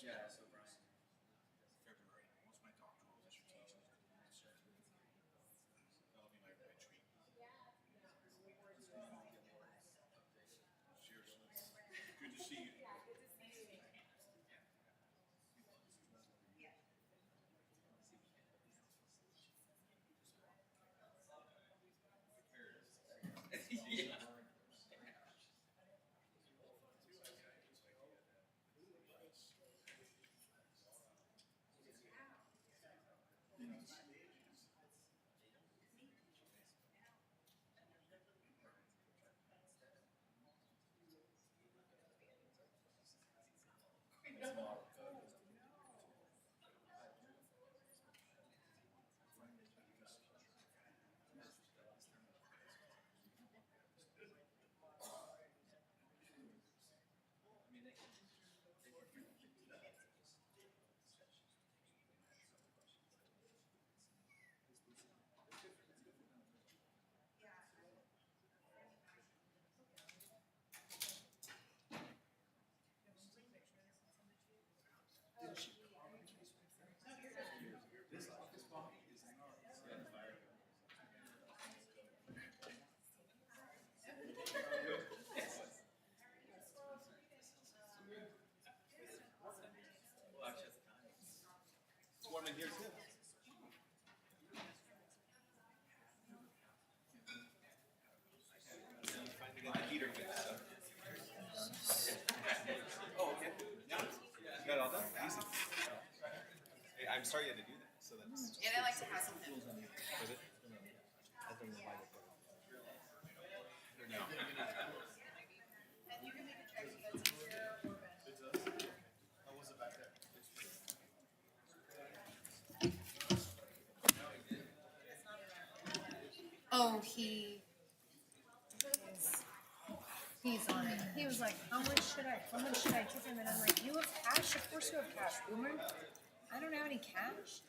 February. Once my doctoral dissertation is complete, that'll be my retreat. Cheers. Good to see you. It's warm in here too. My heater fixed, so. Oh, okay. Yeah. You got it all done? Easy. Hey, I'm sorry you had to do that. So that's. And I like to have some him. Was it? No. And you can make a check if that's easier or better. How was it back there? Oh, he's on it. He was like, how much should I tip him? And I'm like, you have cash? Of course you have cash, Boomer. I don't have any cash.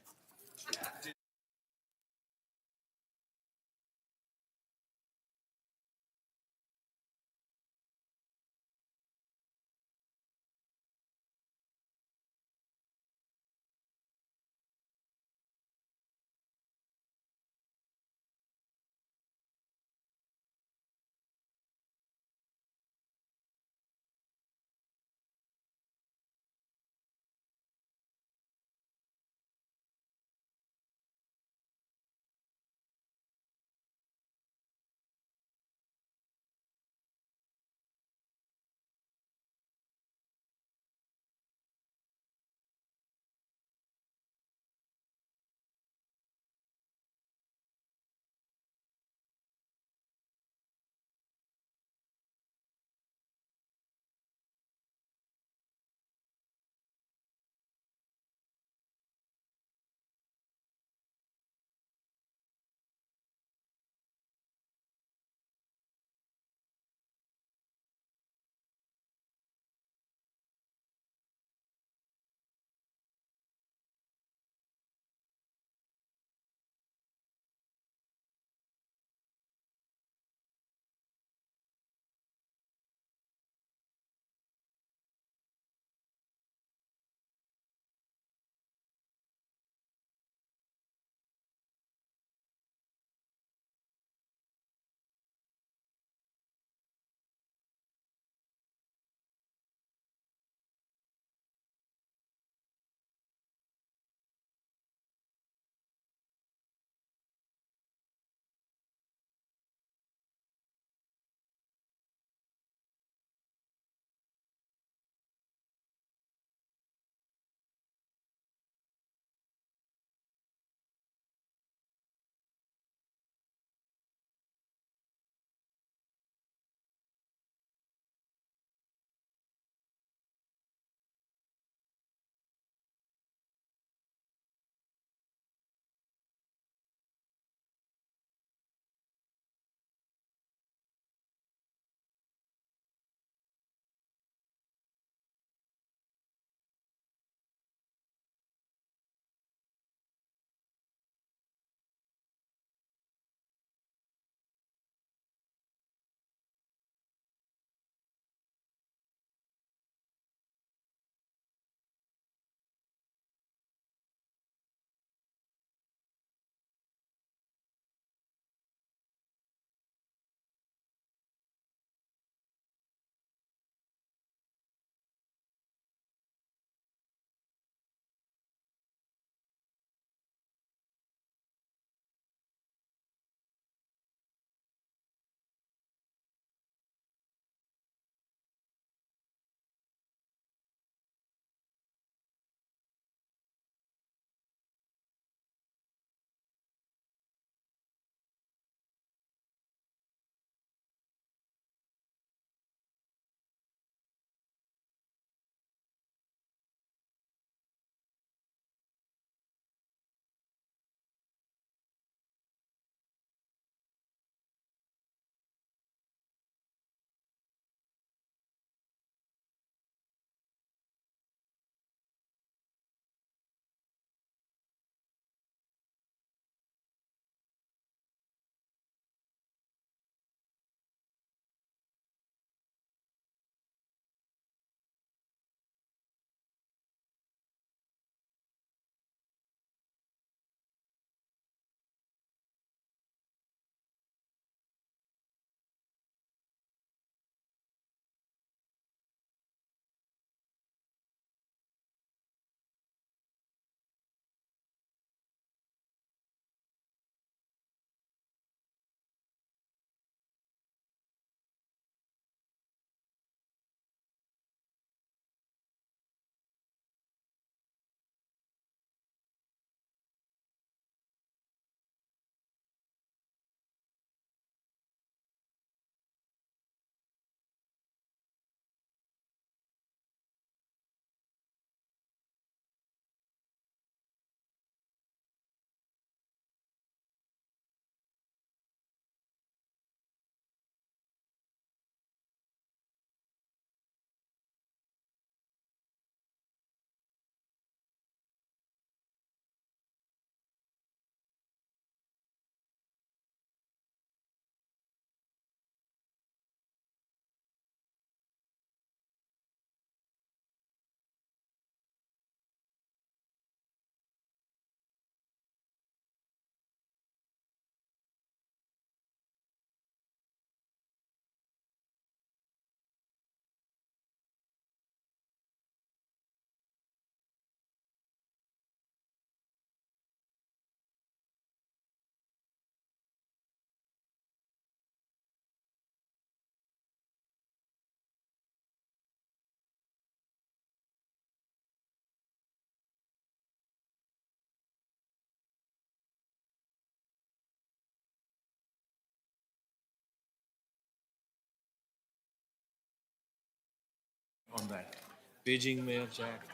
on that. Paging Mayor Jack.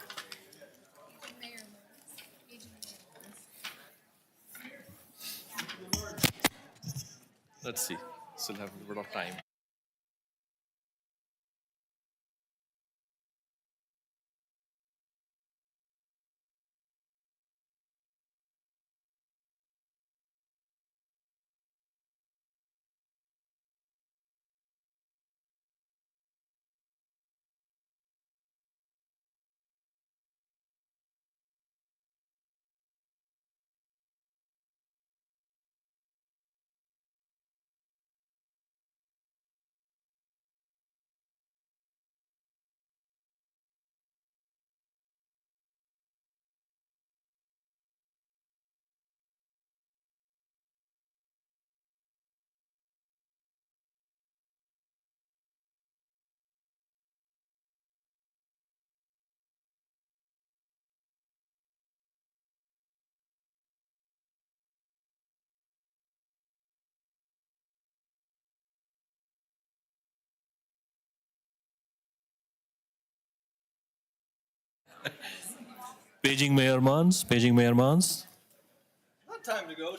Mayor Mons. Aging Mayor Mons. Let's see. Still have a bit of time. Paging Mayor Mons. Paging Mayor Mons. Not time to go.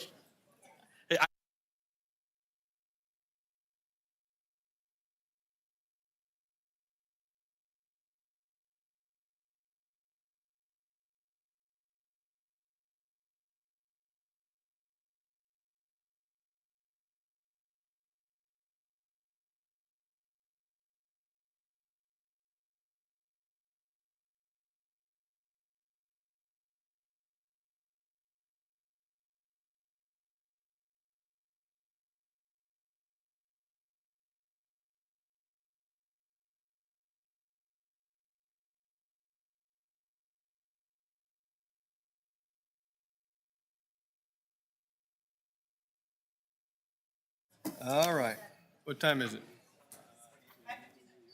All right. What time is it?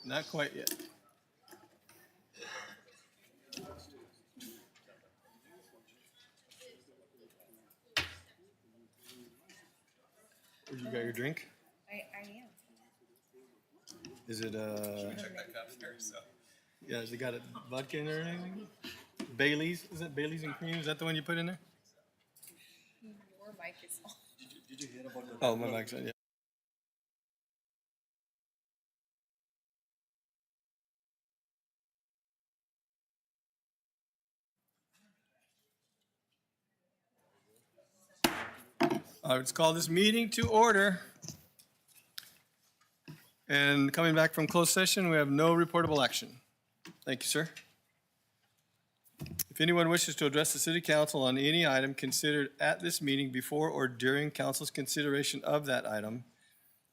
Not quite yet. You got your drink? I am. Is it, Check that cup there, so. yeah, has it got a vodka in there or anything? Bailey's, is it Bailey's and cream? Is that the one you put in there? Your mic is on. Did you hear about the? Oh, my mic's on, yeah. Let's call this meeting to order. And coming back from closed session, we have no reportable action. Thank you, sir. If anyone wishes to address the city council on any item considered at this meeting before or during council's consideration of that item,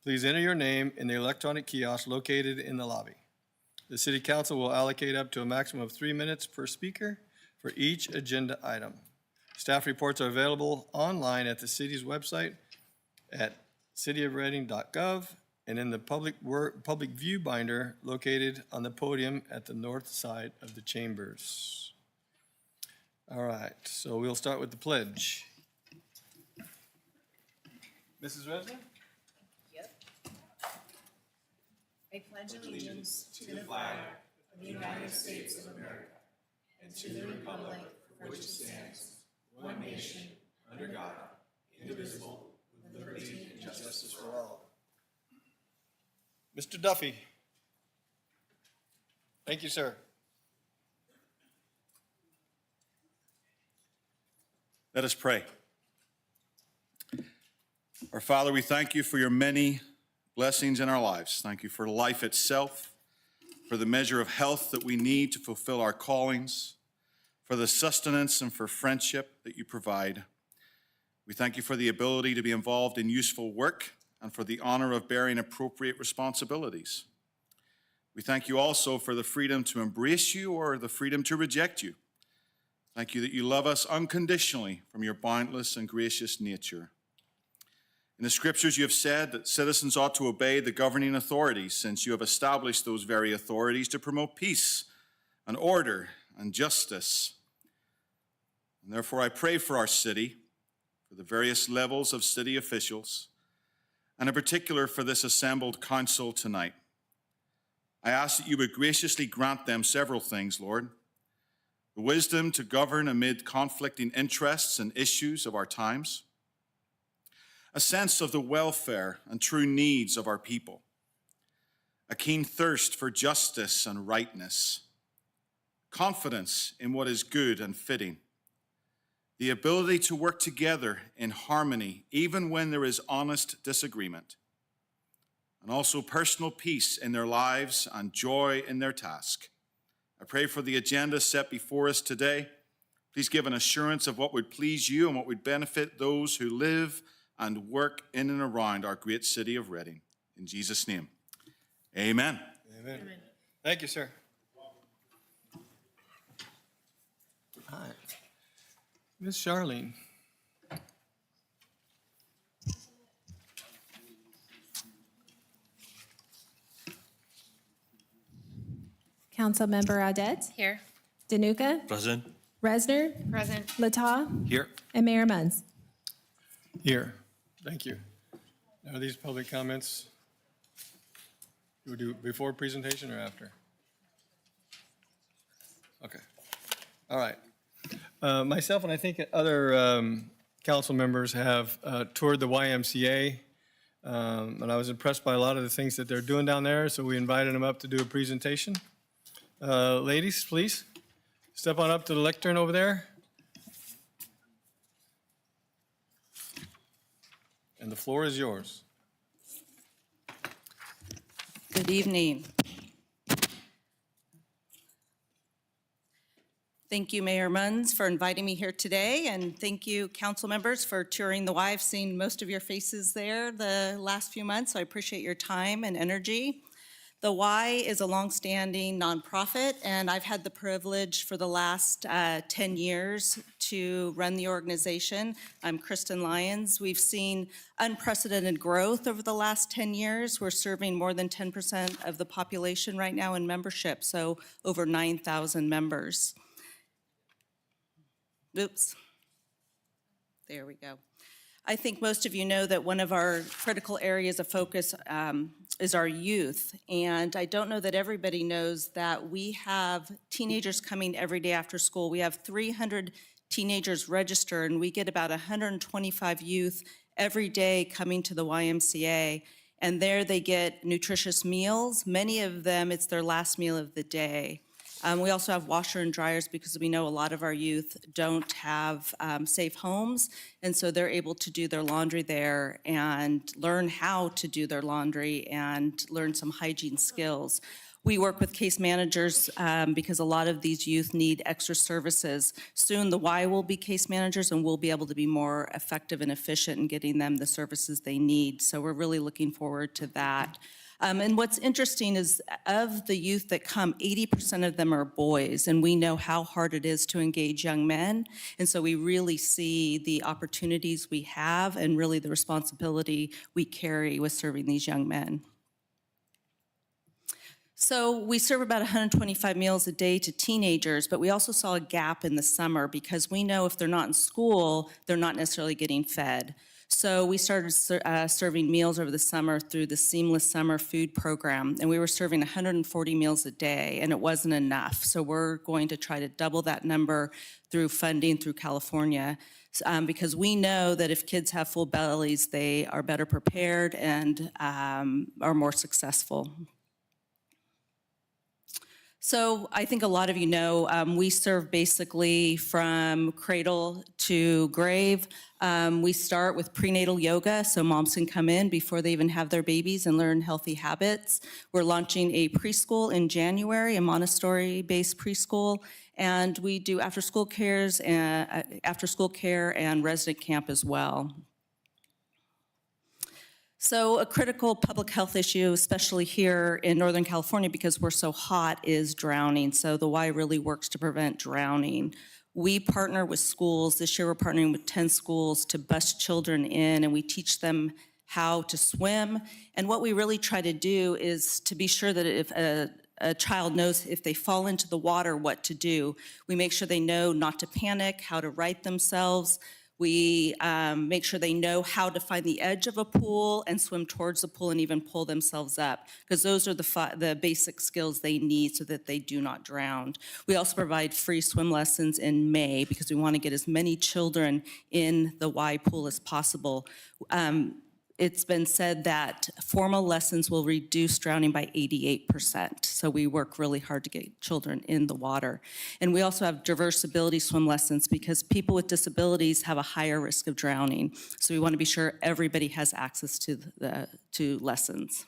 please enter your name in the electronic kiosk located in the lobby. The city council will allocate up to a maximum of 3 minutes per speaker for each agenda item. Staff reports are available online at the city's website at cityofreading.gov and in the public view binder located on the podium at the north side of the chambers. All right, so we'll start with the pledge. Mrs. Resnick? Yep. I pledge allegiance to the flag of the United States of America and to the republic for which it stands, one nation, under God, indivisible, with liberty and justice for all. Mr. Duffy? Thank you, sir. Let us pray. Our Father, we thank you for your many blessings in our lives. Thank you for life itself, for the measure of health that we need to fulfill our callings, for the sustenance and for friendship that you provide. We thank you for the ability to be involved in useful work and for the honor of bearing appropriate responsibilities. We thank you also for the freedom to embrace you or the freedom to reject you. Thank you that you love us unconditionally from your boundless and gracious nature. In the scriptures, you have said that citizens ought to obey the governing authorities, since you have established those very authorities to promote peace and order and justice. And therefore, I pray for our city, for the various levels of city officials, and in particular for this assembled council tonight. I ask that you would graciously grant them several things, Lord. The wisdom to govern amid conflicting interests and issues of our times, a sense of the welfare and true needs of our people, a keen thirst for justice and rightness, confidence in what is good and fitting, the ability to work together in harmony even when there is honest disagreement, and also personal peace in their lives and joy in their task. I pray for the agenda set before us today. Please give an assurance of what would please you and what would benefit those who live and work in and around our great city of Reading. In Jesus' name, amen. Amen. Thank you, sir. All right. Ms. Charlene. Councilmember Adet, Here. Danuka, Present. Resner, Present. Latav, Here. and Mayor Munz. Here. Thank you. Are these public comments? Do we do it before presentation or after? Okay. All right. Myself and I think other council members have toured the YMCA, and I was impressed by a lot of the things that they're doing down there, so we invited them up to do a presentation. Ladies, please, step on up to the lectern over there. And the floor is yours. Good evening. Thank you, Mayor Munz, for inviting me here today, and thank you, council members, for touring the Y. I've seen most of your faces there the last few months, so I appreciate your time and energy. The Y is a longstanding nonprofit, and I've had the privilege for the last 10 years to run the organization. I'm Kristen Lyons. We've seen unprecedented growth over the last 10 years. We're serving more than 10% of the population right now in membership, so over 9,000 members. Oops. There we go. I think most of you know that one of our critical areas of focus is our youth. And I don't know that everybody knows that we have teenagers coming every day after school. We have 300 teenagers register, and we get about 125 youth every day coming to the YMCA. And there they get nutritious meals. Many of them, it's their last meal of the day. We also have washer and dryers because we know a lot of our youth don't have safe homes, and so they're able to do their laundry there and learn how to do their laundry and learn some hygiene skills. We work with case managers because a lot of these youth need extra services. Soon the Y will be case managers, and we'll be able to be more effective and efficient in getting them the services they need. So we're really looking forward to that. And what's interesting is of the youth that come, 80% of them are boys, and we know how hard it is to engage young men. And so we really see the opportunities we have and really the responsibility we carry with serving these young men. So we serve about 125 meals a day to teenagers, but we also saw a gap in the summer because we know if they're not in school, they're not necessarily getting fed. So we started serving meals over the summer through the Seamless Summer Food Program, and we were serving 140 meals a day, and it wasn't enough. So we're going to try to double that number through funding through California, because we know that if kids have full bellies, they are better prepared and are more successful. So I think a lot of you know we serve basically from cradle to grave. We start with prenatal yoga, so moms can come in before they even have their babies and learn healthy habits. We're launching a preschool in January, a Montessori-based preschool, and we do after-school care and resident camp as well. So a critical public health issue, especially here in Northern California because we're so hot, is drowning. So the Y really works to prevent drowning. We partner with schools. This year we're partnering with 10 schools to bus children in, and we teach them how to swim. And what we really try to do is to be sure that if a child knows if they fall into the water what to do. We make sure they know not to panic, how to right themselves. We make sure they know how to find the edge of a pool and swim towards the pool and even pull themselves up, because those are the basic skills they need so that they do not drown. We also provide free swim lessons in May because we want to get as many children in the Y pool as possible. It's been said that formal lessons will reduce drowning by 88%. So we work really hard to get children in the water. And we also have diverse ability swim lessons because people with disabilities have a higher risk of drowning. So we want to be sure everybody has access to lessons.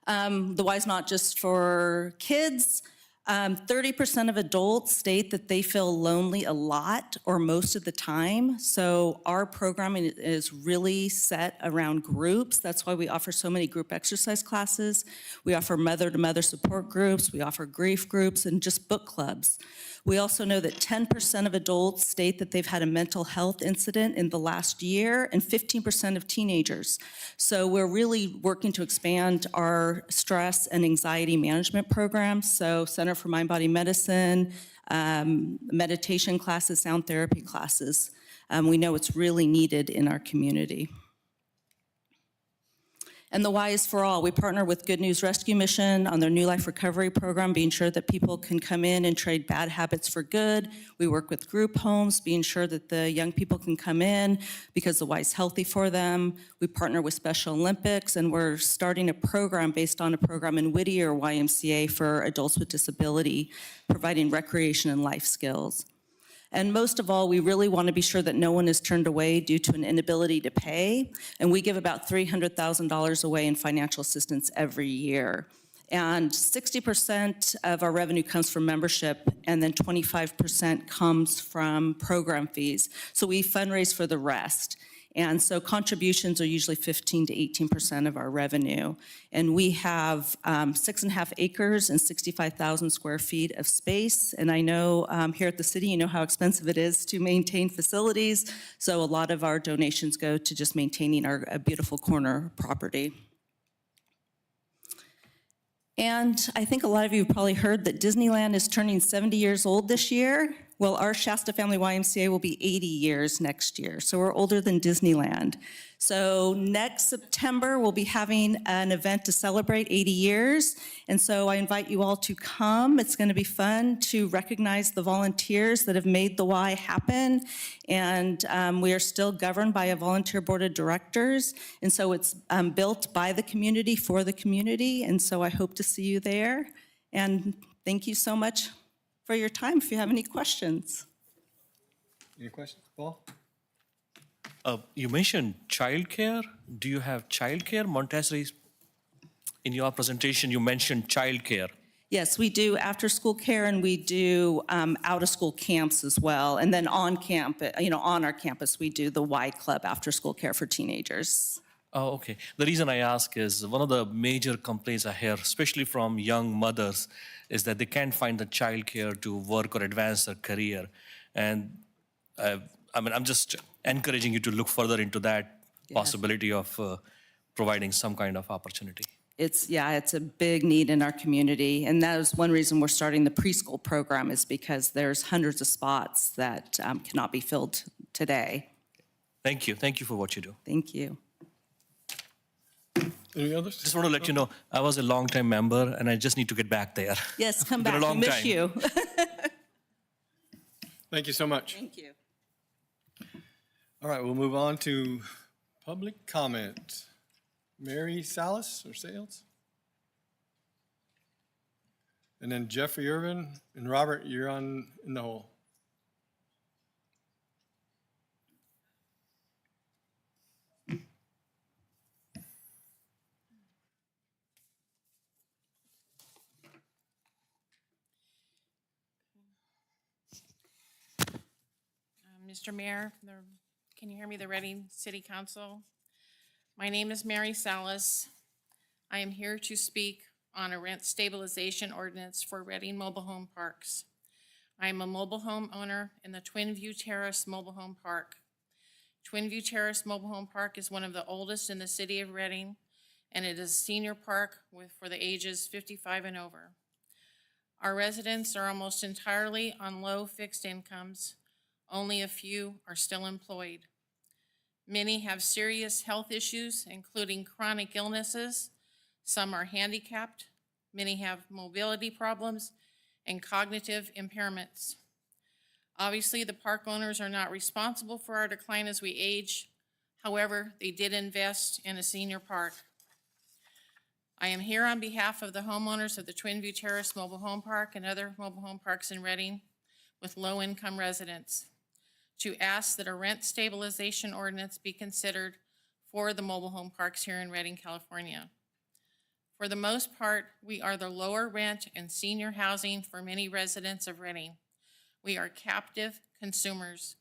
The Y is not just for kids. 30% of adults state that they feel lonely a lot or most of the time. So our programming is really set around groups. That's why we offer so many group exercise classes. We offer mother-to-mother support groups. We offer grief groups and just book clubs. We also know that 10% of adults state that they've had a mental health incident in the last year, and 15% of teenagers. So we're really working to expand our stress and anxiety management programs. So Center for Mind-Body Medicine, meditation classes, sound therapy classes. We know it's really needed in our community. And the Y is for all. We partner with Good News Rescue Mission on their New Life Recovery Program, being sure that people can come in and trade bad habits for good. We work with group homes, being sure that the young people can come in because the Y is healthy for them. We partner with Special Olympics, and we're starting a program based on a program in Whittier YMCA for adults with disability, providing recreation and life skills. And most of all, we really want to be sure that no one is turned away due to an inability to pay. And we give about $300,000 away in financial assistance every year. And 60% of our revenue comes from membership, and then 25% comes from program fees. So we fundraise for the rest. And so contributions are usually 15 to 18% of our revenue. And we have 6.5 acres and 65,000 square feet of space. And I know here at the city, you know how expensive it is to maintain facilities. So a lot of our donations go to just maintaining our beautiful corner property. And I think a lot of you have probably heard that Disneyland is turning 70 years old this year. Well, our Shasta Family YMCA will be 80 years next year, so we're older than Disneyland. So next September, we'll be having an event to celebrate 80 years, and so I invite you all to come. It's going to be fun to recognize the volunteers that have made the Y happen, and we are still governed by a volunteer board of directors, and so it's built by the community for the community, and so I hope to see you there, and thank you so much for your time. If you have any questions. Any questions, Paul? You mentioned childcare. Do you have childcare, Montessori? In your presentation, you mentioned childcare. Yes, we do after-school care, and we do out-of-school camps as well. And then on campus, on our campus, we do the Y Club after-school care for teenagers. Oh, okay. The reason I ask is one of the major complaints I hear, especially from young mothers, is that they can't find the childcare to work or advance their career. And I'm just encouraging you to look further into that possibility of providing some kind of opportunity. It's a big need in our community. And that is one reason we're starting the preschool program, is because there's hundreds of spots that cannot be filled today. Thank you. Thank you for what you do. Thank you. Any others? Just want to let you know, I was a long-time member, and I just need to get back there. Yes, come Been a back. We long miss time. you. Thank you so much. Thank you. All right, we'll move on to public comment. Mary Salas or Sales? And then Jeffrey Irvin and Robert, you're in the hole. Mr. Mayor, can you hear me, the Reading City Council? My name is Mary Salas. I am here to speak on a rent stabilization ordinance for Reading Mobile Home Parks. I am a mobile home owner in the Twin View Terrace Mobile Home Park. Twin View Terrace Mobile Home Park is one of the oldest in the city of Reading, and it is a senior park for the ages 55 and over. Our residents are almost entirely on low fixed incomes. Only a few are still employed. Many have serious health issues, including chronic illnesses. Some are handicapped. Many have mobility problems and cognitive impairments. Obviously, the park owners are not responsible for our decline as we age. However, they did invest in a senior park. I am here on behalf of the homeowners of the Twin View Terrace Mobile Home Park and other mobile home parks in Reading with low-income residents to ask that a rent stabilization ordinance be considered for the mobile home parks here in Reading, California. For the most part, we are the lower rent and senior housing for many residents of Reading. We are captive consumers,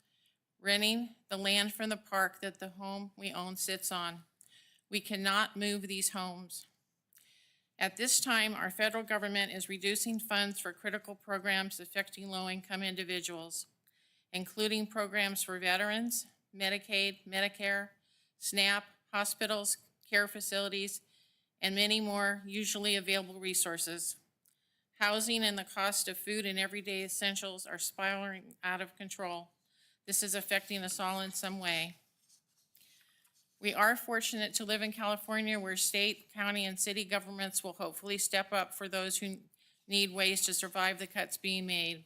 renting the land from the park that the home we own sits on. We cannot move these homes. At this time, our federal government is reducing funds for critical programs affecting low-income individuals, including programs for veterans, Medicaid, Medicare, SNAP, hospitals, care facilities, and many more usually available resources. Housing and the cost of food and everyday essentials are spiraling out of control. This is affecting us all in some way. We are fortunate to live in California where state, county, and city governments will hopefully step up for those who need ways to survive the cuts being made.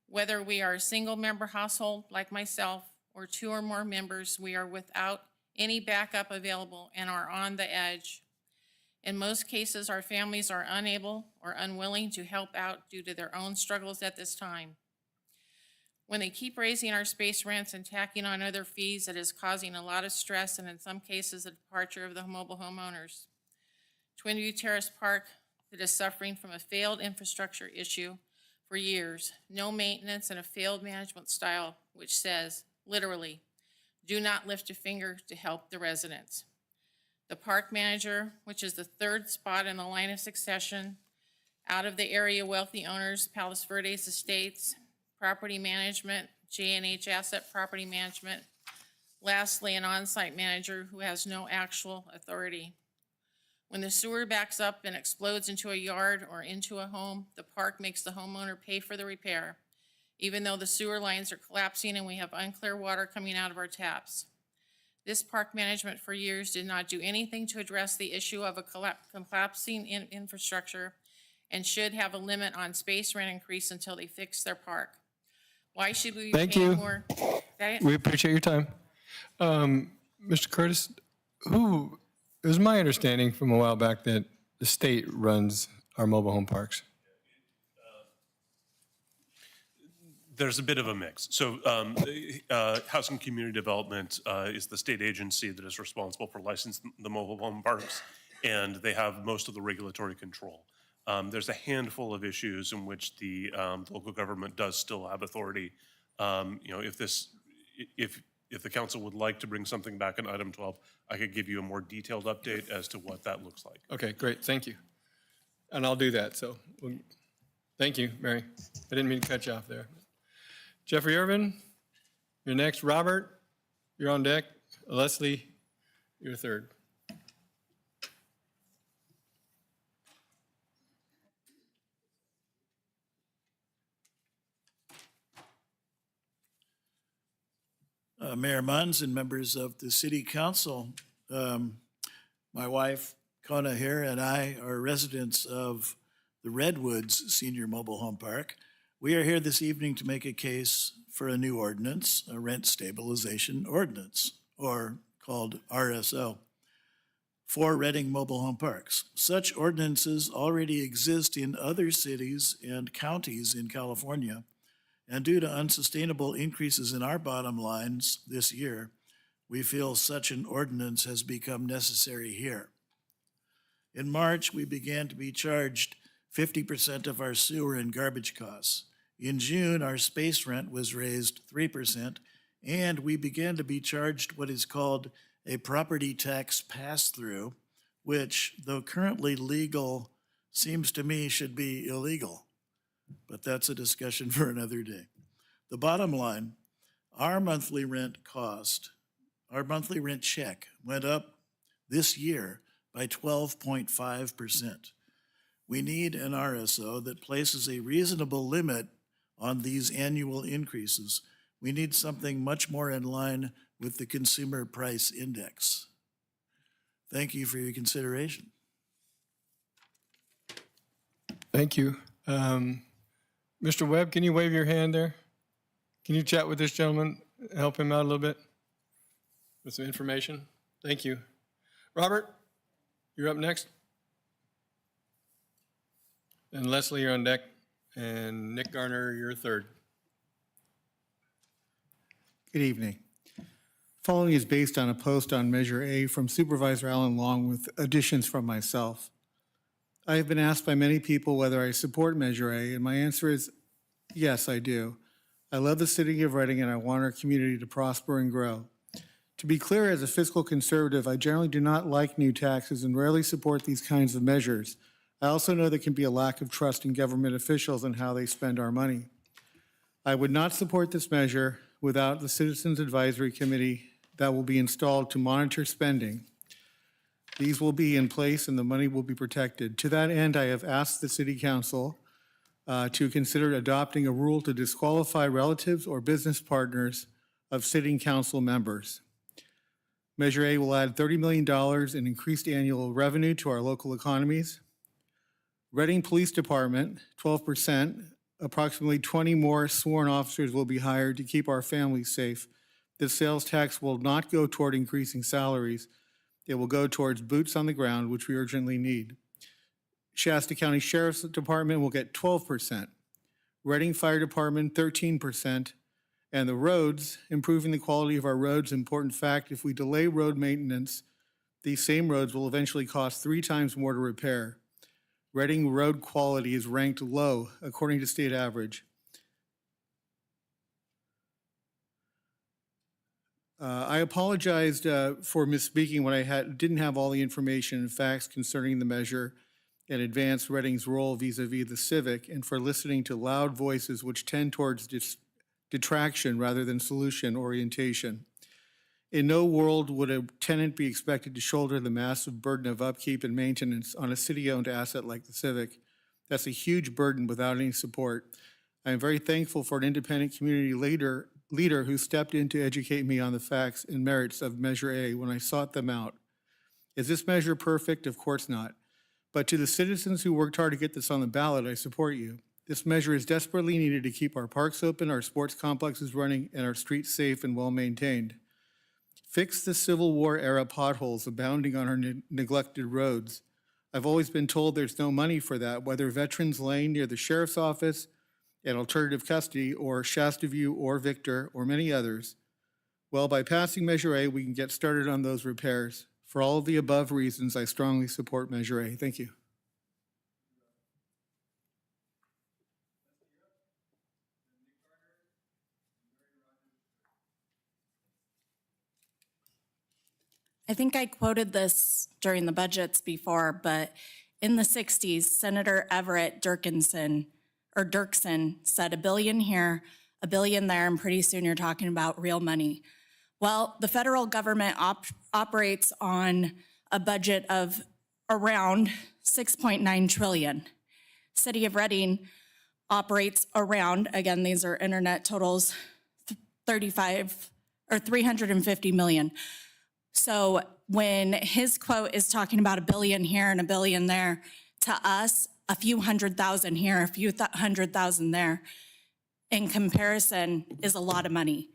Whether we are a single-member household like myself or 2 or more members, we are without any backup available and are on the edge. In most cases, our families are unable or unwilling to help out due to their own struggles at this time. When they keep raising our space rents and tacking on other fees, it is causing a lot of stress and in some cases the departure of the mobile homeowners. Twin View Terrace Park that is suffering from a failed infrastructure issue for years, no maintenance, and a failed management style which says, literally, do not lift a finger to help the residents. The park manager, which is the 3rd spot in the line of succession, out of the area wealthy owners, Palos Verdes Estates, Property Management, J&H Asset Property Management. Lastly, an on-site manager who has no actual authority. When the sewer backs up and explodes into a yard or into a home, the park makes the homeowner pay for the repair, even though the sewer lines are collapsing and we have unclear water coming out of our taps. This park management for years did not do anything to address the issue of a collapsing infrastructure and should have a limit on space rent increase until they fix their park. Why should we be Thank paying you. more? That- We appreciate your time. Mr. Curtis, it was my understanding from a while back that the state runs our mobile home parks. There's a bit of a mix. So Housing Community Development is the state agency that is responsible for licensing the mobile home parks, and they have most of the regulatory control. There's a handful of issues in which the local government does still have authority. If the council would like to bring something back in item 12, I could give you a more detailed update as to what that looks like. Okay, great, thank you. And I'll do that, so, thank you, Mary. I didn't mean to cut you off there. Jeffrey Irvin, you're next. Robert, you're on deck. Leslie, you're 3rd. Mayor Munns and members of the City Council, my wife, Kona here, and I are residents of the Redwoods Senior Mobile Home Park. We are here this evening to make a case for a new ordinance, a rent stabilization ordinance, or called RSO, for Reading mobile home parks. Such ordinances already exist in other cities and counties in California, and due to unsustainable increases in our bottom lines this year, we feel such an ordinance has become necessary here. In March, we began to be charged 50% of our sewer and garbage costs. In June, our space rent was raised 3%, and we began to be charged what is called a property tax pass-through, which, though currently legal, seems to me should be illegal. But that's a discussion for another day. The bottom line, our monthly rent check went up this year by 12.5%. We need an RSO that places a reasonable limit on these annual increases, We need something much more in line with the Consumer Price Index. Thank you for your consideration. Thank you. Mr. Webb, can you wave your hand there? Can you chat with this gentleman, help him out a little bit with some information? Thank you. Robert, you're up next. And Leslie, you're on deck. And Nick Garner, you're third. Good evening. Following is based on a post on Measure A from Supervisor Alan Long with additions from myself. I have been asked by many people whether I support Measure A, and my answer is yes, I do. I love the city of Reading and I want our community to prosper and grow. To be clear, as a fiscal conservative, I generally do not like new taxes and rarely support these kinds of measures. I also know there can be a lack of trust in government officials and how they spend our money. I would not support this measure without the Citizens Advisory Committee that will be installed to monitor spending. These will be in place and the money will be protected. To that end, I have asked the City Council to consider adopting a rule to disqualify relatives or business partners of City Council members. Measure A will add $30 million in increased annual revenue to our local economies. Reading Police Department, 12%, approximately 20 more sworn officers will be hired to keep our families safe. The sales tax will not go toward increasing salaries. It will go towards boots on the ground, which we urgently need. Shasta County Sheriff's Department will get 12%. Reading Fire Department, 13%. And the roads, improving the quality of our roads, important fact, if we delay road maintenance, these same roads will eventually cost 3 times more to repair. Reading road quality is ranked low according to state average. I apologized for misspeaking when I didn't have all the information and facts concerning the measure and advance Reading's role vis-a-vis the Civic, and for listening to loud voices which tend towards detraction rather than solution orientation. In no world would a tenant be expected to shoulder the massive burden of upkeep and maintenance on a city-owned asset like the Civic. That's a huge burden without any support. I am very thankful for an independent community leader who stepped in to educate me on the facts and merits of Measure A when I sought them out. Is this measure perfect? Of course not. But to the citizens who worked hard to get this on the ballot, I support you. This measure is desperately needed to keep our parks open, our sports complexes running, and our streets safe and well-maintained. Fix the Civil War era potholes abounding on our neglected roads. I've always been told there's no money for that, whether Veterans Lane near the Sheriff's Office and Alternative Custody, or Shasta View, or Victor, or many others. Well, by passing Measure A, we can get started on those repairs. For all of the above reasons, I strongly support Measure A. Thank you. I think I quoted this during the budgets before, but in the 60s, Senator Everett Dirksen said $1 billion here, $1 billion there, and pretty soon you're talking about real money. Well, the federal government operates on a budget of around $6.9 trillion. City of Reading operates around, again, these are internet totals, 350 million. So when his quote is talking about $1 billion here and $1 billion there, to us, a few 100,000 here, a few 100,000 there, in comparison is a lot of money.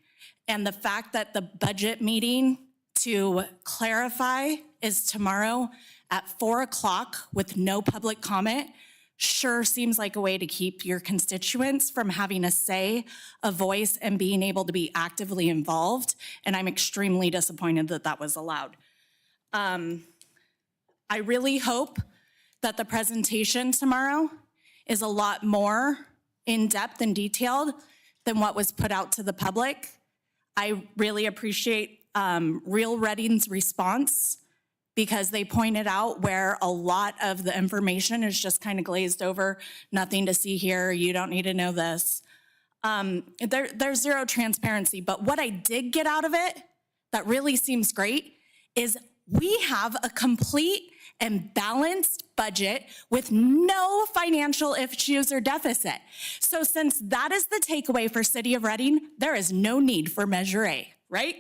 And the fact that the budget meeting to clarify is tomorrow at 4 o'clock with no public comment sure seems like a way to keep your constituents from having a say, a voice, and being able to be actively involved. And I'm extremely disappointed that that was allowed. I really hope that the presentation tomorrow is a lot more in-depth and detailed than what was put out to the public. I really appreciate Real Reading's response, because they pointed out where a lot of the information is just kind of glazed over, nothing to see here, you don't need to know this. There's zero transparency, but what I did get out of it that really seems great is we have a complete and balanced budget with no financial issues or deficit. So since that is the takeaway for City of Reading, there is no need for Measure A, right?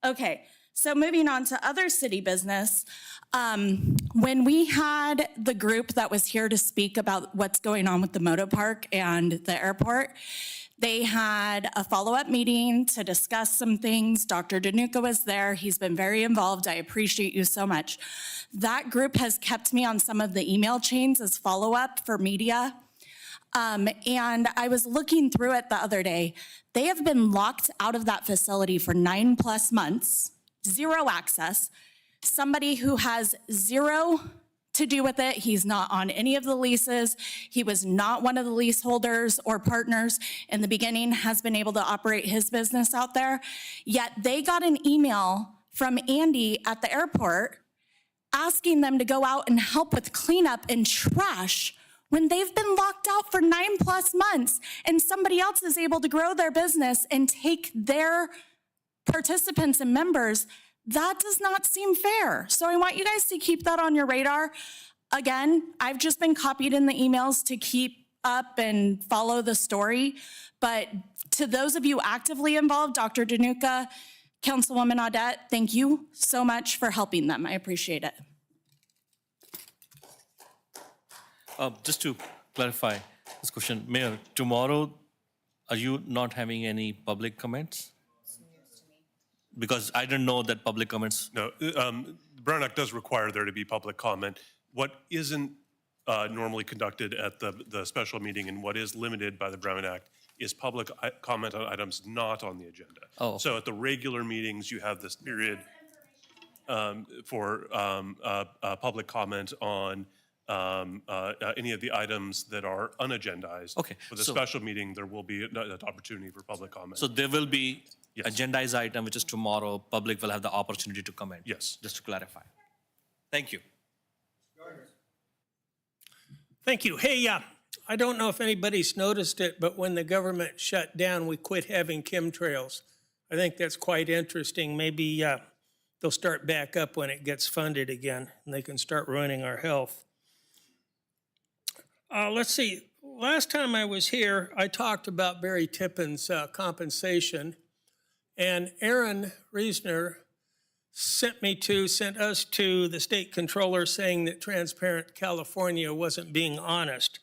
Okay, so moving on to other city business. When we had the group that was here to speak about what's going on with the Moto Park and the airport, they had a follow-up meeting to discuss some things. Dr. Danuka was there. He's been very involved. I appreciate you so much. That group has kept me on some of the email chains as follow-up for media. And I was looking through it the other day. They have been locked out of that facility for 9+ months, zero access. Somebody who has zero to do with it. He's not on any of the leases. He was not one of the leaseholders or partners in the beginning, has been able to operate his business out there. Yet they got an email from Andy at the airport asking them to go out and help with cleanup and trash when they've been locked out for 9+ months and somebody else is able to grow their business and take their participants and members. That does not seem fair. So I want you guys to keep that on your radar. Again, I've just been copied in the emails to keep up and follow the story. But to those of you actively involved, Dr. Danuka, Councilwoman Audette, thank you so much for helping them. I appreciate it. Just to clarify this question, Mayor, tomorrow, are you not having any public comments? Because I didn't know that public comments. No, the Brown Act does require there to be public comment. What isn't normally conducted at the special meeting and what is limited by the Brown Act is public comment on items not on the agenda. Oh, okay. So at the regular meetings, you have this period for public comment on any of the items that are unagendized. Okay, For the so- special meeting, there will be an opportunity for public comment. So there will be Yes. agendized item, which is tomorrow. Public will have the opportunity to comment. Yes. Just to clarify. Thank you. Thank you. Hey, I don't know if anybody's noticed it, but when the government shut down, we quit having chemtrails. I think that's quite interesting. Maybe they'll start back up when it gets funded again, and they can start ruining our health. Let's see. Last time I was here, I talked about Barry Tippin's compensation, and Aaron Reisner sent us to the state controller saying that Transparent California wasn't being honest.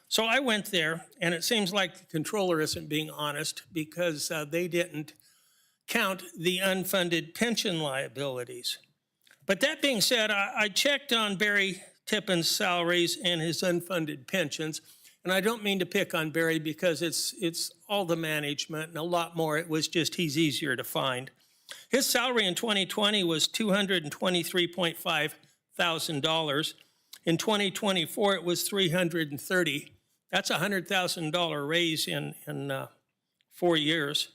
So I went there, and it seems like the controller isn't being honest because they didn't count the unfunded pension liabilities. But that being said, I checked on Barry Tippin's salaries and his unfunded pensions. And I don't mean to pick on Barry because it's all the management and a lot more. It was just he's easier to find. His salary in 2020 was $223.5 thousand. In 2024, it was $330,000. That's a $100,000 raise in 4 years.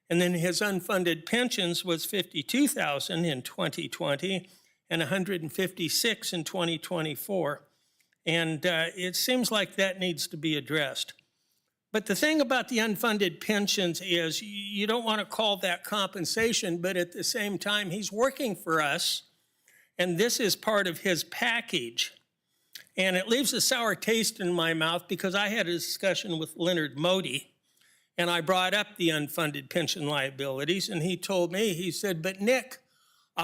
And then his unfunded pensions was $52,000 in 2020 and $156,000 in 2024. And it seems like that needs to be addressed. But the thing about the unfunded pensions is you don't want to call that compensation, but at the same time, he's working for us, and this is part of his package. And it leaves a sour taste in my mouth because I had a discussion with Leonard Modi, and I brought up the unfunded pension liabilities, and he told me, he said, but Nick,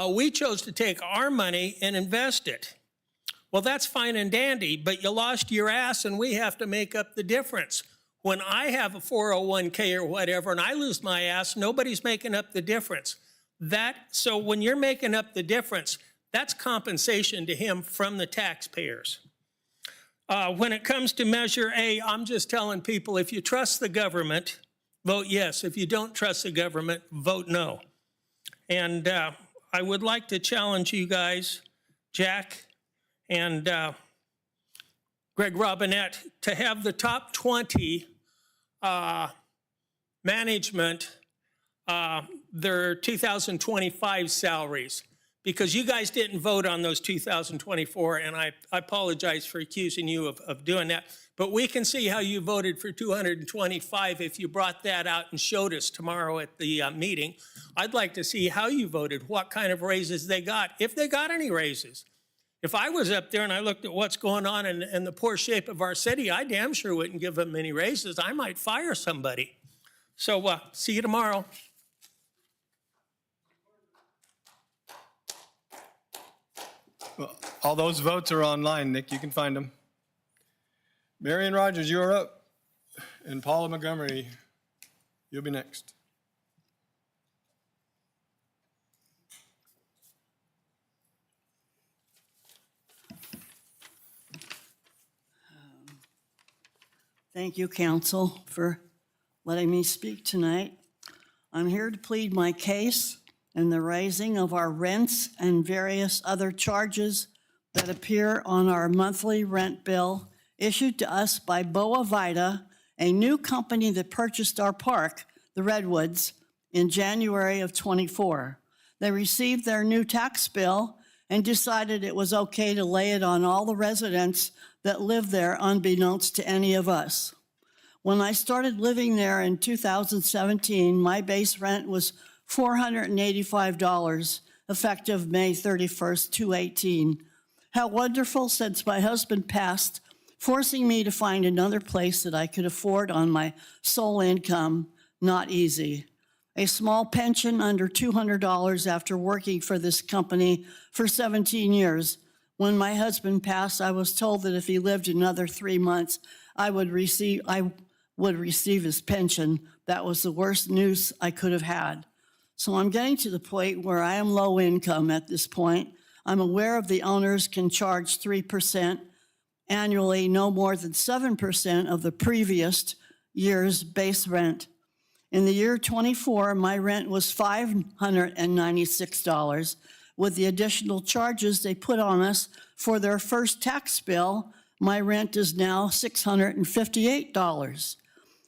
we chose to take our money and invest it. Well, that's fine and dandy, but you lost your ass and we have to make up the difference. When I have a 401k or whatever and I lose my ass, nobody's making up the difference. So when you're making up the difference, that's compensation to him from the taxpayers. When it comes to Measure A, I'm just telling people, if you trust the government, vote yes. If you don't trust the government, vote no. And I would like to challenge you guys, Jack, and Greg Robinette, to have the top 20 management their 2025 salaries, because you guys didn't vote on those 2024, and I apologize for accusing you of doing that. But we can see how you voted for 225 if you brought that out and showed us tomorrow at the meeting. I'd like to see how you voted, what kind of raises they got, if they got any raises. If I was up there and I looked at what's going on in the poor shape of our city, I damn sure wouldn't give them any raises. I might fire somebody. So see you tomorrow. Well, all those votes are online, Nick. You can find them. Marion Rogers, you are up. And Paula Montgomery, you'll be next. Thank you, council, for letting me speak tonight. I'm here to plead my case in the raising of our rents and various other charges that appear on our monthly rent bill issued to us by Boa Vita, a new company that purchased our park, the Redwoods, in January of '24. They received their new tax bill and decided it was okay to lay it on all the residents that live there unbeknownst to any of us. When I started living there in 2017, my base rent was $485, effective May 31st, 2018. How wonderful since my husband passed, forcing me to find another place that I could afford on my sole income, not easy. A small pension under $200 after working for this company for 17 years. When my husband passed, I was told that if he lived another 3 months, I would receive his pension. That was the worst news I could have had. So I'm getting to the point where I am low income at this point. I'm aware of the owners can charge 3% annually, no more than 7% of the previous year's base rent. In the year '24, my rent was $596. With the additional charges they put on us for their first tax bill, my rent is now $658.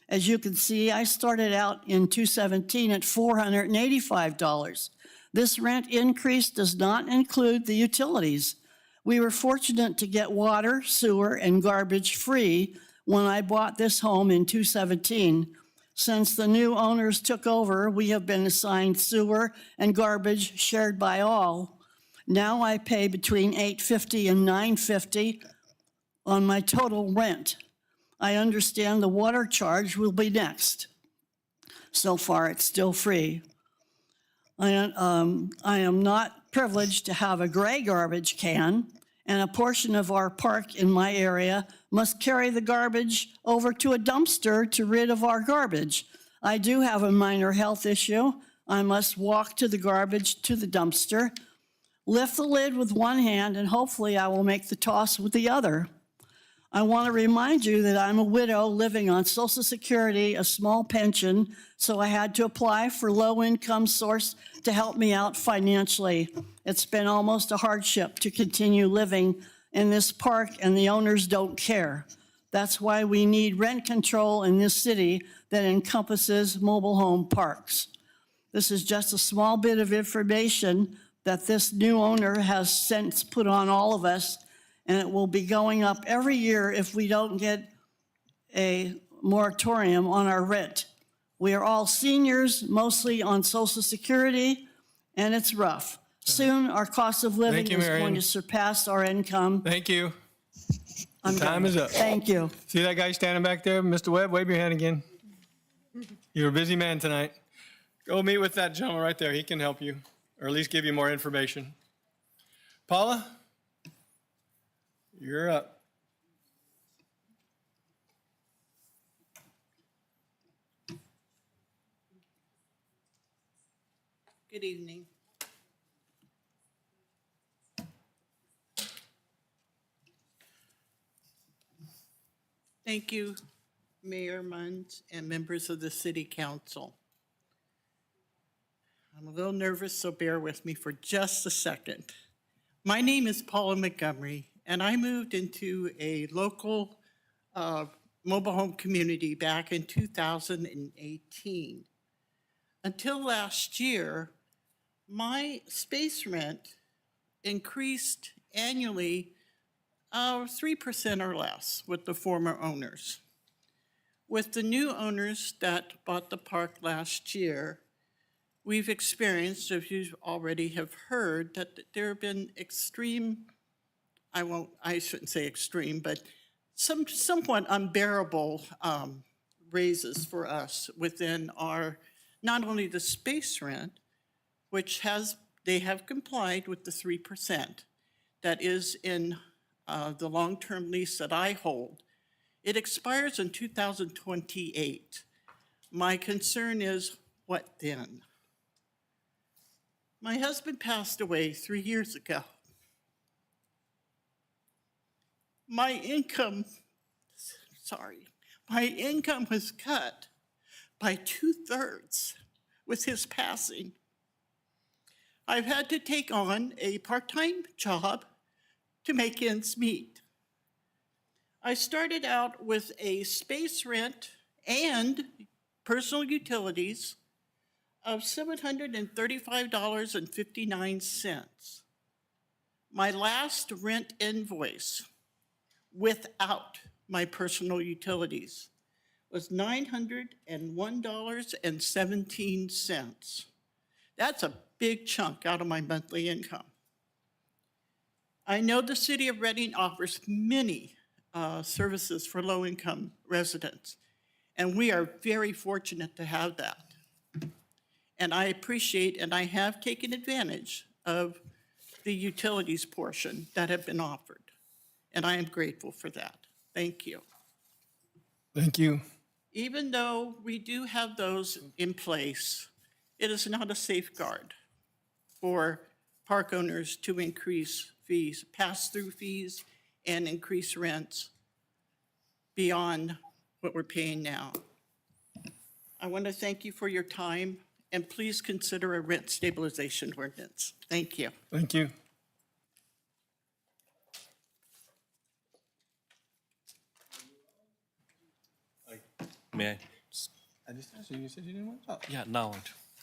As you can see, I started out in 2017 at $485. This rent increase does not include the utilities. We were fortunate to get water, sewer, and garbage free when I bought this home in 2017. Since the new owners took over, we have been assigned sewer and garbage shared by all. Now I pay between $850 and $950 on my total rent. I understand the water charge will be next. So far, it's still free. I am not privileged to have a gray garbage can, and a portion of our park in my area must carry the garbage over to a dumpster to rid of our garbage. I do have a minor health issue. I must walk to the garbage to the dumpster, lift the lid with one hand, and hopefully I will make the toss with the other. I want to remind you that I'm a widow living on Social Security, a small pension, so I had to apply for low-income source to help me out financially. It's been almost a hardship to continue living in this park, and the owners don't care. That's why we need rent control in this city that encompasses mobile home parks. This is just a small bit of information that this new owner has since put on all of us, and it will be going up every year if we don't get a moratorium on our rent. We are all seniors, mostly on Social Security, and it's rough. Soon, our cost of living Thank you, is going Marion. to surpass our income. Thank you. I'm Time done. is up. Thank you. See that guy standing back there? Mr. Webb, wave your hand again. You're a busy man tonight. Go meet with that gentleman right there. He can help you, or at least give you more information. Paula, you're up. Good evening. Thank you, Mayor Munns and members of the City Council. I'm a little nervous, so bear with me for just a second. My name is Paula Montgomery, and I moved into a local mobile home community back in 2018. Until last year, my space rent increased annually 3% or less with the former owners. With the new owners that bought the park last year, we've experienced, as you already have heard, that there have been extreme I shouldn't say extreme, but somewhat unbearable raises for us within our, not only the space rent, which they have complied with the 3% that is in the long-term lease that I hold. It expires in 2028. My concern is, what then? My husband passed away 3 years ago. My income was cut by 2/3 with his passing. I've had to take on a part-time job to make ends meet. I started out with a space rent and personal utilities of $735.59. My last rent invoice without my personal utilities was $901.17. That's a big chunk out of my monthly income. I know the city of Reading offers many services for low-income residents, and we are very fortunate to have that. And I appreciate, and I have taken advantage of the utilities portion that have been offered. And I am grateful for that. Thank you. Thank you. Even though we do have those in place, it is not a safeguard for park owners to increase fees, pass-through fees, and increase rents beyond what we're paying now. I want to thank you for your time, and please consider a rent stabilization ordinance. Thank you. Thank you. May I? I just asked you, you said you didn't want to talk. Yeah, now.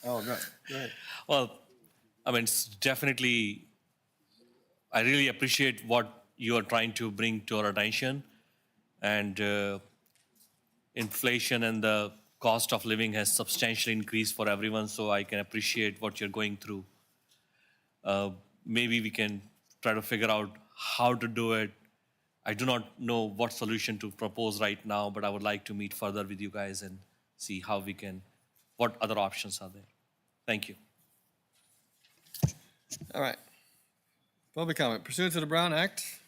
Oh, right, go ahead. Well, I mean, it's definitely, I really appreciate what you are trying to bring to our attention. And inflation and the cost of living has substantially increased for everyone, so I can appreciate what you're going through. Maybe we can try to figure out how to do it. I do not know what solution to propose right now, but I would like to meet further with you guys and see how we can, what other options are there. Thank you. All right. Public comment. Pursuant to the Brown Act,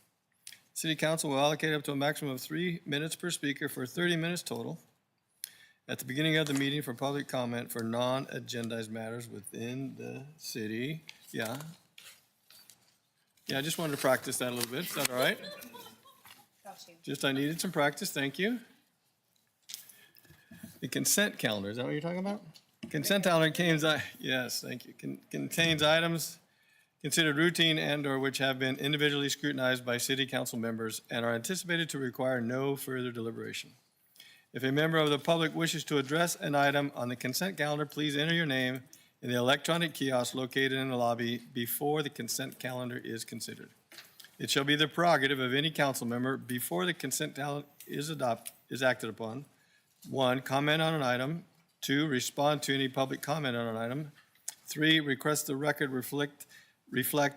City Council will allocate up to a maximum of 3 minutes per speaker for 30 minutes total at the beginning of the meeting for public comment for non-agendized matters within the city. Yeah. Yeah, I just wanted to practice that a little bit. Is that all right? Just I needed some practice. Thank you. The consent calendar, is that what you're talking about? Consent calendar contains, yes, thank you. Contains items considered routine and/or which have been individually scrutinized by city council members and are anticipated to require no further deliberation. If a member of the public wishes to address an item on the consent calendar, please enter your name in the electronic kiosk located in the lobby before the consent calendar is considered. It shall be the prerogative of any council member before the consent calendar is acted upon. 1, comment on an item. 2, respond to any public comment on an item. 3, request the record reflect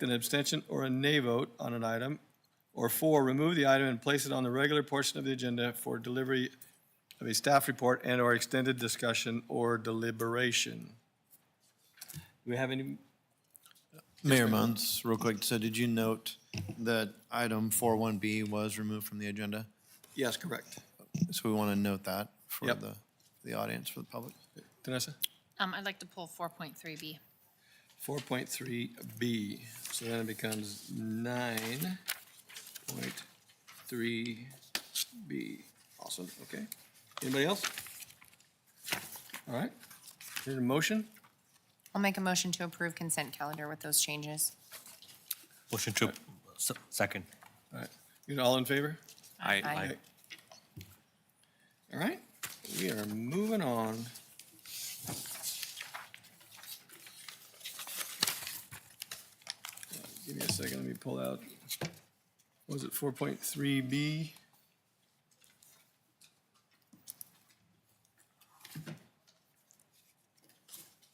an abstention or a nay vote on an item. Or 4, remove the item and place it on the regular portion of the agenda for delivery of a staff report and/or extended discussion or deliberation. Do we have any? Mayor Munns, real quick, so did you note that item 41B was removed from the agenda? Yes, correct. So we want to note that for Yep. the audience, for the public. Vanessa? I'd like to pull 4.3B. 4.3B, so then it becomes 9.3B. Awesome, okay. Anybody else? All right, here's a motion. I'll make a motion to approve consent calendar with those changes. Motion to, second. All right, you all in favor? Aye. All right, we are moving on. Give me a second, let me pull out, what was it 4.3B?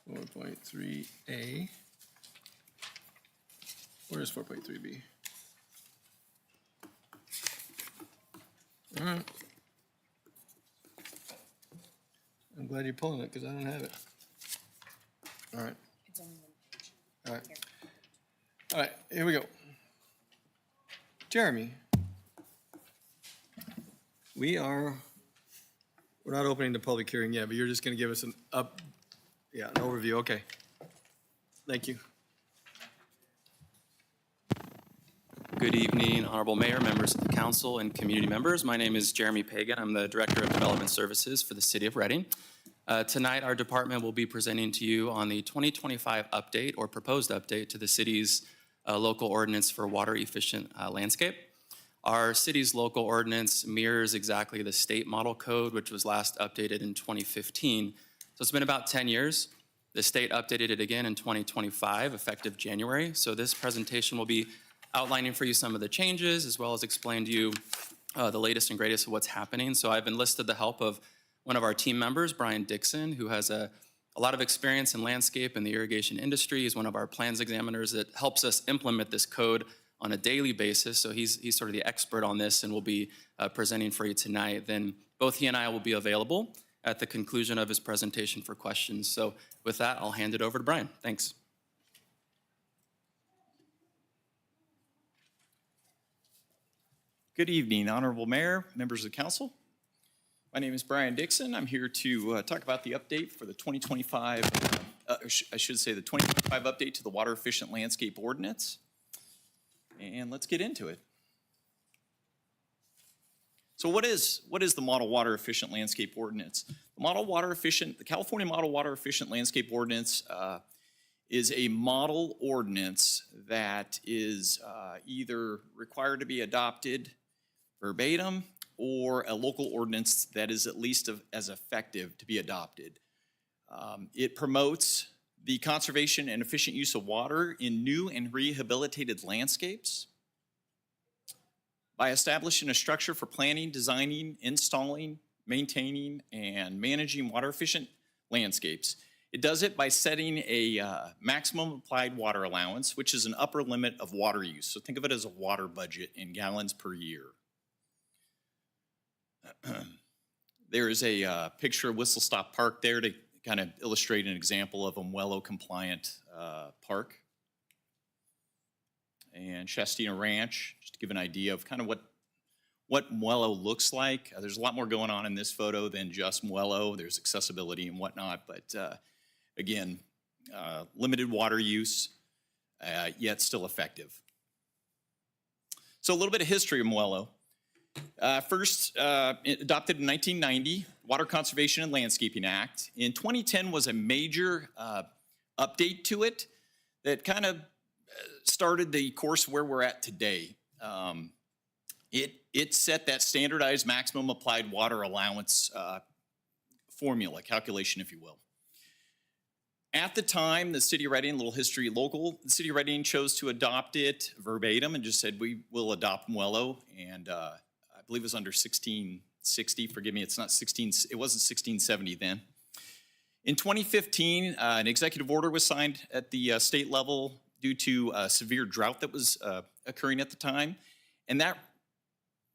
(4.3A). Where is 4.3B? All right. I'm glad you're pulling it because I don't have it. All right. All right. All right, here we go. Jeremy. We're not opening the public hearing yet, but you're just going to give us an overview. Okay. Thank you. Good evening, Honorable Mayor, members of the council, and community members. My name is Jeremy Pagan. I'm the Director of Development Services for the City of Reading. Tonight, our department will be presenting to you on the 2025 update or proposed update to the city's local ordinance for water efficient landscape. Our city's local ordinance mirrors exactly the state model code, which was last updated in 2015. So it's been about 10 years. The state updated it again in 2025, effective January. So this presentation will be outlining for you some of the changes, as well as explain to you the latest and greatest of what's happening. So I've enlisted the help of one of our team members, Brian Dixon, who has a lot of experience in landscape and the irrigation industry. He's one of our plans examiners that helps us implement this code on a daily basis. So he's sort of the expert on this and will be presenting for you tonight. Then both he and I will be available at the conclusion of his presentation for questions. So with that, I'll hand it over to Brian. Thanks. Good evening, Honorable Mayor, members of the council. My name is Brian Dixon. I'm here to talk about the update for the 2025, the 2025 update to the Water Efficient Landscape Ordinance. And let's get into it. So what is the Model Water Efficient Landscape Ordinance? The California Model Water Efficient Landscape Ordinance is a model ordinance that is either required to be adopted verbatim or a local ordinance that is at least as effective to be adopted. It promotes the conservation and efficient use of water in new and rehabilitated landscapes by establishing a structure for planning, designing, installing, maintaining, and managing water efficient landscapes. It does it by setting a maximum applied water allowance, which is an upper limit of water use. So think of it as a water budget in gallons per year. There is a picture of Whistle Stop Park there to kind of illustrate an example of a MWELO compliant park. And Shastina Ranch, just to give an idea of kind of what MWELO looks like. There's a lot more going on in this photo than just MWELO. There's accessibility and whatnot, but again, limited water use, yet still effective. So a little bit of history of MWELO. First adopted in 1990, Water Conservation and Landscaping Act. In 2010 was a major update to it that kind of started the course where we're at today. It set that standardized maximum applied water allowance formula, calculation, if you will. At the time, the City of Reading, a little history local, the City of Reading chose to adopt it verbatim and just said, we will adopt MWELO, and I believe it was under 1660, forgive me, it wasn't 1670 then. In 2015, an executive order was signed at the state level due to severe drought that was occurring at the time, and that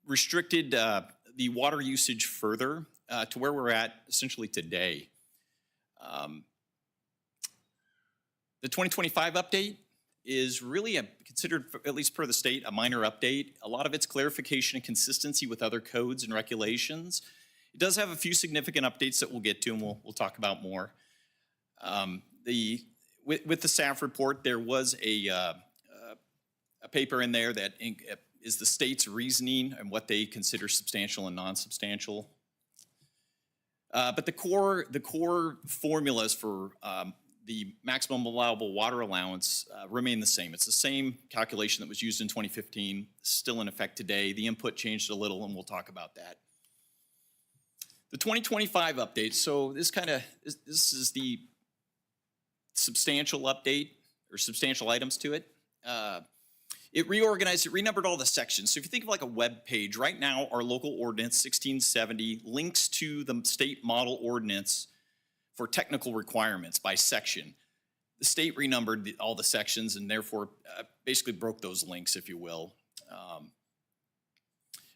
restricted the water usage further to where we're at essentially today. The 2025 update is really considered, at least per the state, a minor update. A lot of it's clarification and consistency with other codes and regulations. It does have a few significant updates that we'll get to and we'll talk about more. With the staff report, there was a paper in there that is the state's reasoning and what they consider substantial and non-substantial. But the core formulas for the maximum allowable water allowance remain the same. It's the same calculation that was used in 2015, still in effect today. The input changed a little, and we'll talk about that. The 2025 update, so this is the substantial update, or substantial items to it. It reorganized, it renumbered all the sections. So if you think of like a web page, right now our local ordinance 1670 links to the state model ordinance for technical requirements by section. The state renumbered all the sections and therefore basically broke those links, if you will.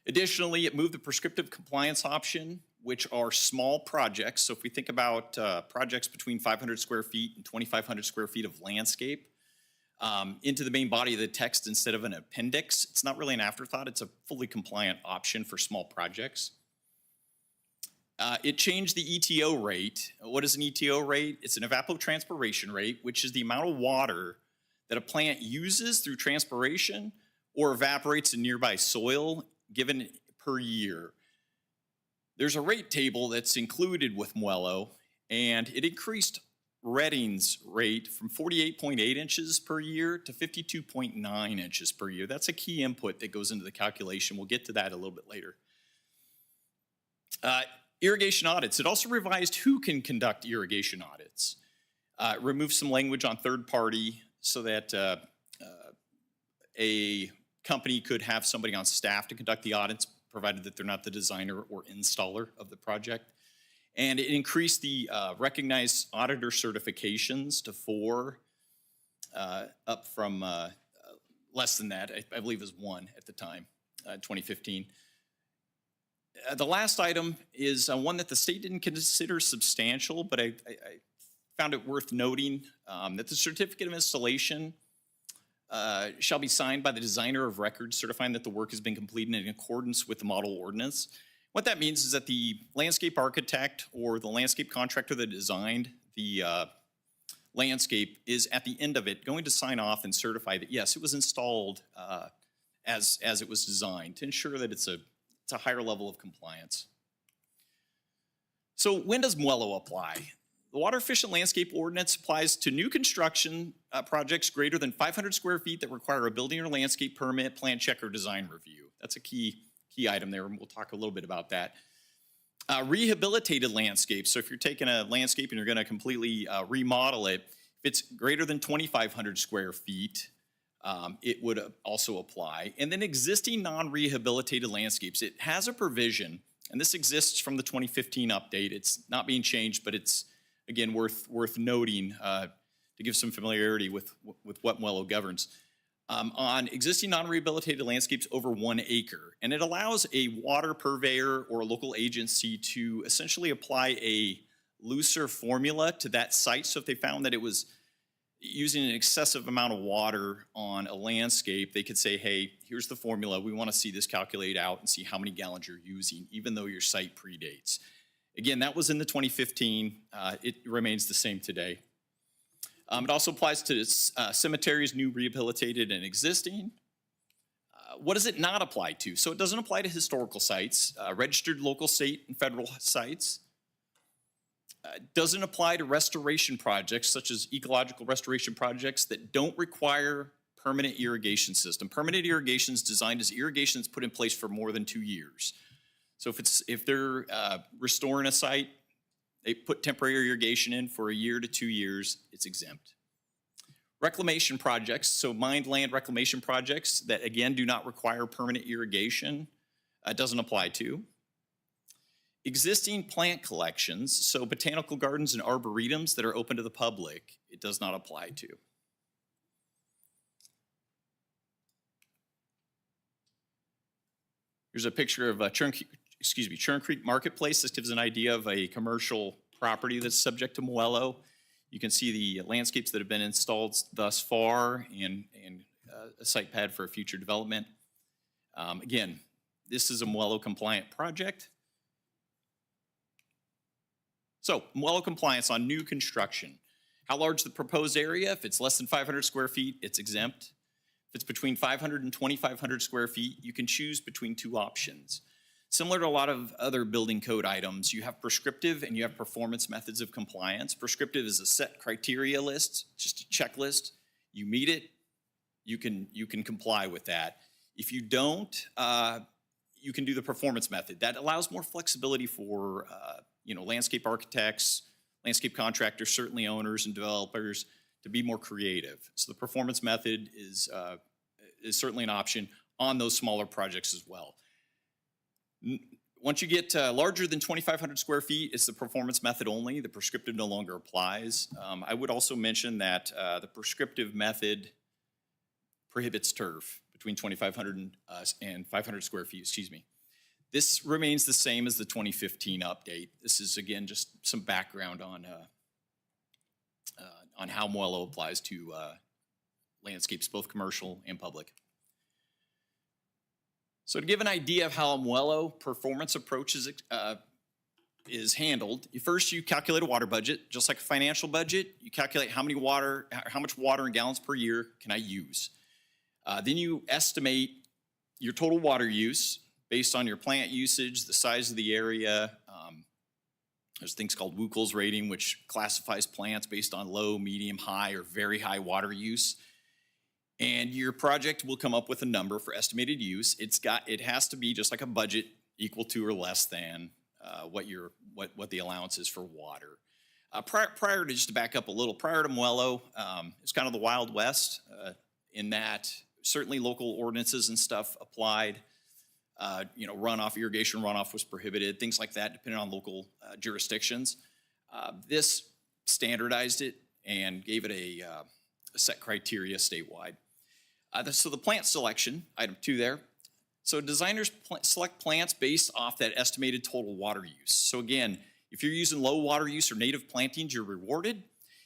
Additionally, it moved the prescriptive compliance option, which are small projects. So if we think about projects between 500 square feet and 2,500 square feet of landscape, into the main body of the text instead of an appendix. It's not really an afterthought. It's a fully compliant option for small projects. It changed the ETO rate. What is an ETO rate? It's an evapotranspiration rate, which is the amount of water that a plant uses through transpiration or evaporates in nearby soil given per year. There's a rate table that's included with Muello, and it increased Redding's rate from 48.8 inches per year to 52.9 inches per year. That's a key input that goes into the calculation. We'll get to that a little bit later. Irrigation audits. It also revised who can conduct irrigation audits. It removed some language on third party so that a company could have somebody on staff to conduct the audits, provided that they're not the designer or installer of the project. And it increased the recognized auditor certifications to 4, up from less than that. I believe it was 1 at the time, 2015. The last item is one that the state didn't consider substantial, but I found it worth noting that the certificate of installation shall be signed by the designer of record certifying that the work has been completed in accordance with the model ordinance. What that means is that the landscape architect or the landscape contractor that designed the landscape is at the end of it going to sign off and certify that yes, it was installed as it was designed to ensure that it's a higher level of compliance. So when does Muello apply? The Water Efficient Landscape Ordinance applies to new construction projects greater than 500 square feet that require a building or landscape permit, plan check, or design review. That's a key item there, and we'll talk a little bit about that. Rehabilitated landscapes. So if you're taking a landscape and you're going to completely remodel it, if it's greater than 2,500 square feet, it would also apply. And then existing non-rehabilitated landscapes. It has a provision, and this exists from the 2015 update. It's not being changed, but it's, again, worth noting to give some familiarity with what Muello governs. On existing non-rehabilitated landscapes over 1 acre. And it allows a water purveyor or a local agency to essentially apply a looser formula to that site. So if they found that it was using an excessive amount of water on a landscape, they could say, hey, here's the formula. We want to see this calculate out and see how many gallons you're using, even though your site predates. Again, that was in the 2015. It remains the same today. It also applies to cemeteries, new, rehabilitated, and existing. What does it not apply to? So it doesn't apply to historical sites, registered local, state, and federal sites. Doesn't apply to restoration projects, such as ecological restoration projects that don't require permanent irrigation system. Permanent irrigation is designed as irrigation that's put in place for more than 2 years. So if they're restoring a site, they put temporary irrigation in for 1 year to 2 years, it's exempt. Reclamation projects, so mined land reclamation projects that again do not require permanent irrigation, doesn't apply to. Existing plant collections, so botanical gardens and arboretums that are open to the public, it does not apply to. Here's a picture of Churn Creek Marketplace. This gives an idea of a commercial property that's subject to Muello. You can see the landscapes that have been installed thus far and a site pad for a future development. Again, this is a Muello compliant project. So Muello compliance on new construction. How large the proposed area? If it's less than 500 square feet, it's exempt. If it's between 500 and 2,500 square feet, you can choose between 2 options. Similar to a lot of other building code items, you have prescriptive and you have performance methods of compliance. Prescriptive is a set criteria list, just a checklist. You meet it, you can comply with that. If you don't, you can do the performance method. That allows more flexibility for landscape architects, landscape contractors, certainly owners and developers, to be more creative. So the performance method is certainly an option on those smaller projects as well. Once you get larger than 2,500 square feet, it's the performance method only. The prescriptive no longer applies. I would also mention that the prescriptive method prohibits turf between 2,500 and 500 square feet, excuse me. This remains the same as the 2015 update. This is, again, just some background on how Moello applies to landscapes, both commercial and public. So to give an idea of how a Moello performance approach is handled, first you calculate a water budget, just like a financial budget. You calculate how much water in gallons per year can I use. Then you estimate your total water use based on your plant usage, the size of the area. There's things called WUCL's rating, which classifies plants based on low, medium, high, or very high water use. And your project will come up with a number for estimated use. It has to be just like a budget, equal to or less than what the allowance is for water. Prior to, just to back up a little, prior to Moello, it's kind of the Wild West in that certainly local ordinances and stuff applied. Runoff, irrigation runoff was prohibited, things like that, depending on local jurisdictions. This standardized it and gave it a set criteria statewide. So the plant selection, item 2 there. So designers select plants based off that estimated total water use. So again, if you're using low water use or native plantings, you're rewarded.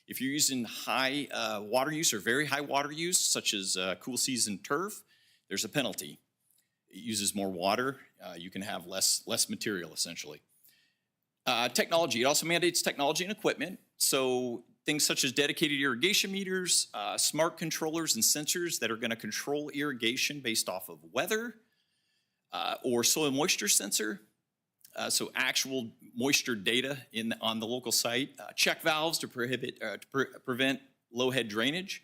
If you're using high water use or very high water use, such as cool season turf, there's a penalty. It uses more water, you can have less material essentially. Technology, it also mandates technology and equipment. So things such as dedicated irrigation meters, smart controllers and sensors that are gonna control irrigation based off of weather or soil moisture sensor. So actual moisture data on the local site. Check valves to prevent low head drainage.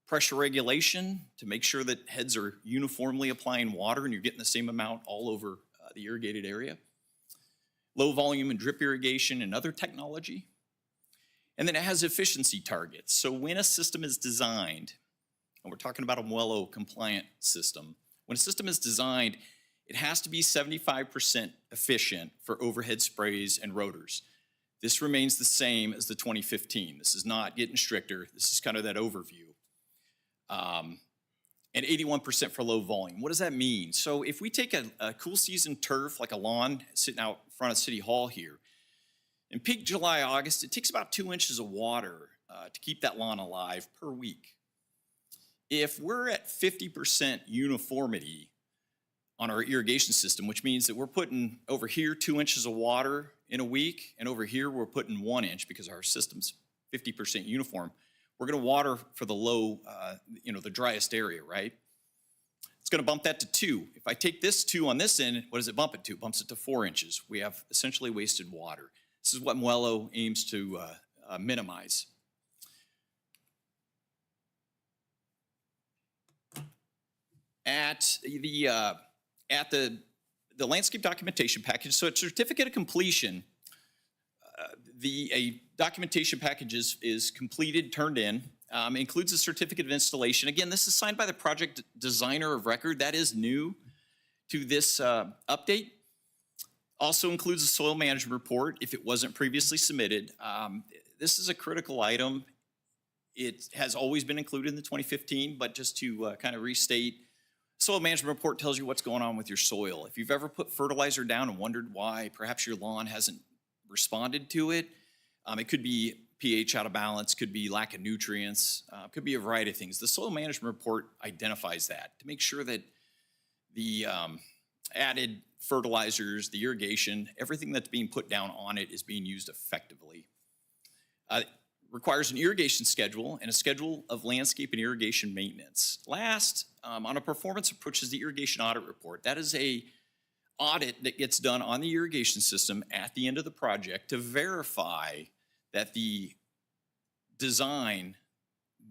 Pressure regulation to make sure that heads are uniformly applying water and you're getting the same amount all over the irrigated area. Low volume and drip irrigation and other technology. And then it has efficiency targets. So when a system is designed, and we're talking about a Moello compliant system, when a system is designed, it has to be 75% efficient for overhead sprays and rotors. This remains the same as the 2015. This is not getting stricter. This is kind of that overview. And 81% for low volume. What does that mean? So if we take a cool season turf, like a lawn sitting out in front of City Hall here, in peak July, August, it takes about 2 inches of water to keep that lawn alive per week. If we're at 50% uniformity on our irrigation system, which means that we're putting over here 2 inches of water in a week, and over here we're putting 1 inch because our system's 50% uniform, we're gonna water for the low, the driest area, right? It's gonna bump that to 2. If I take this 2 on this end, what does it bump it to? It bumps it to 4 inches. We have essentially wasted water. This is what Moello aims to minimize. At the landscape documentation package, so at certificate of completion, a documentation package is completed, turned in, includes a certificate of installation. Again, this is signed by the project designer of record. That is new to this update. Also includes a soil management report if it wasn't previously submitted. This is a critical item. It has always been included in the 2015, but just to kind of restate, soil management report tells you what's going on with your soil. If you've ever put fertilizer down and wondered why perhaps your lawn hasn't responded to it, it could be pH out of balance, could be lack of nutrients, could be a variety of things. The soil management report identifies that to make sure that the added fertilizers, the irrigation, everything that's being put down on it is being used effectively. Requires an irrigation schedule and a schedule of landscape and irrigation maintenance. Last, on a performance approach is the irrigation audit report. That is a audit that gets done on the irrigation system at the end of the project to verify that the design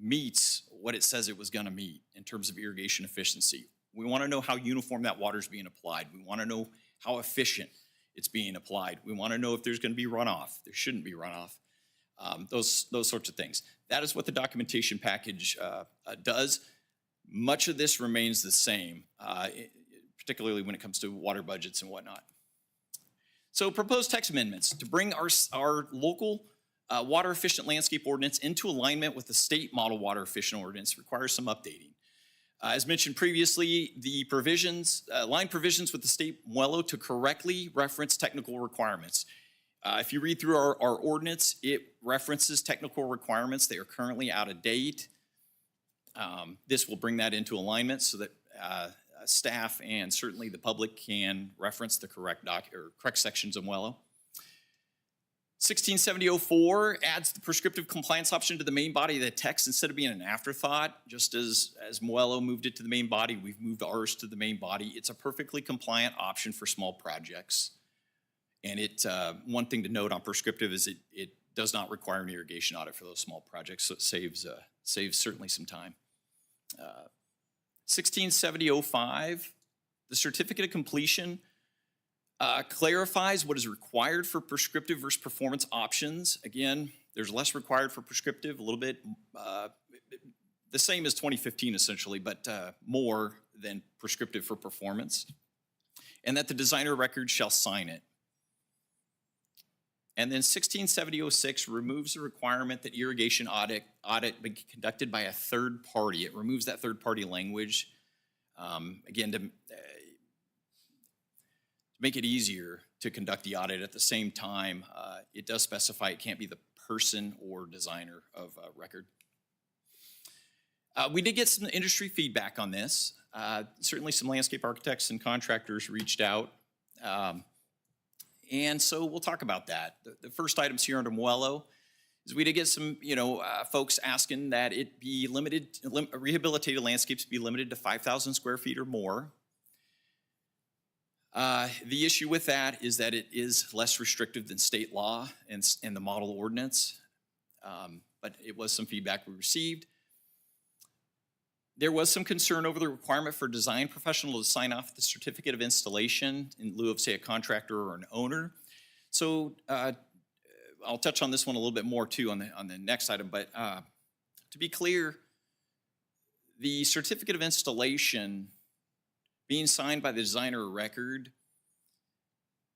meets what it says it was gonna meet in terms of irrigation efficiency. We wanna know how uniform that water is being applied. We wanna know how efficient it's being applied. We wanna know if there's gonna be runoff. There shouldn't be runoff. Those sorts of things. That is what the documentation package does. Much of this remains the same, particularly when it comes to water budgets and whatnot. So proposed text amendments to bring our local water efficient landscape ordinance into alignment with the state model water efficient ordinance requires some updating. As mentioned previously, the provisions, line provisions with the state Muelo to correctly reference technical requirements. If you read through our ordinance, it references technical requirements. They are currently out of date. This will bring that into alignment so that staff and certainly the public can reference the correct sections of Muelo. 167004 adds the prescriptive compliance option to the main body of the text instead of being an afterthought. Just as Muelo moved it to the main body, we've moved ours to the main body. It's a perfectly compliant option for small projects. And one thing to note on prescriptive is it does not require an irrigation audit for those small projects, so it saves certainly some time. 167005, the certificate of completion clarifies what is required for prescriptive versus performance options. Again, there's less required for prescriptive, a little bit, the same as 2015 essentially, but more than prescriptive for performance. And that the designer record shall sign it. And then 167006 removes the requirement that irrigation audit be conducted by a third party. It removes that third party language. Again, to make it easier to conduct the audit at the same time, it does specify it can't be the person or designer of record. We did get some industry feedback on this. Certainly some landscape architects and contractors reached out. And so we'll talk about that. The first items here under Muelo is we did get some, folks asking that it be limited, rehabilitated landscapes be limited to 5,000 square feet or more. The issue with that is that it is less restrictive than state law and the model ordinance, but it was some feedback we received. There was some concern over the requirement for a design professional to sign off the certificate of installation in lieu of, say, a contractor or an owner. So I'll touch on this one a little bit more too on the next item, but to be clear, the certificate of installation being signed by the designer of record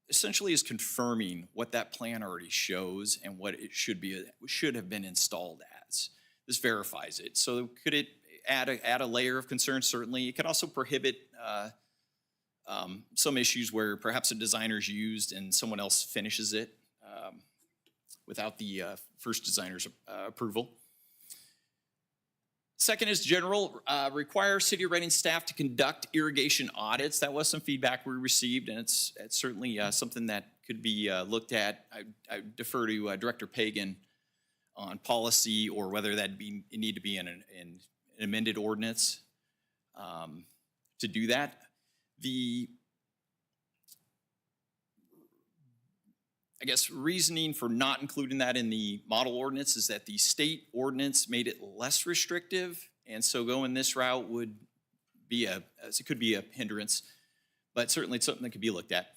essentially is confirming what that plan already shows and what it should have been installed as. This verifies it. So could it add a layer of concern? Certainly. It could also prohibit some issues where perhaps a designer's used and someone else finishes it without the first designer's approval. Second is general, require City of Reading staff to conduct irrigation audits. That was some feedback we received, and it's certainly something that could be looked at. I defer to Director Pagan on policy or whether that need to be in an amended ordinance to do that. The, I guess, reasoning for not including that in the model ordinance is that the state ordinance made it less restrictive, and so going this route would be it could be a hindrance, but certainly it's something that could be looked at.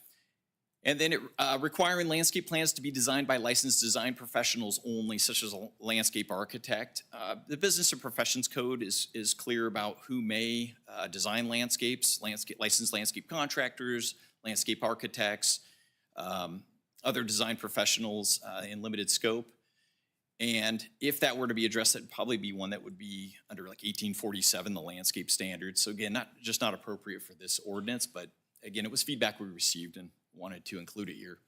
And then requiring landscape plans to be designed by licensed design professionals only, such as a landscape architect. The Business and Professions Code is clear about who may design landscapes, licensed landscape contractors, landscape architects, other design professionals in limited scope. And if that were to be addressed, it'd probably be one that would be under like 1847, the landscape standards. So again, not appropriate for this ordinance, but again, it was feedback we received and wanted to include it here.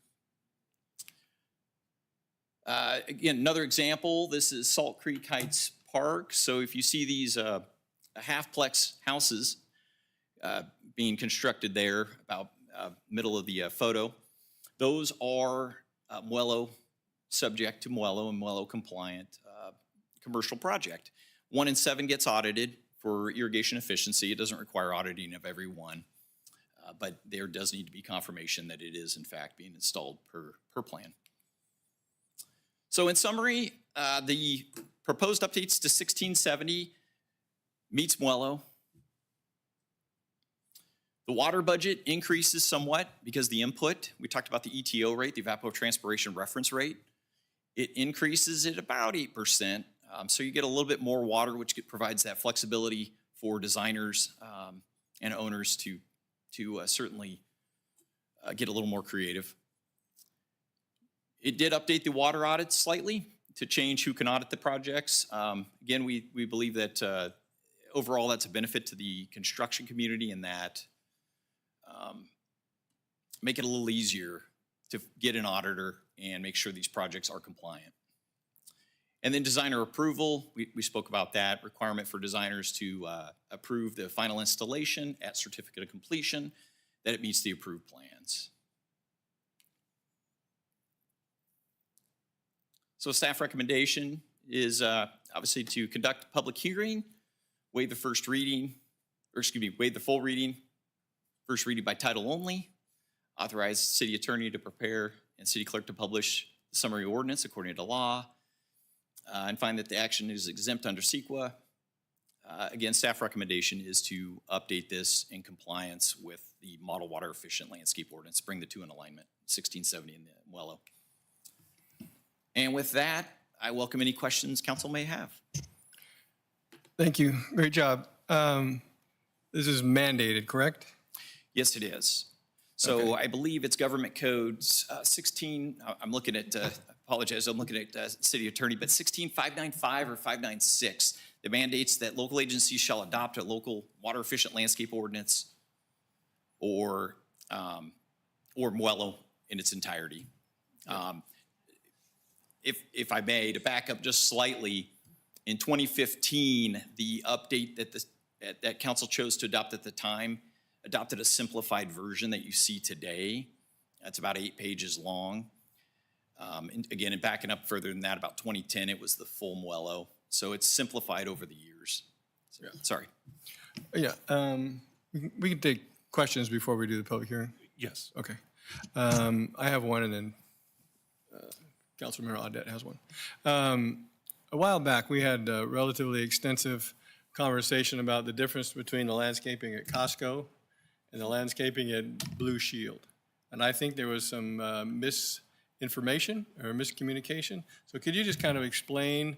Again, another example, this is Salt Creek Heights Park. So if you see these half-plex houses being constructed there, about middle of the photo, those are Muelo, subject to Muelo and Muelo compliant commercial project. 1 in 7 gets audited for irrigation efficiency. It doesn't require auditing of every one. But there does need to be confirmation that it is in fact being installed per plan. So in summary, the proposed updates to 1670 meets Muelo. The water budget increases somewhat because the input, we talked about the ETO rate, the evapotranspiration reference rate. It increases at about 8%. So you get a little bit more water, which provides that flexibility for designers and owners to certainly get a little more creative. It did update the water audits slightly to change who can audit the projects. Again, we believe that overall, that's a benefit to the construction community in that make it a little easier to get an auditor and make sure these projects are compliant. And then designer approval, we spoke about that, requirement for designers to approve the final installation at certificate of completion, that it meets the approved plans. So staff recommendation is obviously to conduct a public hearing, waive the first reading, or excuse me, waive the full reading, first reading by title only, authorize city attorney to prepare and city clerk to publish the summary ordinance according to law, and find that the action is exempt under CEQA. Again, staff recommendation is to update this in compliance with the Model Water Efficient Landscape Ordinance, bring the two in alignment, 1670 in the Muello. And with that, I welcome any questions council may have. Thank you. Great job. This is mandated, correct? Yes, it is. So I believe it's government codes 16, I'm looking at, apologize, I'm looking at city attorney, but 16595 or 596 that mandates that local agencies shall adopt a local water efficient landscape ordinance or Muello in its entirety. If I may, to back up just slightly, in 2015, the update that council chose to adopt at the time adopted a simplified version that you see today. That's about 8 pages long. And again, and backing up further than that, about 2010, it was the full Muello. So it's simplified over the years. So, sorry. Yeah, we can take questions before we do the public hearing. Yes. Okay. I have one, and then Councilmember Audette has one. A while back, we had a relatively extensive conversation about the difference between the landscaping at Costco and the landscaping at Blue Shield. And I think there was some misinformation or miscommunication. So could you just kind of explain,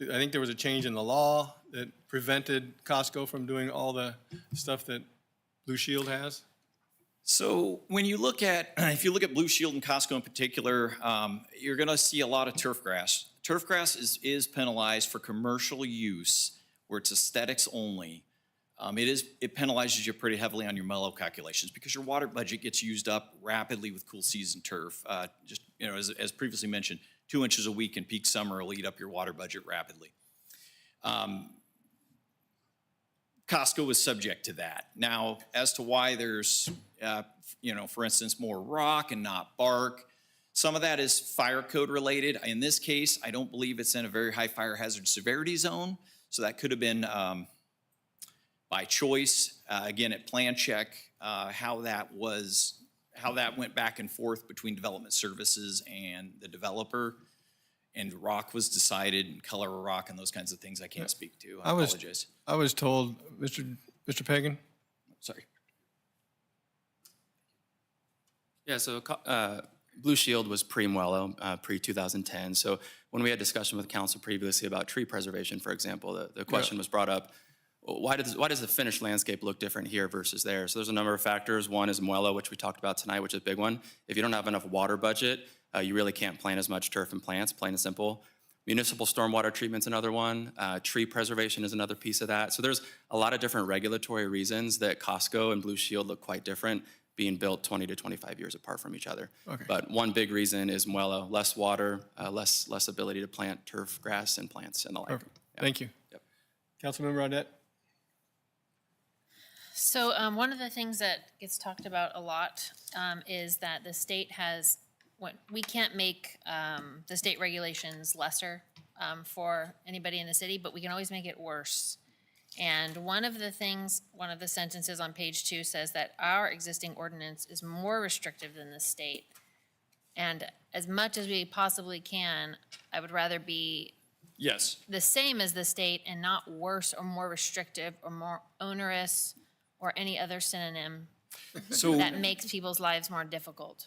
I think there was a change in the law that prevented Costco from doing all the stuff that Blue Shield has? So when you look at, if you look at Blue Shield and Costco in particular, you're gonna see a lot of turf grass. Turf grass is penalized for commercial use where it's aesthetics only. It penalizes you pretty heavily on your Muello calculations because your water budget gets used up rapidly with cool season turf. Just, you know, as previously mentioned, 2 inches a week in peak summer will eat up your water budget rapidly. Costco is subject to that. Now, as to why there's, you know, for instance, more rock and not bark, some of that is fire code related. In this case, I don't believe it's in a very high fire hazard severity zone, so that could have been by choice. Again, at plan check, how that went back and forth between development services and the developer, and rock was decided, and color of rock and those kinds of things I can't speak to. I apologize. I was told, Mr. Pagan? Sorry. Yeah, so Blue Shield was pre-Muello, pre-2010. So when we had discussion with council previously about tree preservation, for example, the question was brought up, why does the finished landscape look different here versus there? So there's a number of factors. One is Muello, which we talked about tonight, which is a big one. If you don't have enough water budget, you really can't plant as much turf and plants, plain and simple. Municipal stormwater treatment's another one. Tree preservation is another piece of that. So there's a lot of different regulatory reasons that Costco and Blue Shield look quite different, being built 20 to 25 years apart from each other. Okay. But one big reason is Muello, less water, less ability to plant turf, grass, and plants and the like. Perfect. Thank you. Yep. Councilmember Audette? So one of the things that gets talked about a lot is that the state has, we can't make the state regulations lesser for anybody in the city, but we can always make it worse. And one of the sentences on page 2 says that our existing ordinance is more restrictive than the state. And as much as we possibly can, I would rather be Yes. the same as the state and not worse or more restrictive or more onerous or any other synonym So that makes people's lives more difficult.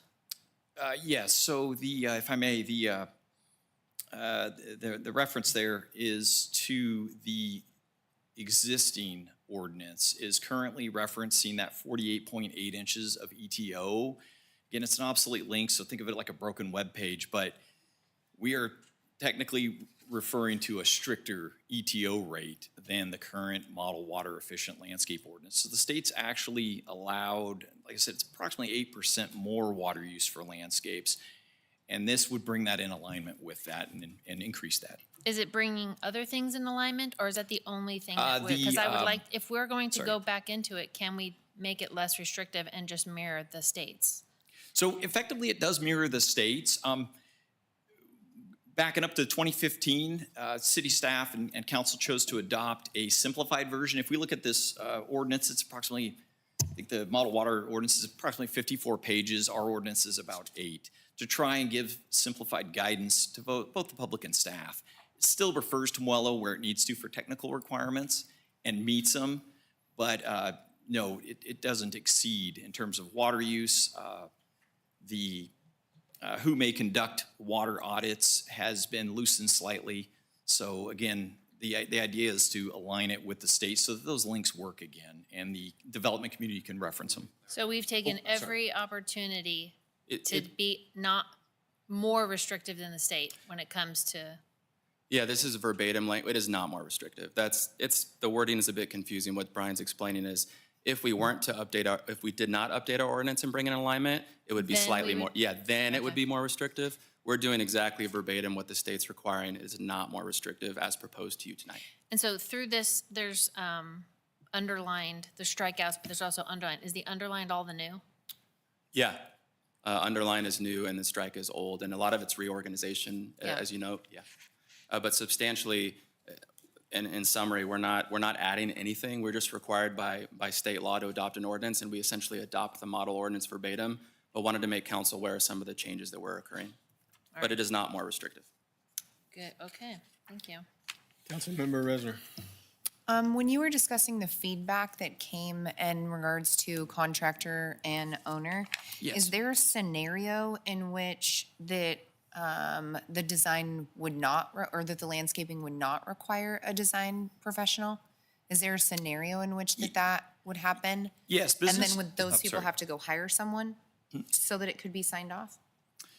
yes, so if I may, the reference there is to the existing ordinance is currently referencing that 48.8 inches of ETO. Again, it's an obsolete link, so think of it like a broken web page, but we are technically referring to a stricter ETO rate than the current model water efficient landscape ordinance. So the state's actually allowed, like I said, it's approximately 8% more water use for landscapes. And this would bring that in alignment with that and increase that. Is it bringing other things in alignment, or is that the only thing that would, because the, I would like, if we're going to sorry. go back into it, can we make it less restrictive and just mirror the states? So effectively, it does mirror the states. Backing up to 2015, city staff and council chose to adopt a simplified version. If we look at this ordinance, it's approximately, I think the model water ordinance is approximately 54 pages. Our ordinance is about 8, to try and give simplified guidance to both the public and staff. It still refers to MWELO where it needs to for technical requirements and meets them, but no, it doesn't exceed in terms of water use. Who may conduct water audits has been loosened slightly. So again, the idea is to align it with the state so that those links work again and the development community can reference them. So we've taken every opportunity to be not more restrictive than the state when it comes to. Yeah, this is verbatim, like, it is not more restrictive. The wording is a bit confusing. What Brian's explaining is, if we did not update our ordinance and bring in alignment, it would be Then slightly we more, would- then it would be more restrictive. We're doing exactly verbatim what the state's requiring. It is not more restrictive as proposed to you tonight. And so through this, there's underlined, the strikeouts, but there's also underlined. Is the underlined all the new? Yeah. Underline is new and the strike is old, and a lot of it's reorganization, Yeah. as you note, yeah. But substantially, in summary, we're not adding anything. We're just required by state law to adopt an ordinance, and we essentially adopt the model ordinance verbatim, but wanted to make council aware of some of the changes that were occurring. But it is not more restrictive. Good, okay, thank you. Councilmember Resner. When you were discussing the feedback that came in regards to contractor and owner, Yes. is there a scenario in which that the design would not, or that the landscaping would not require a design professional? Is there a scenario in which that would happen? Yes, And business. then would those Oh, people sorry. have to go hire someone so that it could be signed off?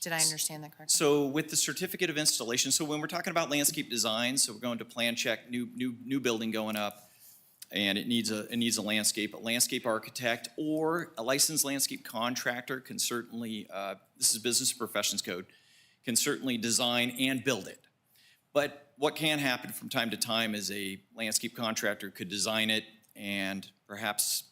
Did I understand that correctly? So with the certificate of installation, so when we're talking about landscape design, so we're going to plan check, new building going up, and it needs a landscape architect or a licensed landscape contractor can certainly, this is Business and Professions Code, can certainly design and build it. But what can happen from time to time is a landscape contractor could design it and perhaps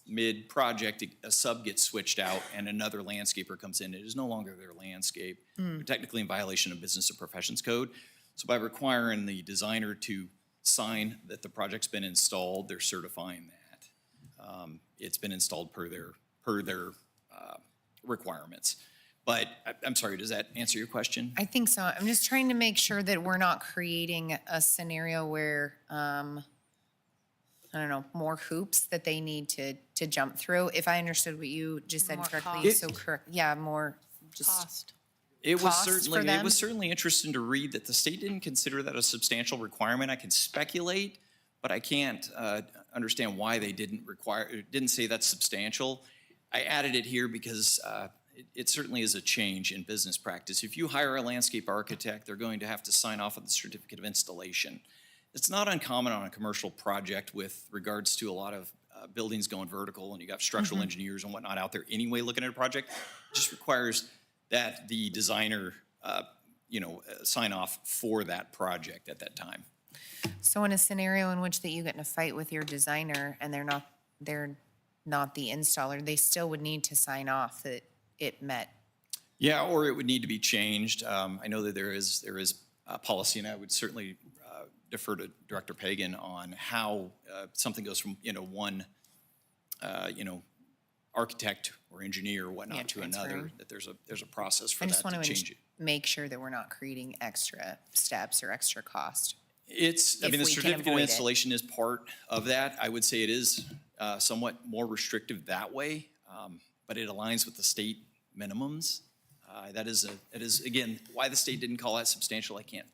mid-project, a sub gets switched out and another landscaper comes in. It is no longer their landscape. They're technically in violation of Business and Professions Code. So by requiring the designer to sign that the project's been installed, they're certifying that it's been installed per their requirements. But I'm sorry, does that answer your question? I think so. I'm just trying to make sure that we're not creating a scenario where, I don't know, more hoops that they need to jump through. If I understood what you just said More correctly, cost. so correct, yeah, more just. Cost. It was costs for certainly, it them? was certainly interesting to read that the state didn't consider that a substantial requirement. I can speculate, but I can't understand why they didn't say that's substantial. I added it here because it certainly is a change in business practice. If you hire a landscape architect, they're going to have to sign off on the certificate of installation. It's not uncommon on a commercial project with regards to a lot of buildings going vertical and you got structural engineers and whatnot out there anyway looking at a project. It just requires that the designer, sign off for that project at that time. So in a scenario in which that you get in a fight with your designer and they're not the installer, they still would need to sign off that it met. Yeah, or it would need to be changed. I know that there is a policy, and I would certainly defer to Director Pagan on how something goes from one architect or engineer or whatnot to another. transfer. That there's a process for I just that want to to change it. make sure that we're not creating extra steps or extra cost. The if we can certificate of avoid it. installation is part of that. I would say it is somewhat more restrictive that way, but it aligns with the state minimums. That is again why the state didn't call that substantial. I can't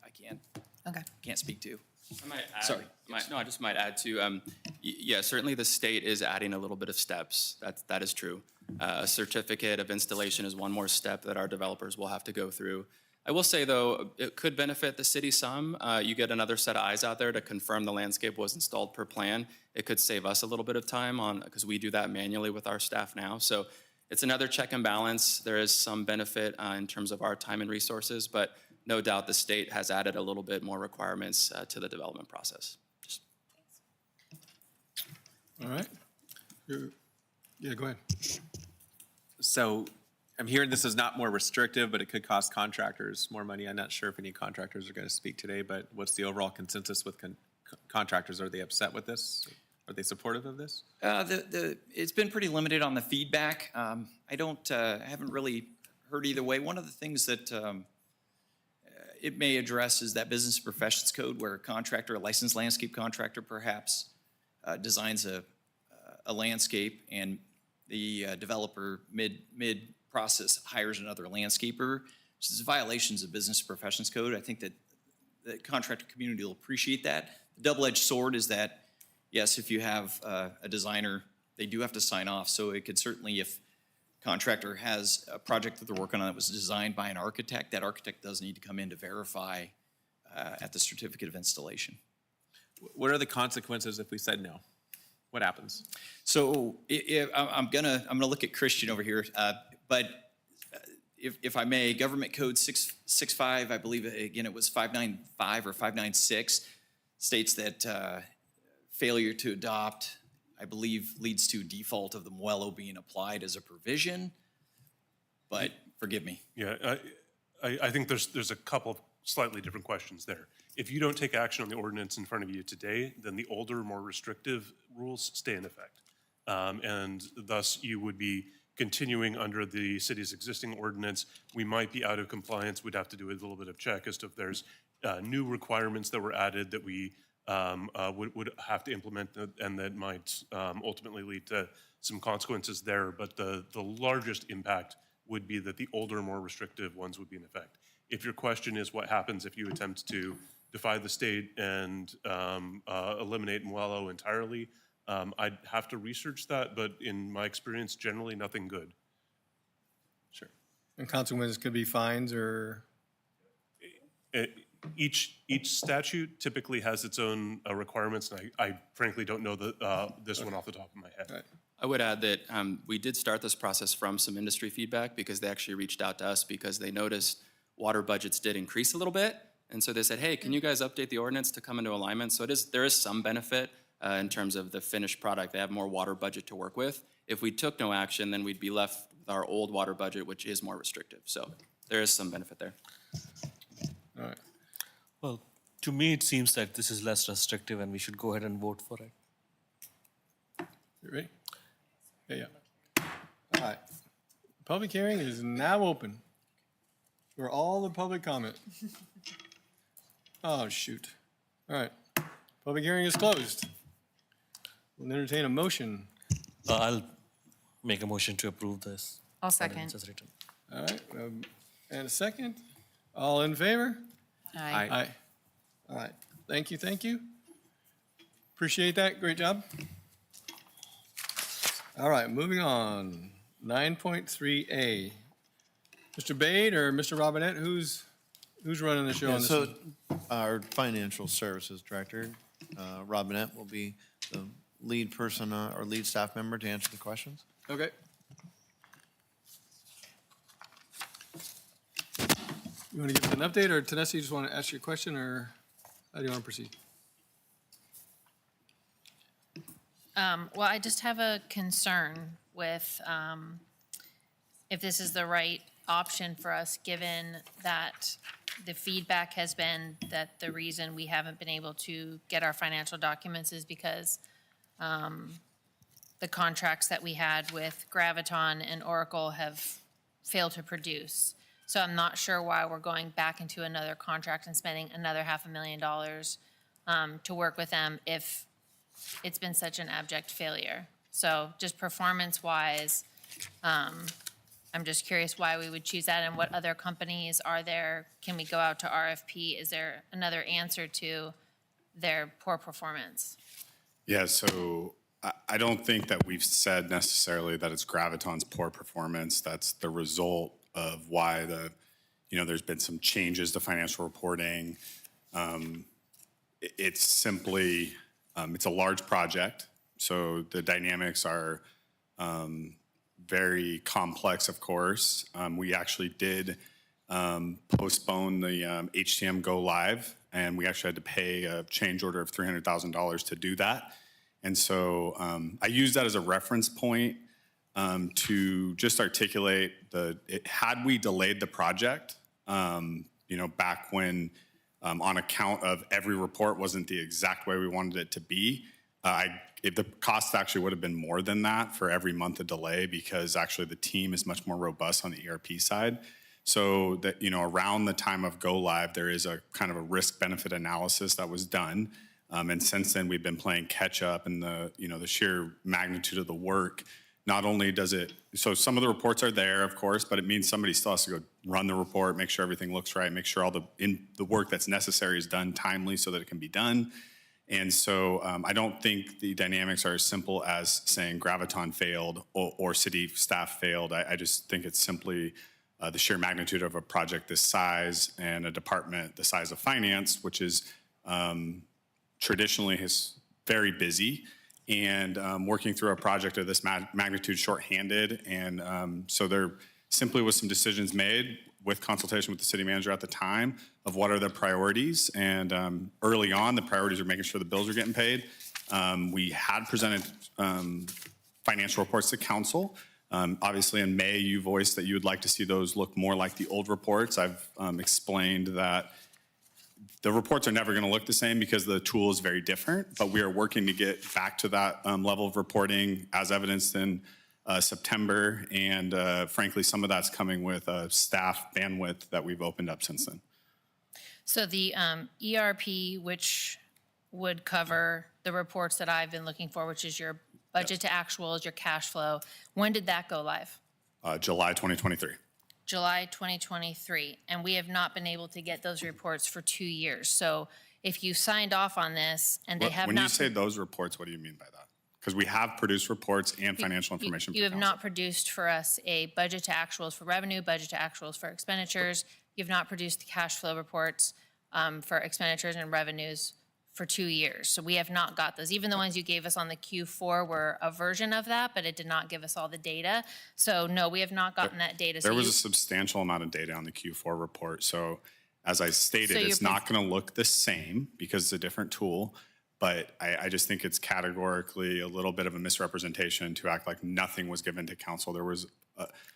speak to. I might add, Sorry. I just might add to, yeah, certainly the state is adding a little bit of steps. That is true. A certificate of installation is one more step that our developers will have to go through. I will say, though, it could benefit the city some. You get another set of eyes out there to confirm the landscape was installed per plan. It could save us a little bit of time because we do that manually with our staff now. So it's another check and balance. There is some benefit in terms of our time and resources, but no doubt the state has added a little bit more requirements to the development process. All right. Yeah, go ahead. So I'm hearing this is not more restrictive, but it could cost contractors more money. I'm not sure if any contractors are going to speak today, but what's the overall consensus with contractors? Are they upset with this? Are they supportive of this? It's been pretty limited on the feedback. I haven't really heard either way. One of the things that it may address is that business professions code where a contractor, a licensed landscape contractor perhaps, designs a landscape and the developer mid-process hires another landscaper, which is violations of business professions code. I think that the contractor community will appreciate that. The double-edged sword is that, yes, if you have a designer, they do have to sign off. So it could certainly, if contractor has a project that they're working on that was designed by an architect, that architect does need to come in to verify at the certificate of installation. What are the consequences if we said no? What happens? So I'm gonna look at Christian over here, but if I may, Government Code 665, I believe again it was 595 or 596, states that failure to adopt, I believe, leads to default of the MOELO being applied as a provision. But forgive me. Yeah, I think there's a couple of slightly different questions there. If you don't take action on the ordinance in front of you today, then the older, more restrictive rules stay in effect. And thus, you would be continuing under the city's existing ordinance. We might be out of compliance. We'd have to do a little bit of check as to if there's new requirements that were added that we would have to implement and that might ultimately lead to some consequences there. But the largest impact would be that the older, more restrictive ones would be in effect. If your question is what happens if you attempt to defy the state and eliminate MOELO entirely, I'd have to research that, but in my experience, generally nothing good. Sure. And consequences could be fines or? Each statute typically has its own requirements, and I frankly don't know this one off the top of my head. Right. I would add that we did start this process from some industry feedback because they actually reached out to us because they noticed water budgets did increase a little bit. And so they said, hey, can you guys update the ordinance to come into alignment? So there is some benefit in terms of the finished product. They have more water budget to work with. If we took no action, then we'd be left with our old water budget, which is more restrictive. So there is some benefit there. All right. Well, to me, it seems that this is less restrictive and we should go ahead and vote for it. You ready? Yeah. All right. Public hearing is now open for all the public comment. Oh, shoot. All right. Public hearing is closed. We'll entertain a motion. I'll make a motion to approve this. I'll second. Ordinance as written. All right. And a second. All in favor? Aye. Aye. All right. Thank you. Thank you. Appreciate that. Great job. All right. Moving on. 9.3A. Mr. Bade or Mr. Robinette, who's running the show on this So one? our Financial Services Director, Robinette, will be the lead person or lead staff member to answer the questions. Okay. You want to give us an update, or Tanessa, you just want to ask your question, or how do you want to proceed? Well, I just have a concern with if this is the right option for us, given that the feedback has been that the reason we haven't been able to get our financial documents is because the contracts that we had with Graviton and Oracle have failed to produce. So I'm not sure why we're going back into another contract and spending another $500,000 to work with them if it's been such an abject failure. So just performance-wise, I'm just curious why we would choose that and what other companies are there? Can we go out to RFP? Is there another answer to their poor performance? Yeah, so I don't think that we've said necessarily that it's Graviton's poor performance. That's the result of why the there's been some changes to financial reporting. It's simply, it's a large project, so the dynamics are very complex, of course. We actually did postpone the HCM go live, and we actually had to pay a change order of $300,000 to do that. And so I use that as a reference point to just articulate had we delayed the project, back when on account of every report wasn't the exact way we wanted it to be, the cost actually would have been more than that for every month of delay, because actually the team is much more robust on the ERP side. So that, around the time of go live, there is a kind of a risk benefit analysis that was done. And since then we've been playing catch up, and the sheer magnitude of the work. Not only does it, so some of the reports are there, of course, but it means somebody still has to go run the report, make sure everything looks right, make sure all the work that's necessary is done timely so that it can be done. And so I don't think the dynamics are as simple as saying Graviton failed or city staff failed. I just think it's simply the sheer magnitude of a project this size and a department the size of finance, which is traditionally very busy, and working through a project of this magnitude shorthanded. And so there simply was some decisions made with consultation with the city manager at the time of what are the priorities. And early on, the priorities are making sure the bills are getting paid. We had presented financial reports to council. Obviously, in May, you voiced that you would like to see those look more like the old reports. I've explained that the reports are never going to look the same because the tool is very different, but we are working to get back to that level of reporting as evidenced in September. And frankly, some of that's coming with staff bandwidth that we've opened up since then. So the ERP, which would cover the reports that I've been looking for, which is your budget to actuals, your cash flow, when did that go live? July 2023. July 2023, and we have not been able to get those reports for 2 years. So if you signed off on this and they have when not— you say those reports, what do you mean by that? Because we have produced reports and financial information. You have not produced for us a budget to actuals for revenue, budget to actuals for expenditures. You have not produced the cash flow reports for expenditures and revenues for 2 years. So we have not got those. Even the ones you gave us on the Q4 were a version of that, but it did not give us all the data. So no, we have not gotten that data. There was a substantial amount of data on the Q4 report. So as I stated, So it's not going to look the same because it's a different tool. But I just think it's categorically a little bit of a misrepresentation to act like nothing was given to council. There was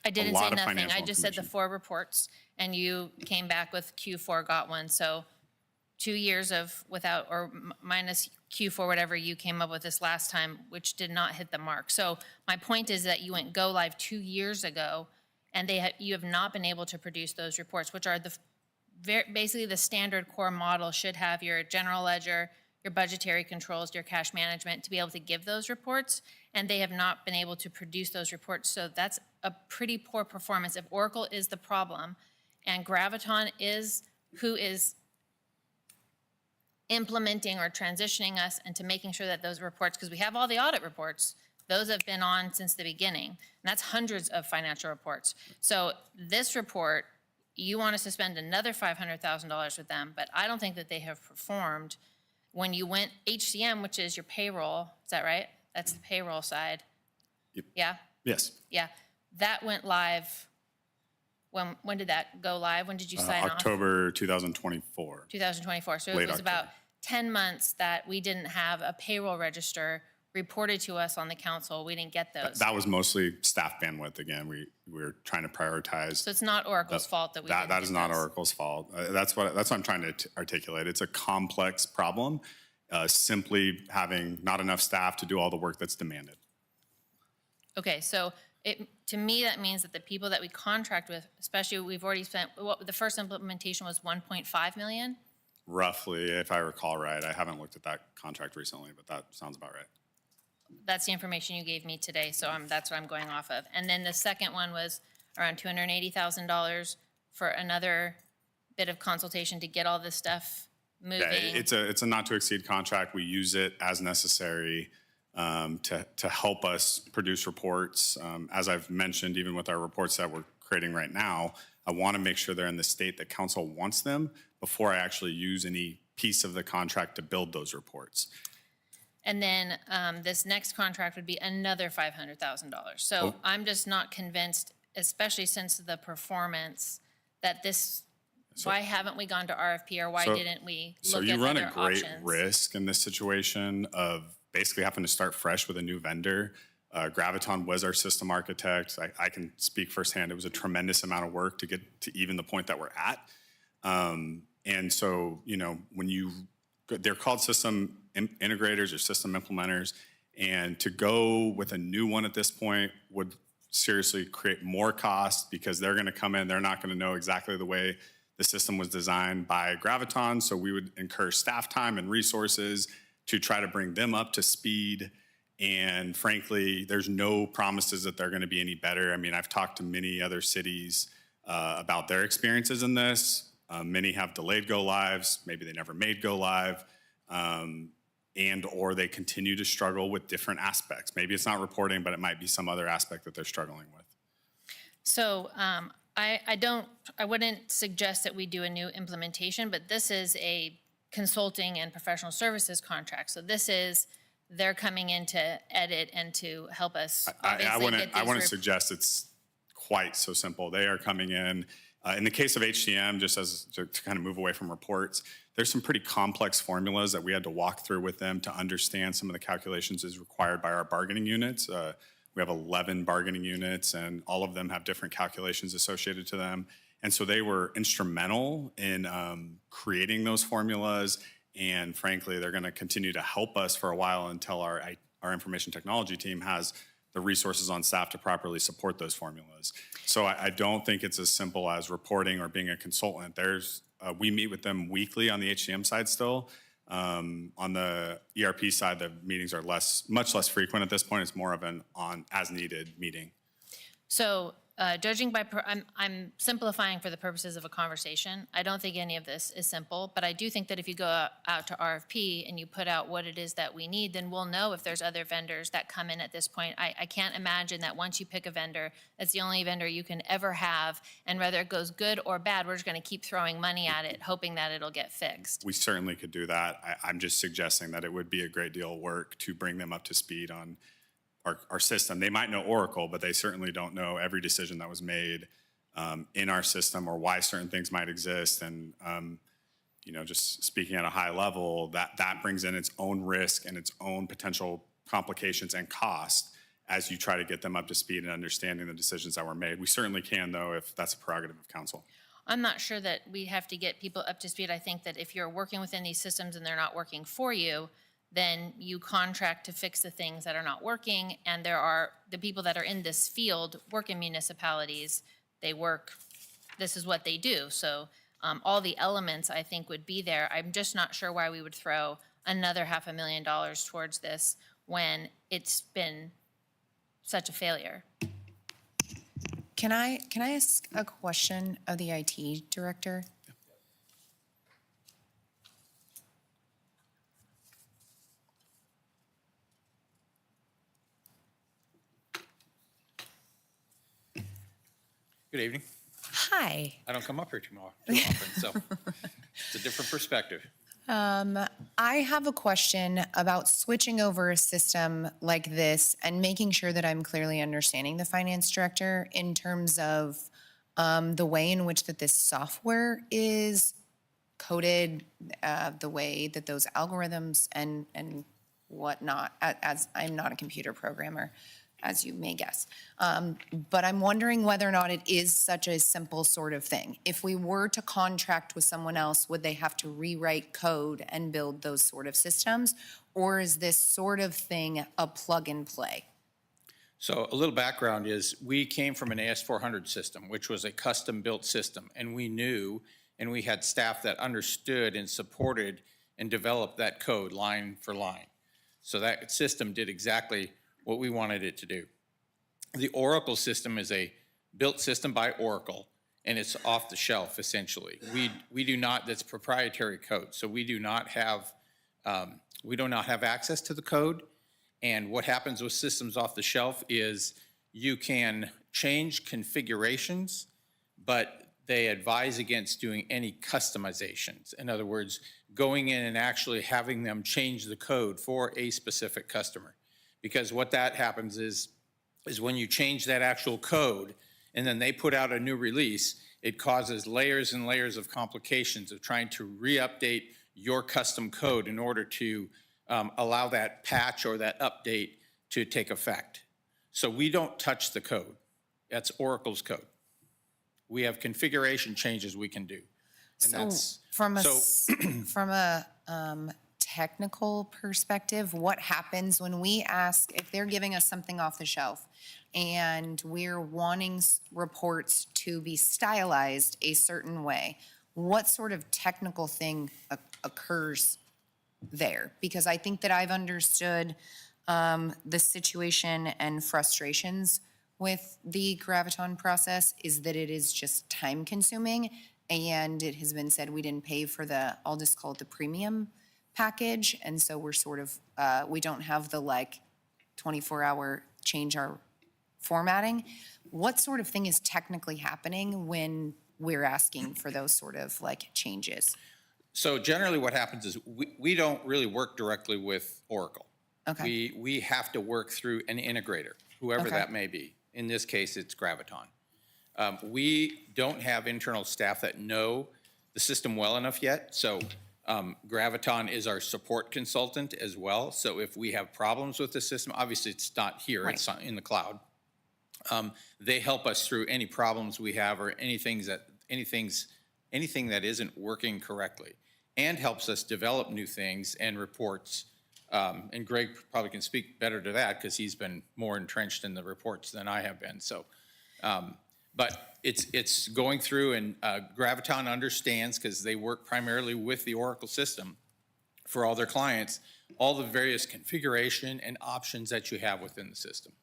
I didn't a lot say of nothing. financial I just said the information. 4 reports, and you came back with Q4 got one. So 2 years of without or minus Q4, whatever you came up with this last time, which did not hit the mark. So my point is that you went go live 2 years ago, and you have not been able to produce those reports, which are basically the standard core model should have your general ledger, your budgetary controls, your cash management to be able to give those reports, and they have not been able to produce those reports. So that's a pretty poor performance. If Oracle is the problem and Graviton is who is implementing or transitioning us into making sure that those reports, because we have all the audit reports, those have been on since the beginning, and that's hundreds of financial reports. So this report, you want us to spend another $500,000 with them, but I don't think that they have performed. When you went HCM, which is your payroll, is that right? That's the payroll side. Yep. Yeah? Yes. Yeah. That went live, when did that go live? When did you sign off? October 2024. 2024. So it Late was October. about 10 months that we didn't have a payroll register reported to us on the council. We didn't get those. That was mostly staff bandwidth. Again, we were trying to prioritize. So it's not Oracle's fault that we didn't That get is not those. Oracle's fault. That's what I'm trying to articulate. It's a complex problem, simply having not enough staff to do all the work that's demanded. Okay, so to me, that means that the people that we contract with, especially we've already spent, the first implementation was 1.5 million? Roughly, if I recall right. I haven't looked at that contract recently, but that sounds about right. That's the information you gave me today, so that's what I'm going off of. And then the second one was around $280,000 for another bit of consultation to get all this stuff moving. Yeah, it's a not to exceed contract. We use it as necessary to help us produce reports. As I've mentioned, even with our reports that we're creating right now, I want to make sure they're in the state that council wants them before I actually use any piece of the contract to build those reports. And then this next contract would be another $500,000. So Oh. I'm just not convinced, especially since the performance, that this, why haven't we gone to RFP or why So- didn't we So look you at run other a great options? risk in this situation of basically having to start fresh with a new vendor. Graviton was our system architect. I can speak firsthand. It was a tremendous amount of work to get to even the point that we're at. And so, you know, they're called system integrators or system implementers, and to go with a new one at this point would seriously create more cost because they're going to come in, they're not going to know exactly the way the system was designed by Graviton, so we would incur staff time and resources to try to bring them up to speed. And frankly, there's no promises that they're going to be any better. I mean, I've talked to many other cities about their experiences in this. Many have delayed go lives, maybe they never made go live, and or they continue to struggle with different aspects. Maybe it's not reporting, but it might be some other aspect that they're struggling with. So I wouldn't suggest that we do a new implementation, but this is a consulting and professional services contract. So this is, they're coming in to edit and to help us I obviously get these. wouldn't suggest it's quite so simple. They are coming in the case of HCM, just as to kind of move away from reports, there's some pretty complex formulas that we had to walk through with them to understand some of the calculations as required by our bargaining units. We have 11 bargaining units, and all of them have different calculations associated to them. And so they were instrumental in creating those formulas. And frankly, they're going to continue to help us for a while until our information technology team has the resources on staff to properly support those formulas. So I don't think it's as simple as reporting or being a consultant. We meet with them weekly on the HCM side still. On the ERP side, the meetings are much less frequent at this point. It's more of an as-needed meeting. So judging by, I'm simplifying for the purposes of a conversation. I don't think any of this is simple, but I do think that if you go out to RFP and you put out what it is that we need, then we'll know if there's other vendors that come in at this point. I can't imagine that once you pick a vendor, that's the only vendor you can ever have, and whether it goes good or bad, we're just going to keep throwing money at it, hoping that it'll get fixed. We certainly could do that. I'm just suggesting that it would be a great deal of work to bring them up to speed on our system. They might know Oracle, but they certainly don't know every decision that was made in our system or why certain things might exist. And, just speaking at a high level, that brings in its own risk and its own potential complications and cost as you try to get them up to speed and understanding the decisions that were made. We certainly can, though, if that's a prerogative of council. I'm not sure that we have to get people up to speed. I think that if you're working within these systems and they're not working for you, then you contract to fix the things that are not working. And there are the people that are in this field work in municipalities. They work, this is what they do. So all the elements I think would be there. I'm just not sure why we would throw another $500,000 towards this when it's been such a failure. Can I ask a question of the IT director? Good evening. Hi. I don't come up here too often, so it's a different perspective. I have a question about switching over a system like this and making sure that I'm clearly understanding the finance director in terms of the way in which that this software is coded, the way that those algorithms and whatnot, as I'm not a computer programmer, as you may guess. But I'm wondering whether or not it is such a simple sort of thing. If we were to contract with someone else, would they have to rewrite code and build those sort of systems? Or is this sort of thing a plug and play? So a little background is we came from an AS400 system, which was a custom-built system, and we knew and we had staff that understood and supported and developed that code line for line. So that system did exactly what we wanted it to do. The Oracle system is a built system by Oracle, and it's off the shelf, essentially. We do not, that's proprietary code, so we do not have access to the code. And what happens with systems off the shelf is you can change configurations, but they advise against doing any customizations. In other words, going in and actually having them change the code for a specific customer. Because what that happens is when you change that actual code and then they put out a new release, it causes layers and layers of complications of trying to re-update your custom code in order to allow that patch or that update to take effect. So we don't touch the code. That's Oracle's code. We have configuration changes we can do. And that's, From a technical perspective, what happens when we ask, if they're giving us something off the shelf and we're wanting reports to be stylized a certain way, what sort of technical thing occurs there? Because I think that I've understood the situation and frustrations with the Graviton process is that it is just time consuming, and it has been said we didn't pay for the, I'll just call it the premium package, and so we're sort of, we don't have the like 24-hour change our formatting. What sort of thing is technically happening when we're asking for those sort of like changes? So generally what happens is we don't really work directly with Oracle. Okay. We have to work through an integrator, whoever Okay. that may be. In this case, it's Graviton. We don't have internal staff that know the system well enough yet, so Graviton is our support consultant as well. So if we have problems with the system, obviously it's not here, it's in the cloud. They help us through any problems we have or anything that isn't working correctly, and helps us develop new things and reports. And Greg probably can speak better to that because he's been more entrenched in the reports than I have been. So, but it's going through, and Graviton understands, because they work primarily with the Oracle system for all their clients, all the various configuration and options that you have within the system.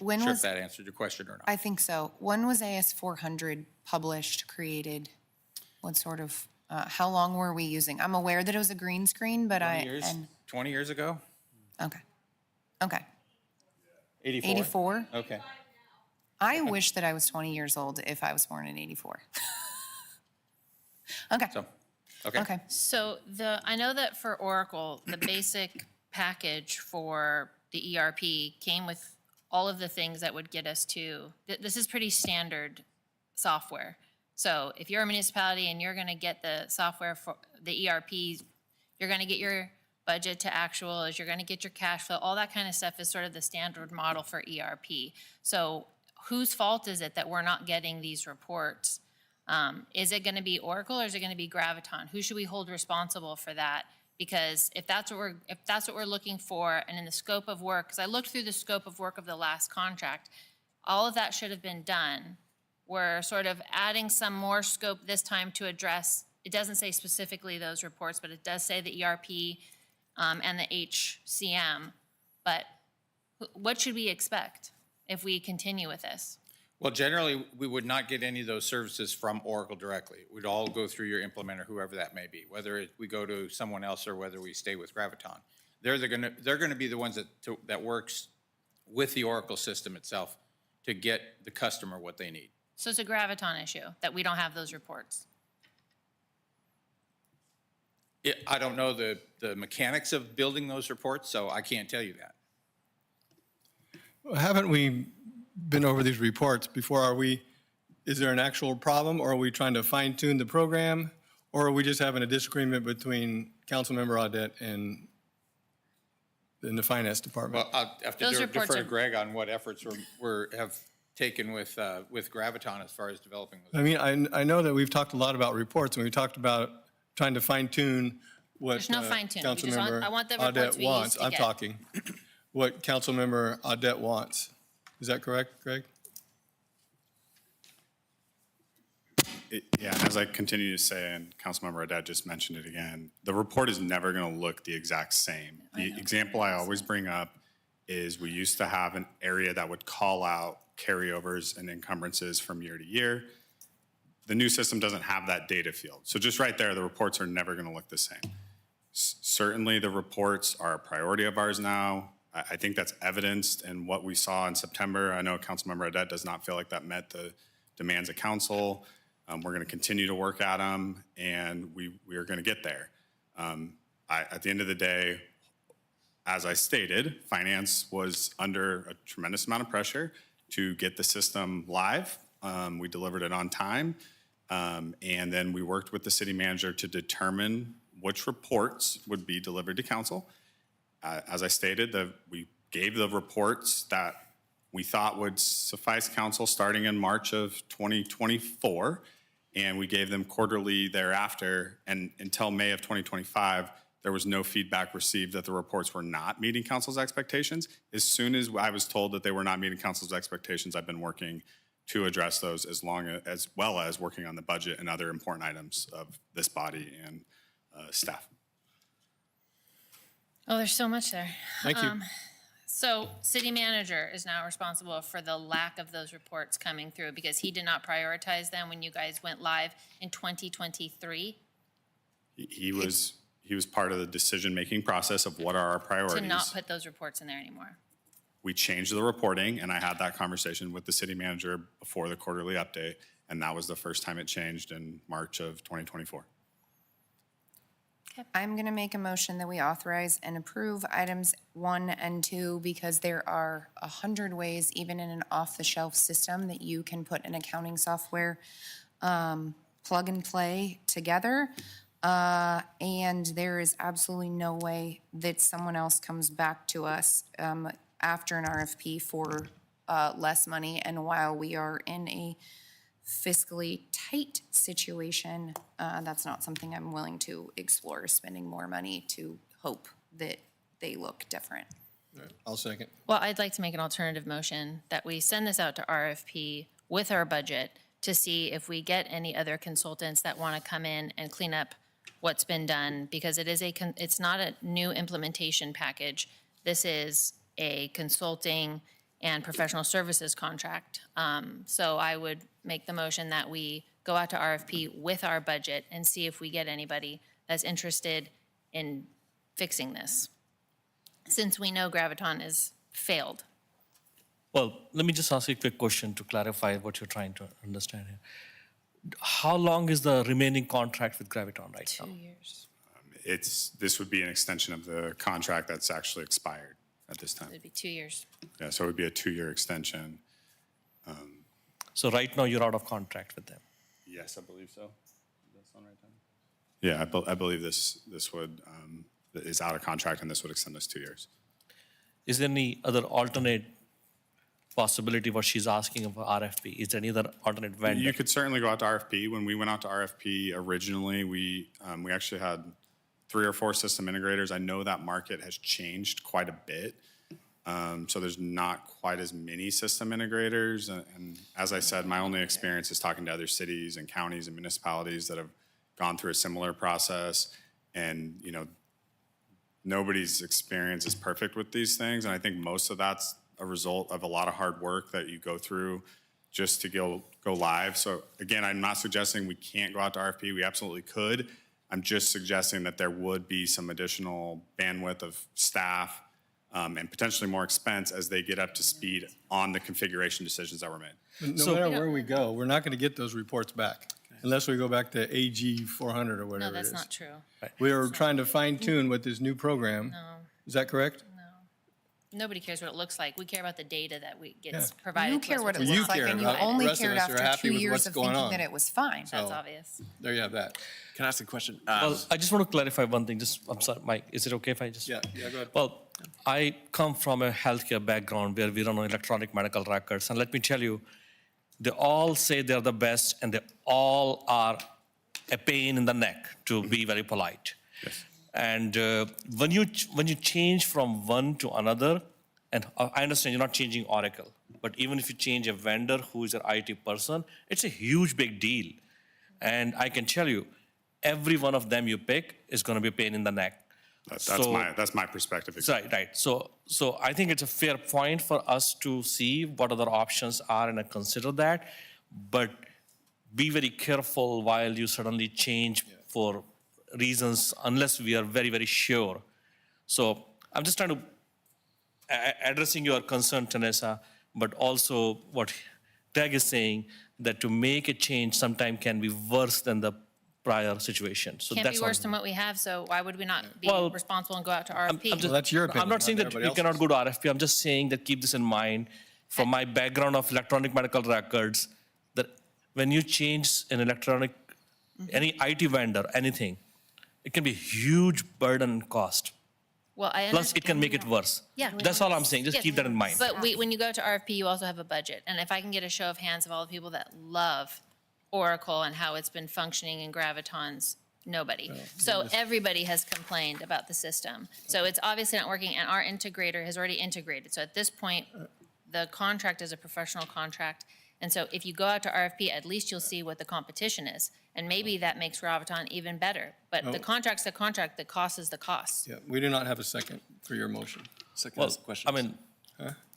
When Sure was, if that answered your question or not. I think so. When was AS400 published, created? What sort of, how long were we using? I'm aware that it was a green screen, but 20 years ago? Okay. Okay. 84? 84? Okay. I wish that I was 20 years old if I was born in 84. Okay. So, okay. Okay. So I know that for Oracle, the basic package for the ERP came with all of the things that would get us to, this is pretty standard software. So if you're a municipality and you're going to get the software for the ERP, you're going to get your budget to actuals, you're going to get your cash flow, all that kind of stuff is sort of the standard model for ERP. So whose fault is it that we're not getting these reports? Is it going to be Oracle or is it going to be Graviton? Who should we hold responsible for that? Because if that's what we're looking for, and in the scope of work, because I looked through the scope of work of the last contract, all of that should have been done. We're sort of adding some more scope this time to address, it doesn't say specifically those reports, but it does say the ERP and the HCM. But what should we expect if we continue with this? Well, generally, we would not get any of those services from Oracle directly. We'd all go through your implementer, whoever that may be, whether we go to someone else or whether we stay with Graviton. They're going to be the ones that works with the Oracle system itself to get the customer what they need. So it's a Graviton issue that we don't have those reports. I don't know the mechanics of building those reports, so I can't tell you that. Haven't we been over these reports before? Is there an actual problem, or are we trying to fine tune the program, or are we just having a disagreement between Councilmember Audette and the finance department? Well, I'll have to defer to Greg on what efforts have taken with Graviton as far as developing those. I mean, I know that we've talked a lot about reports, and we talked about trying to fine tune what There's no fine tuning. Councilmember I want the reports Audette we wants. used to I'm get. talking what Councilmember Audette wants. Is that correct, Greg? Yeah, as I continue to say, and Councilmember Audette just mentioned it again, the report is never going to look the exact same. The example I always bring up is we used to have an area that would call out carryovers and encumbrances from year to year. The new system doesn't have that data field. So just right there, the reports are never going to look the same. Certainly, the reports are a priority of ours now. I think that's evidenced in what we saw in September. I know Councilmember Audette does not feel like that met the demands of council. We're going to continue to work at them, and we are going to get there. At the end of the day, as I stated, finance was under a tremendous amount of pressure to get the system live. We delivered it on time. And then we worked with the city manager to determine which reports would be delivered to council. As I stated, we gave the reports that we thought would suffice council starting in March of 2024. And we gave them quarterly thereafter. And until May of 2025, there was no feedback received that the reports were not meeting council's expectations. As soon as I was told that they were not meeting council's expectations, I've been working to address those as well as working on the budget and other important items of this body and staff. Oh, there's so much there. Thank you. So city manager is now responsible for the lack of those reports coming through because he did not prioritize them when you guys went live in 2023 He was part of the decision-making process of what are our priorities. to not put those reports in there anymore. We changed the reporting, and I had that conversation with the city manager before the quarterly update, and that was the first time it changed in March of 2024. I'm going to make a motion that we authorize and approve items 1 and 2 because there are 100 ways, even in an off-the-shelf system, that you can put an accounting software plug and play together. And there is absolutely no way that someone else comes back to us after an RFP for less money. And while we are in a fiscally tight situation, that's not something I'm willing to explore, spending more money to hope that they look different. I'll second. Well, I'd like to make an alternative motion that we send this out to RFP with our budget to see if we get any other consultants that want to come in and clean up what's been done, because it's not a new implementation package. This is a consulting and professional services contract. So I would make the motion that we go out to RFP with our budget and see if we get anybody that's interested in fixing this, since we know Graviton has failed. Well, let me just ask you a quick question to clarify what you're trying to understand here. How long is the remaining contract with Graviton right now? 2 years. This would be an extension of the contract that's actually expired at this time. It'd be 2 years. Yeah, so it would be a 2-year extension. So right now, you're out of contract with them. Yes, I believe so. That's on right time? Yeah, I believe this would, is out of contract, and this would extend us 2 years. Is there any other alternate possibility what she's asking of RFP? Is there any other alternate vendor? You could certainly go out to RFP. When we went out to RFP originally, we actually had 3 or 4 system integrators. I know that market has changed quite a bit. So there's not quite as many system integrators. And as I said, my only experience is talking to other cities and counties and municipalities that have gone through a similar process. And, nobody's experience is perfect with these things. And I think most of that's a result of a lot of hard work that you go through just to go live. So again, I'm not suggesting we can't go out to RFP. We absolutely could. I'm just suggesting that there would be some additional bandwidth of staff and potentially more expense as they get up to speed on the configuration decisions that were made. No matter where we go, we're not going to get those reports back unless we go back to AG 400 or whatever No, it is. that's not true. We are trying to fine tune with this new program. No, Is that correct? nobody cares what it looks like. We care about the data that gets provided You to care us, what it which is looks like, care and you about it. The only rest of cared us are after happy 2 with years what's of going thinking on. that it was fine. That's So- obvious. There you have that. Can I ask a question? Well, I just want to clarify one thing. I'm sorry, Mike, is it okay if I just? Yeah, go ahead. Well, I come from a healthcare background where we run on electronic medical records. And let me tell you, they all say they're the best and they all are a pain in the neck, to be very polite. Yes. And when you change from one to another, and I understand you're not changing Oracle, but even if you change a vendor who is an IT person, it's a huge big deal. And I can tell you, every one of them you pick is going to be a pain in the neck. That's my perspective. Right. So I think it's a fair point for us to see what other options are and consider that. But be very careful while you suddenly change for reasons unless we are very, very sure. So I'm just trying to addressing your concern, Tanessa, but also what Doug is saying that to make a change sometime can be worse than the prior situation. So Can't that's be all. worse than what we have, so why would we not be Well, responsible and go out to RFP? I'm just- that's your opinion, I'm not saying not that everybody you cannot go to RFP. I'm just saying that keep this in mind. From my background of electronic medical records, that when you change an electronic, any IT vendor, anything, it can be huge burden and cost. Well, I Plus, it can make it worse. Yeah. That's all I'm saying. Just Yes. keep that in mind. But when you go to RFP, you also have a budget. And if I can get a show of hands of all the people that love Oracle and how it's been functioning in Gravitons, nobody. So everybody has complained about the system. So it's obviously not working, and our integrator has already integrated. So at this point, the contract is a professional contract. And so if you go out to RFP, at least you'll see what the competition is. And maybe that makes Graviton even better. But the contract's the contract, the cost is the cost. Yeah, we do not have a second for your motion. Second Well, has a question. I mean,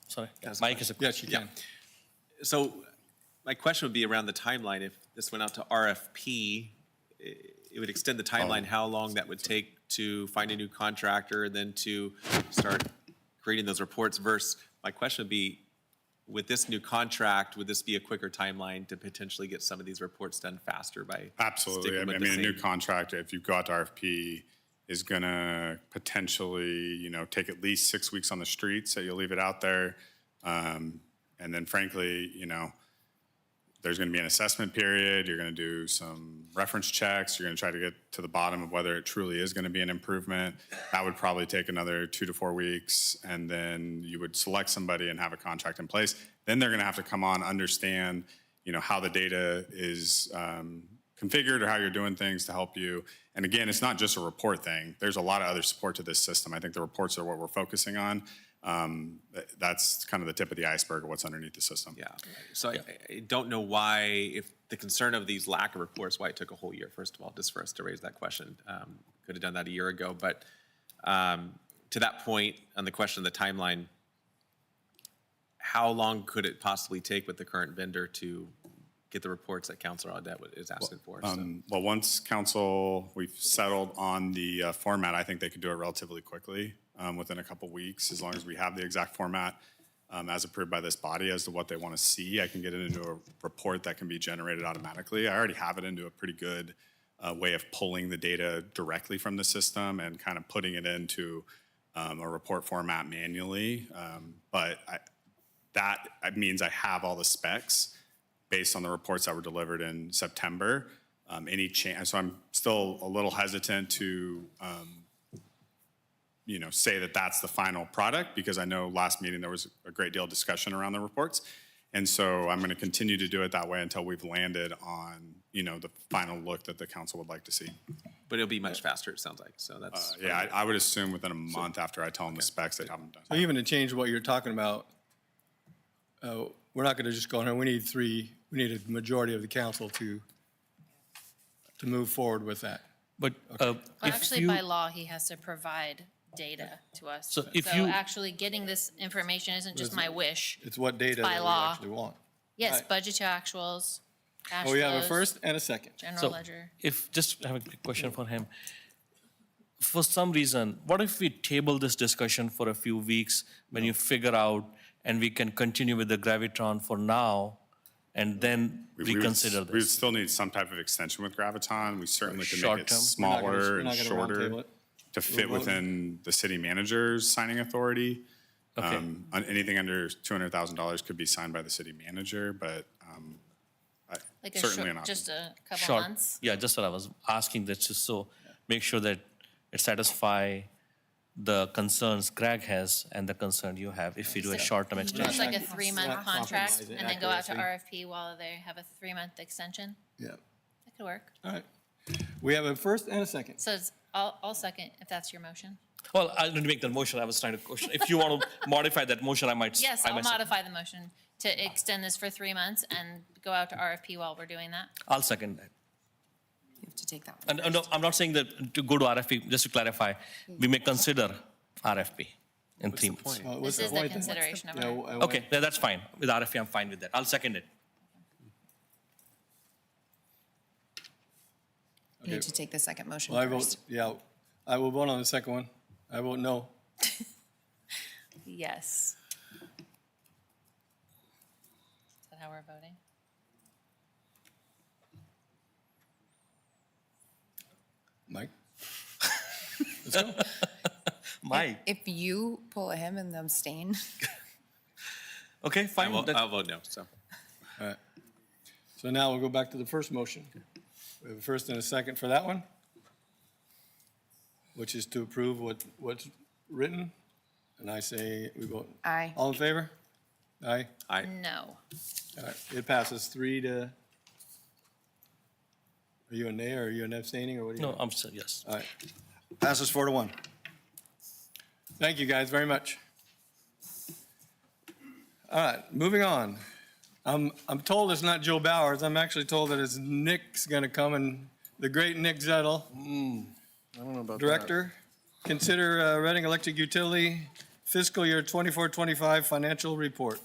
sorry, Mike is a Yes, you can. So my question would be around the timeline. If this went out to RFP, it would extend the timeline, how long that would take to find a new contractor, then to start creating those reports versus, my question would be, with this new contract, would this be a quicker timeline to potentially get some of these reports done faster by Absolutely. sticking I with mean, the a new same- contract, if you go out to RFP, is going to potentially, take at least 6 weeks on the streets, so you'll leave it out there. And then frankly, there's going to be an assessment period. You're going to do some reference checks. You're going to try to get to the bottom of whether it truly is going to be an improvement. That would probably take another 2 to 4 weeks. And then you would select somebody and have a contract in place. Then they're going to have to come on, understand, how the data is configured or how you're doing things to help you. And again, it's not just a report thing. There's a lot of other support to this system. I think the reports are what we're focusing on. That's kind of the tip of the iceberg of what's underneath the system. Yeah, so I don't know why, if the concern of these lack of reports, why it took a whole year, first of all, just for us to raise that question. Could have done that a year ago, but to that point, on the question of the timeline, how long could it possibly take with the current vendor to get the reports that Councilor Audette is asking for? Well, once we've settled on the format, I think they could do it relatively quickly, within a couple weeks, as long as we have the exact format as approved by this body as to what they want to see. I can get it into a report that can be generated automatically. I already have it into a pretty good way of pulling the data directly from the system and kind of putting it into a report format manually. But that means I have all the specs based on the reports that were delivered in September. So I'm still a little hesitant to, say that that's the final product, because I know last meeting there was a great deal of discussion around the reports. And so I'm going to continue to do it that way until we've landed on, the final look that the council would like to see. But it'll be much faster, it sounds like, so that's. I would assume within a month after I tell them the specs, they have them done. So even to change what you're talking about, we're not going to just go in here, we need a majority of the council to move forward with that. But Well, actually, by law, he has to provide data to us. So if you- actually getting this information isn't just my wish. It's what data by that we law. actually want. Yes, Right. budget to actuals, cash Oh, we have a flows, first and a second. General So ledger. if, just have a quick question for him. For some reason, what if we table this discussion for a few weeks when you figure out and we can continue with the Gravitron for now and then We would- reconsider We would this? still need some type of extension with Graviton. We certainly can Short make it term? smaller We're and not gonna shorter roundtable it. to fit within the city manager's signing authority. Okay. On anything under $200,000 could be signed by the city manager, but Like a certainly short, an option. just a couple Short. months. Yeah, just what I was asking, that just so make sure that it satisfy the concerns Greg has and the concern you have if we do a short-term Just extension. like a 3-month contract compromise and then go out to accuracy. RFP while they have a 3-month extension. Yeah, That could work. all right. We have a first and a second. So I'll second if that's your motion. Well, I didn't make the motion, I was trying to question. If you want to modify that motion, I might. Yes, I I'll might second. modify the motion to extend this for 3 months and go out to RFP while we're doing that. I'll second that. You have to take that one. And no, I'm not saying that to go to RFP, just to clarify, we may consider RFP in 3 months. What's This is the point then? consideration of Yeah, our. Okay, yeah, that's fine. With RFP, I'm fine with that. I'll second it. You need to take the second motion Well, I vote, first. yeah, I will vote on the second one. I vote no. Yes. Is that how we're voting? so? Mike. If you pull a him and abstain, Okay, fine. I'll vote no, so. All right. So now we'll go back to the first motion. We have a first and a second for that one, which is to approve what's written. And I say we vote. aye. All in favor? Aye. Aye. No. All right. It passes 3 to. Are you a nay or are you an abstaining or what are you? No, I'm still, yes. All right. Passes 4 to 1. Thank you guys very much. All right, moving on. I'm told it's not Joe Bowers. I'm actually told that it's Nick's going to come, and the great Nick Zettel, I don't know about that. Director. Consider Reading Electric Utility fiscal year 24-25 financial report.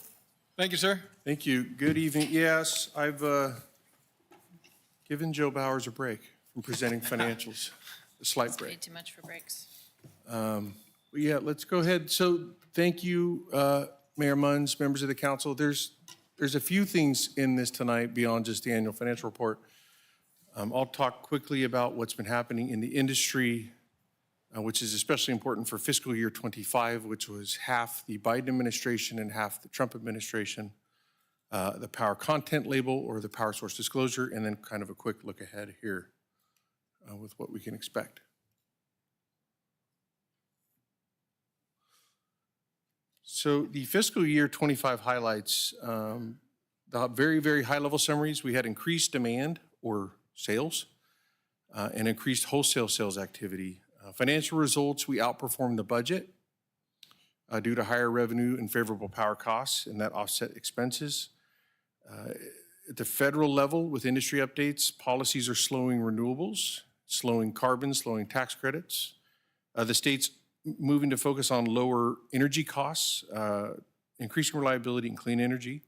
Thank you, sir. Thank you. Good evening. Yes, I've given Joe Bowers a break from presenting financials, a slight It's way break. too much for breaks. Yeah, let's go ahead. So thank you, Mayor Munns, members of the council. There's a few things in this tonight beyond just the annual financial report. I'll talk quickly about what's been happening in the industry, which is especially important for fiscal year 25, which was half the Biden administration and half the Trump administration, the power content label or the power source disclosure, and then kind of a quick look ahead here with what we can expect. So the fiscal year 25 highlights, the very, very high-level summaries. We had increased demand or sales and increased wholesale sales activity. Financial results, we outperformed the budget due to higher revenue and favorable power costs, and that offset expenses. At the federal level, with industry updates, policies are slowing renewables, slowing carbon, slowing tax credits. The state's moving to focus on lower energy costs, increasing reliability and clean energy.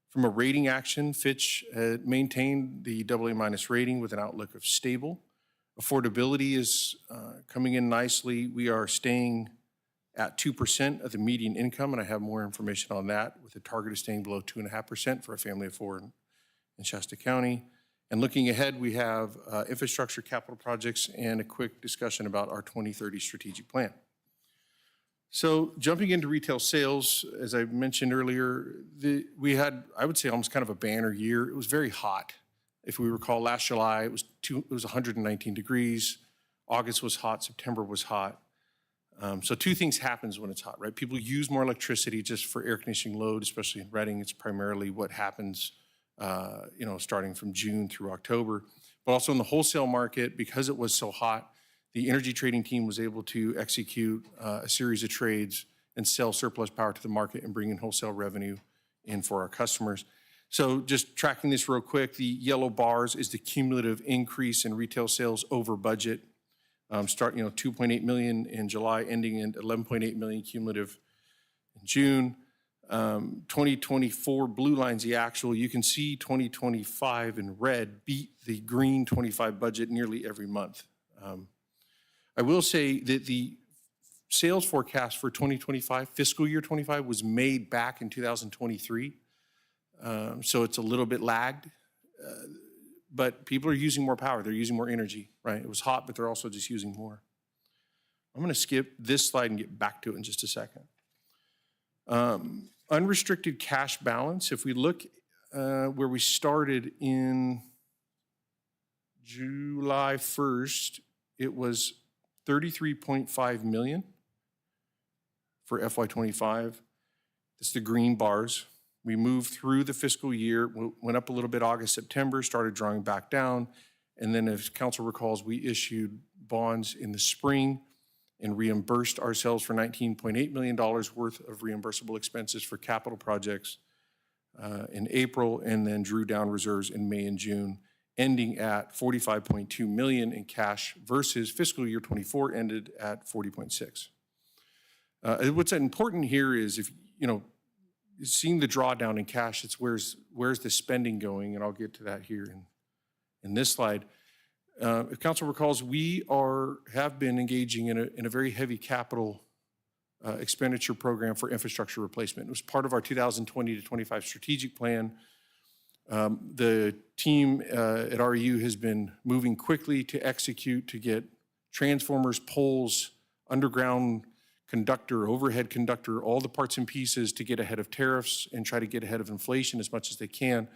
From a rating action, Fitch maintained the AA- rating with an outlook of stable. Affordability is coming in nicely. We are staying at 2% of the median income, and I have more information on that, with a target of staying below 2.5% for a family of 4 in Shasta County. And looking ahead, we have infrastructure capital projects and a quick discussion about our 2030 strategic plan. So jumping into retail sales, as I mentioned earlier, we had, I would say, almost kind of a banner year. It was very hot. If we recall, last July, it was 119 degrees. August was hot, September was hot. So two things happens when it's hot, right? People use more electricity just for air conditioning load, especially in Reading. It's primarily what happens, starting from June through October. But also in the wholesale market, because it was so hot, the energy trading team was able to execute a series of trades and sell surplus power to the market and bring in wholesale revenue in for our customers. So just tracking this real quick, the yellow bars is the cumulative increase in retail sales over budget. 2.8 million in July, ending at 11.8 million cumulative in June. 2024 blue line's the actual. You can see 2025 in red beat the green 25 budget nearly every month. I will say that the sales forecast for 2025, fiscal year 25, was made back in 2023. So it's a little bit lagged, but people are using more power. They're using more energy, right? It was hot, but they're also just using more. I'm going to skip this slide and get back to it in just a second. Unrestricted cash balance, if we look where we started in July 1st, it was 33.5 million for FY25. That's the green bars. We moved through the fiscal year, went up a little bit August, September, started drawing back down. And then as council recalls, we issued bonds in the spring and reimbursed ourselves for $19.8 million worth of reimbursable expenses for capital projects in April, and then drew down reserves in May and June, ending at 45.2 million in cash versus fiscal year 24 ended at 40.6. What's important here is if, seeing the drawdown in cash, it's where's the spending going, and I'll get to that here in this slide. If council recalls, we have been engaging in a very heavy capital expenditure program for infrastructure replacement. It was part of our 2020 to 25 strategic plan. The team at REU has been moving quickly to execute to get transformers, poles, underground conductor, overhead conductor, all the parts and pieces to get ahead of tariffs and try to get ahead of inflation as much as they can.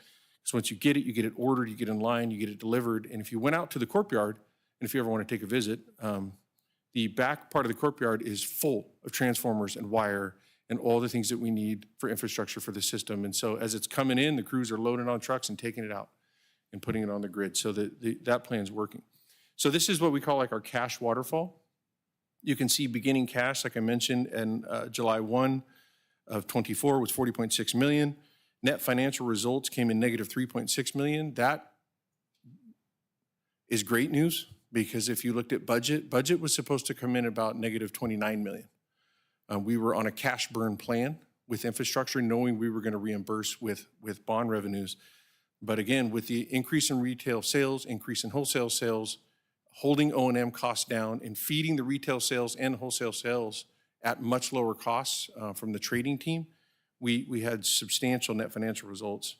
So once you get it ordered, you get in line, you get it delivered. And if you went out to the courtyard, and if you ever want to take a visit, the back part of the courtyard is full of transformers and wire and all the things that we need for infrastructure for the system. And so as it's coming in, the crews are loading on trucks and taking it out and putting it on the grid. So that plan's working. So this is what we call like our cash waterfall. You can see beginning cash, like I mentioned, in July 1 of 24 was 40.6 million. Net financial results came in negative 3.6 million. That is great news because if you looked at budget was supposed to come in about negative 29 million. We were on a cash burn plan with infrastructure, knowing we were going to reimburse with bond revenues. But again, with the increase in retail sales, increase in wholesale sales, holding O&M costs down and feeding the retail sales and wholesale sales at much lower costs from the trading team, we had substantial net financial results.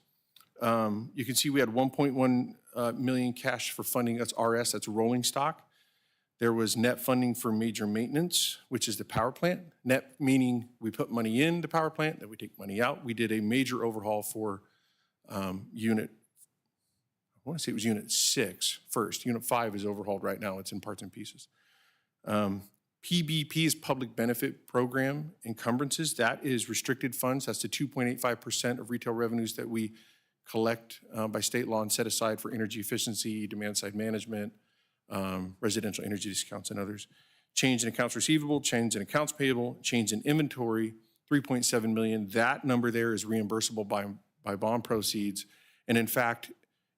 You can see we had 1.1 million cash for funding. That's RS, that's rolling stock. There was net funding for major maintenance, which is the power plant. Net meaning we put money in the power plant, then we take money out. We did a major overhaul for unit, I want to say it was unit 6 first. Unit 5 is overhauled right now. It's in parts and pieces. PBP is public benefit program encumbrances. That is restricted funds. That's the 2.85% of retail revenues that we collect by state law and set aside for energy efficiency, demand side management, residential energy discounts and others. Change in accounts receivable, change in accounts payable, change in inventory, 3.7 million. That number there is reimbursable by bond proceeds. And in fact,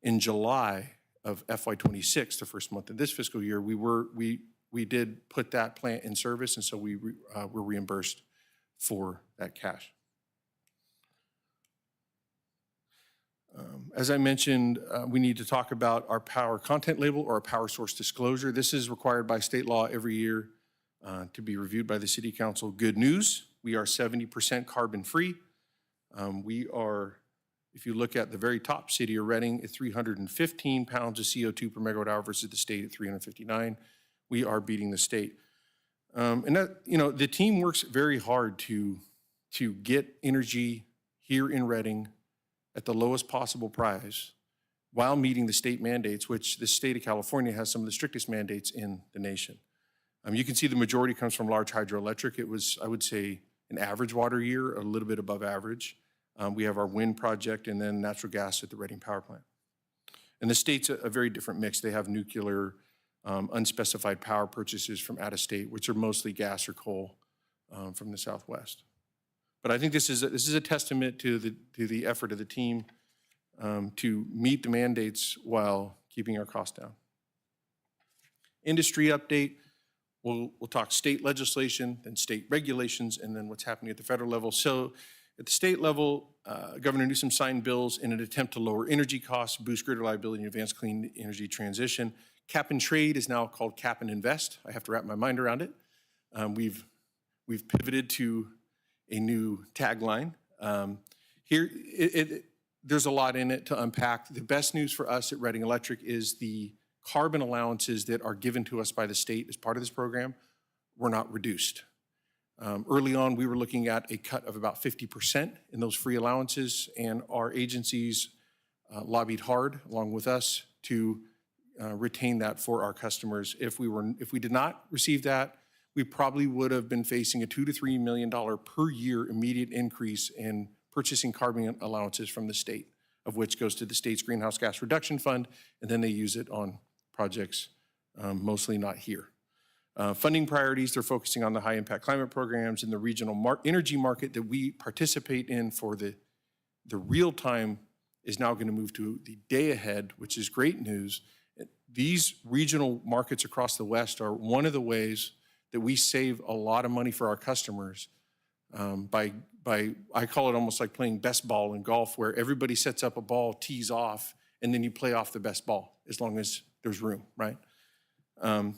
in July of FY26, the first month of this fiscal year, we did put that plant in service, and so we were reimbursed for that cash. As I mentioned, we need to talk about our power content label or our power source disclosure. This is required by state law every year to be reviewed by the City Council. Good news, we are 70% carbon free. We are, if you look at the very top, City of Reading at 315 pounds of CO2 per megawatt hour versus the state at 359. We are beating the state. And that, the team works very hard to get energy here in Reading at the lowest possible price while meeting the state mandates, which the state of California has some of the strictest mandates in the nation. You can see the majority comes from large hydroelectric. It was, I would say, an average water year, a little bit above average. We have our wind project and then natural gas at the Reading Power Plant. And the state's a very different mix. They have nuclear, unspecified power purchases from out of state, which are mostly gas or coal from the Southwest. But I think this is a testament to the effort of the team to meet the mandates while keeping our costs down. Industry update, we'll talk state legislation, then state regulations, and then what's happening at the federal level. So at the state level, Governor Newsom signed bills in an attempt to lower energy costs, boost grid reliability, and advance clean energy transition. Cap and trade is now called cap and invest. I have to wrap my mind around it. We've pivoted to a new tagline. There's a lot in it to unpack. The best news for us at Reading Electric is the carbon allowances that are given to us by the state as part of this program were not reduced. Early on, we were looking at a cut of about 50% in those free allowances, and our agencies lobbied hard, along with us, to retain that for our customers. If we did not receive that, we probably would have been facing a $2 to $3 million per year immediate increase in purchasing carbon allowances from the state, of which goes to the state's greenhouse gas reduction fund, and then they use it on projects mostly not here. Funding priorities, they're focusing on the high impact climate programs and the regional energy market that we participate in for the real time is now going to move to the day ahead, which is great news. These regional markets across the West are one of the ways that we save a lot of money for our customers by I call it almost like playing best ball in golf, where everybody sets up a ball, tees off, and then you play off the best ball as long as there's room, right?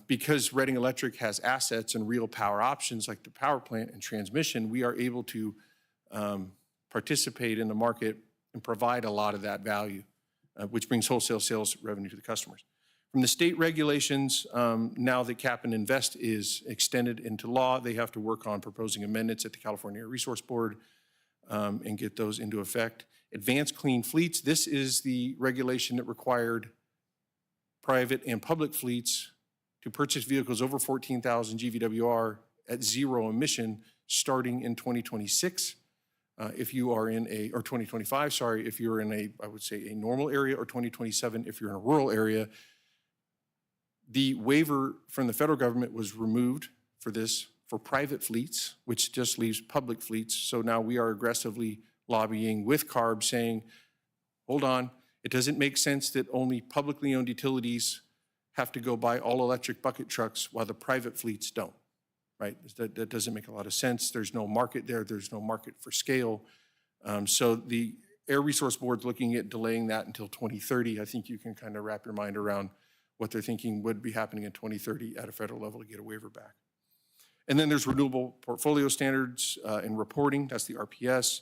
Because Reading Electric has assets and real power options like the power plant and transmission, we are able to participate in the market and provide a lot of that value, which brings wholesale sales revenue to the customers. From the state regulations, now that Cap and Invest is extended into law, they have to work on proposing amendments at the California Air Resource Board and get those into effect. Advanced Clean Fleets, this is the regulation that required private and public fleets to purchase vehicles over 14,000 GVWR at zero emission starting in 2026. If you are in a, or 2025, sorry, if you're in a, I would say a normal area, or 2027 if you're in a rural area. The waiver from the federal government was removed for this for private fleets, which just leaves public fleets. So now we are aggressively lobbying with CARB saying, hold on, it doesn't make sense that only publicly owned utilities have to go buy all electric bucket trucks while the private fleets don't, right? That doesn't make a lot of sense. There's no market there. There's no market for scale. So the Air Resource Board's looking at delaying that until 2030. I think you can kind of wrap your mind around what they're thinking would be happening in 2030 at a federal level to get a waiver back. And then there's renewable portfolio standards and reporting. That's the RPS.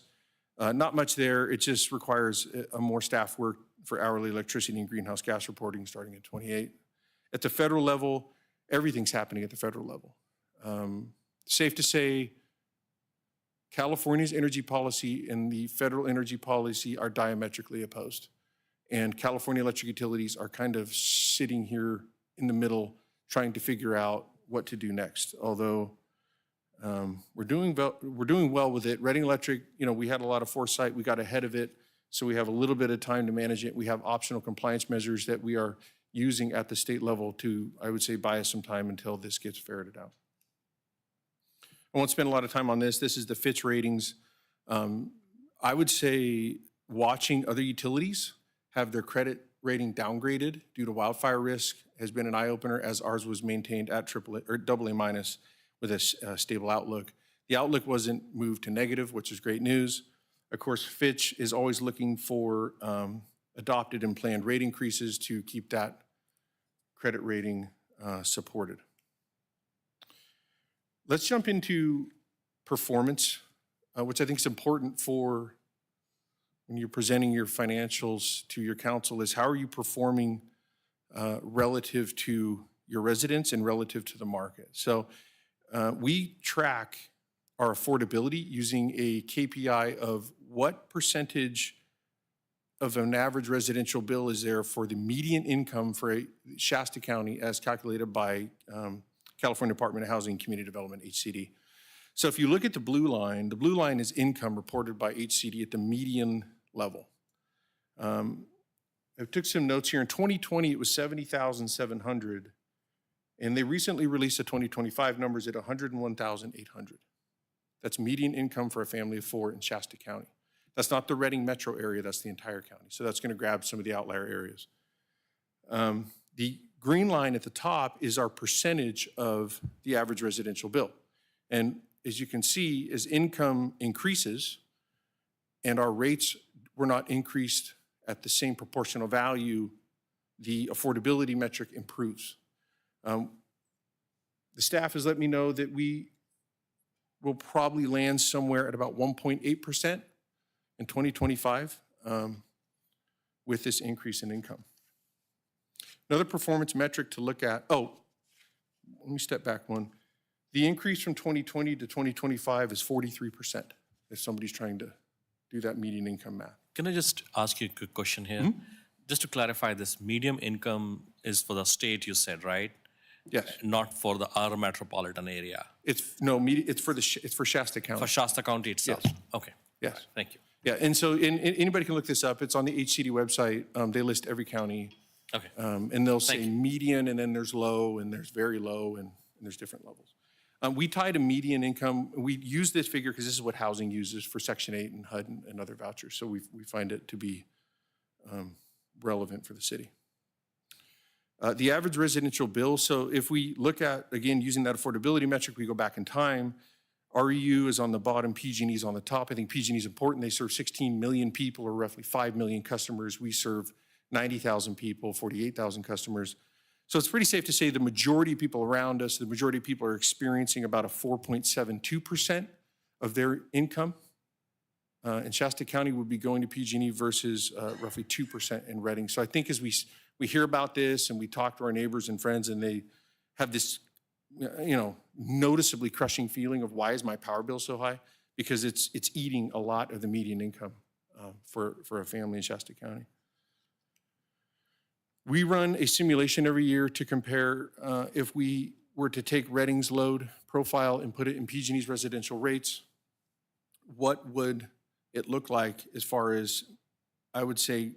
Not much there. It just requires a more staff work for hourly electricity and greenhouse gas reporting starting in 28. At the federal level, everything's happening at the federal level. Safe to say, California's energy policy and the federal energy policy are diametrically opposed. And California electric utilities are kind of sitting here in the middle trying to figure out what to do next. Although we're doing well with it. Reading Electric, we had a lot of foresight. We got ahead of it. So we have a little bit of time to manage it. We have optional compliance measures that we are using at the state level to, I would say, buy us some time until this gets ferreted out. I won't spend a lot of time on this. This is the Fitch ratings. I would say watching other utilities have their credit rating downgraded due to wildfire risk has been an eye-opener, as ours was maintained at AA minus with a stable outlook. The outlook wasn't moved to negative, which is great news. Of course, Fitch is always looking for adopted and planned rate increases to keep that credit rating supported. Let's jump into performance, which I think is important for when you're presenting your financials to your council, is how are you performing relative to your residents and relative to the market. So we track our affordability using a KPI of what percentage of an average residential bill is there for the median income for Shasta County as calculated by California Department of Housing and Community Development, HCD. So if you look at the blue line is income reported by HCD at the median level. I took some notes here. In 2020, it was 70,700, and they recently released the 2025 numbers at 101,800. That's median income for a family of four in Shasta County. That's not the Redding metro area, that's the entire county. So that's gonna grab some of the outlier areas. The green line at the top is our percentage of the average residential bill. And as you can see, as income increases and our rates were not increased at the same proportional value, the affordability metric improves. The staff has let me know that we will probably land somewhere at about 1.8% in 2025 with this increase in income. Another performance metric to look at, let me step back one. The increase from 2020 to 2025 is 43% if somebody's trying to do that median income math. Can I just ask you a quick question here? Just to clarify, this medium income is for the state, you said, right? Yes. Not for our metropolitan area. It's for Shasta County. For Shasta County itself? Yes. Okay. Yes. Thank you. Yeah, and so anybody can look this up. It's on the HCD website. They list every county. Okay. And they'll say median, and then there's low, and there's very low, and there's different levels. We tied a median income. We use this figure because this is what housing uses for Section 8 and HUD and other vouchers. So we find it to be relevant for the city. The average residential bill, so if we look at, again, using that affordability metric, we go back in time. REU is on the bottom, PG&E is on the top. I think PG&E is important. They serve 16 million people, or roughly 5 million customers. We serve 90,000 people, 48,000 customers. So it's pretty safe to say the majority of people around us, the majority of people are experiencing about a 4.72% of their income. In Shasta County would be going to PG&E versus roughly 2% in Redding. So I think as we we hear about this and we talk to our neighbors and friends and they have this, noticeably crushing feeling of why is my power bill so high? Because it's eating a lot of the median income for a family in Shasta County. We run a simulation every year to compare if we were to take Reading's load profile and put it in PG&E's residential rates, what would it look like as far as, I would say,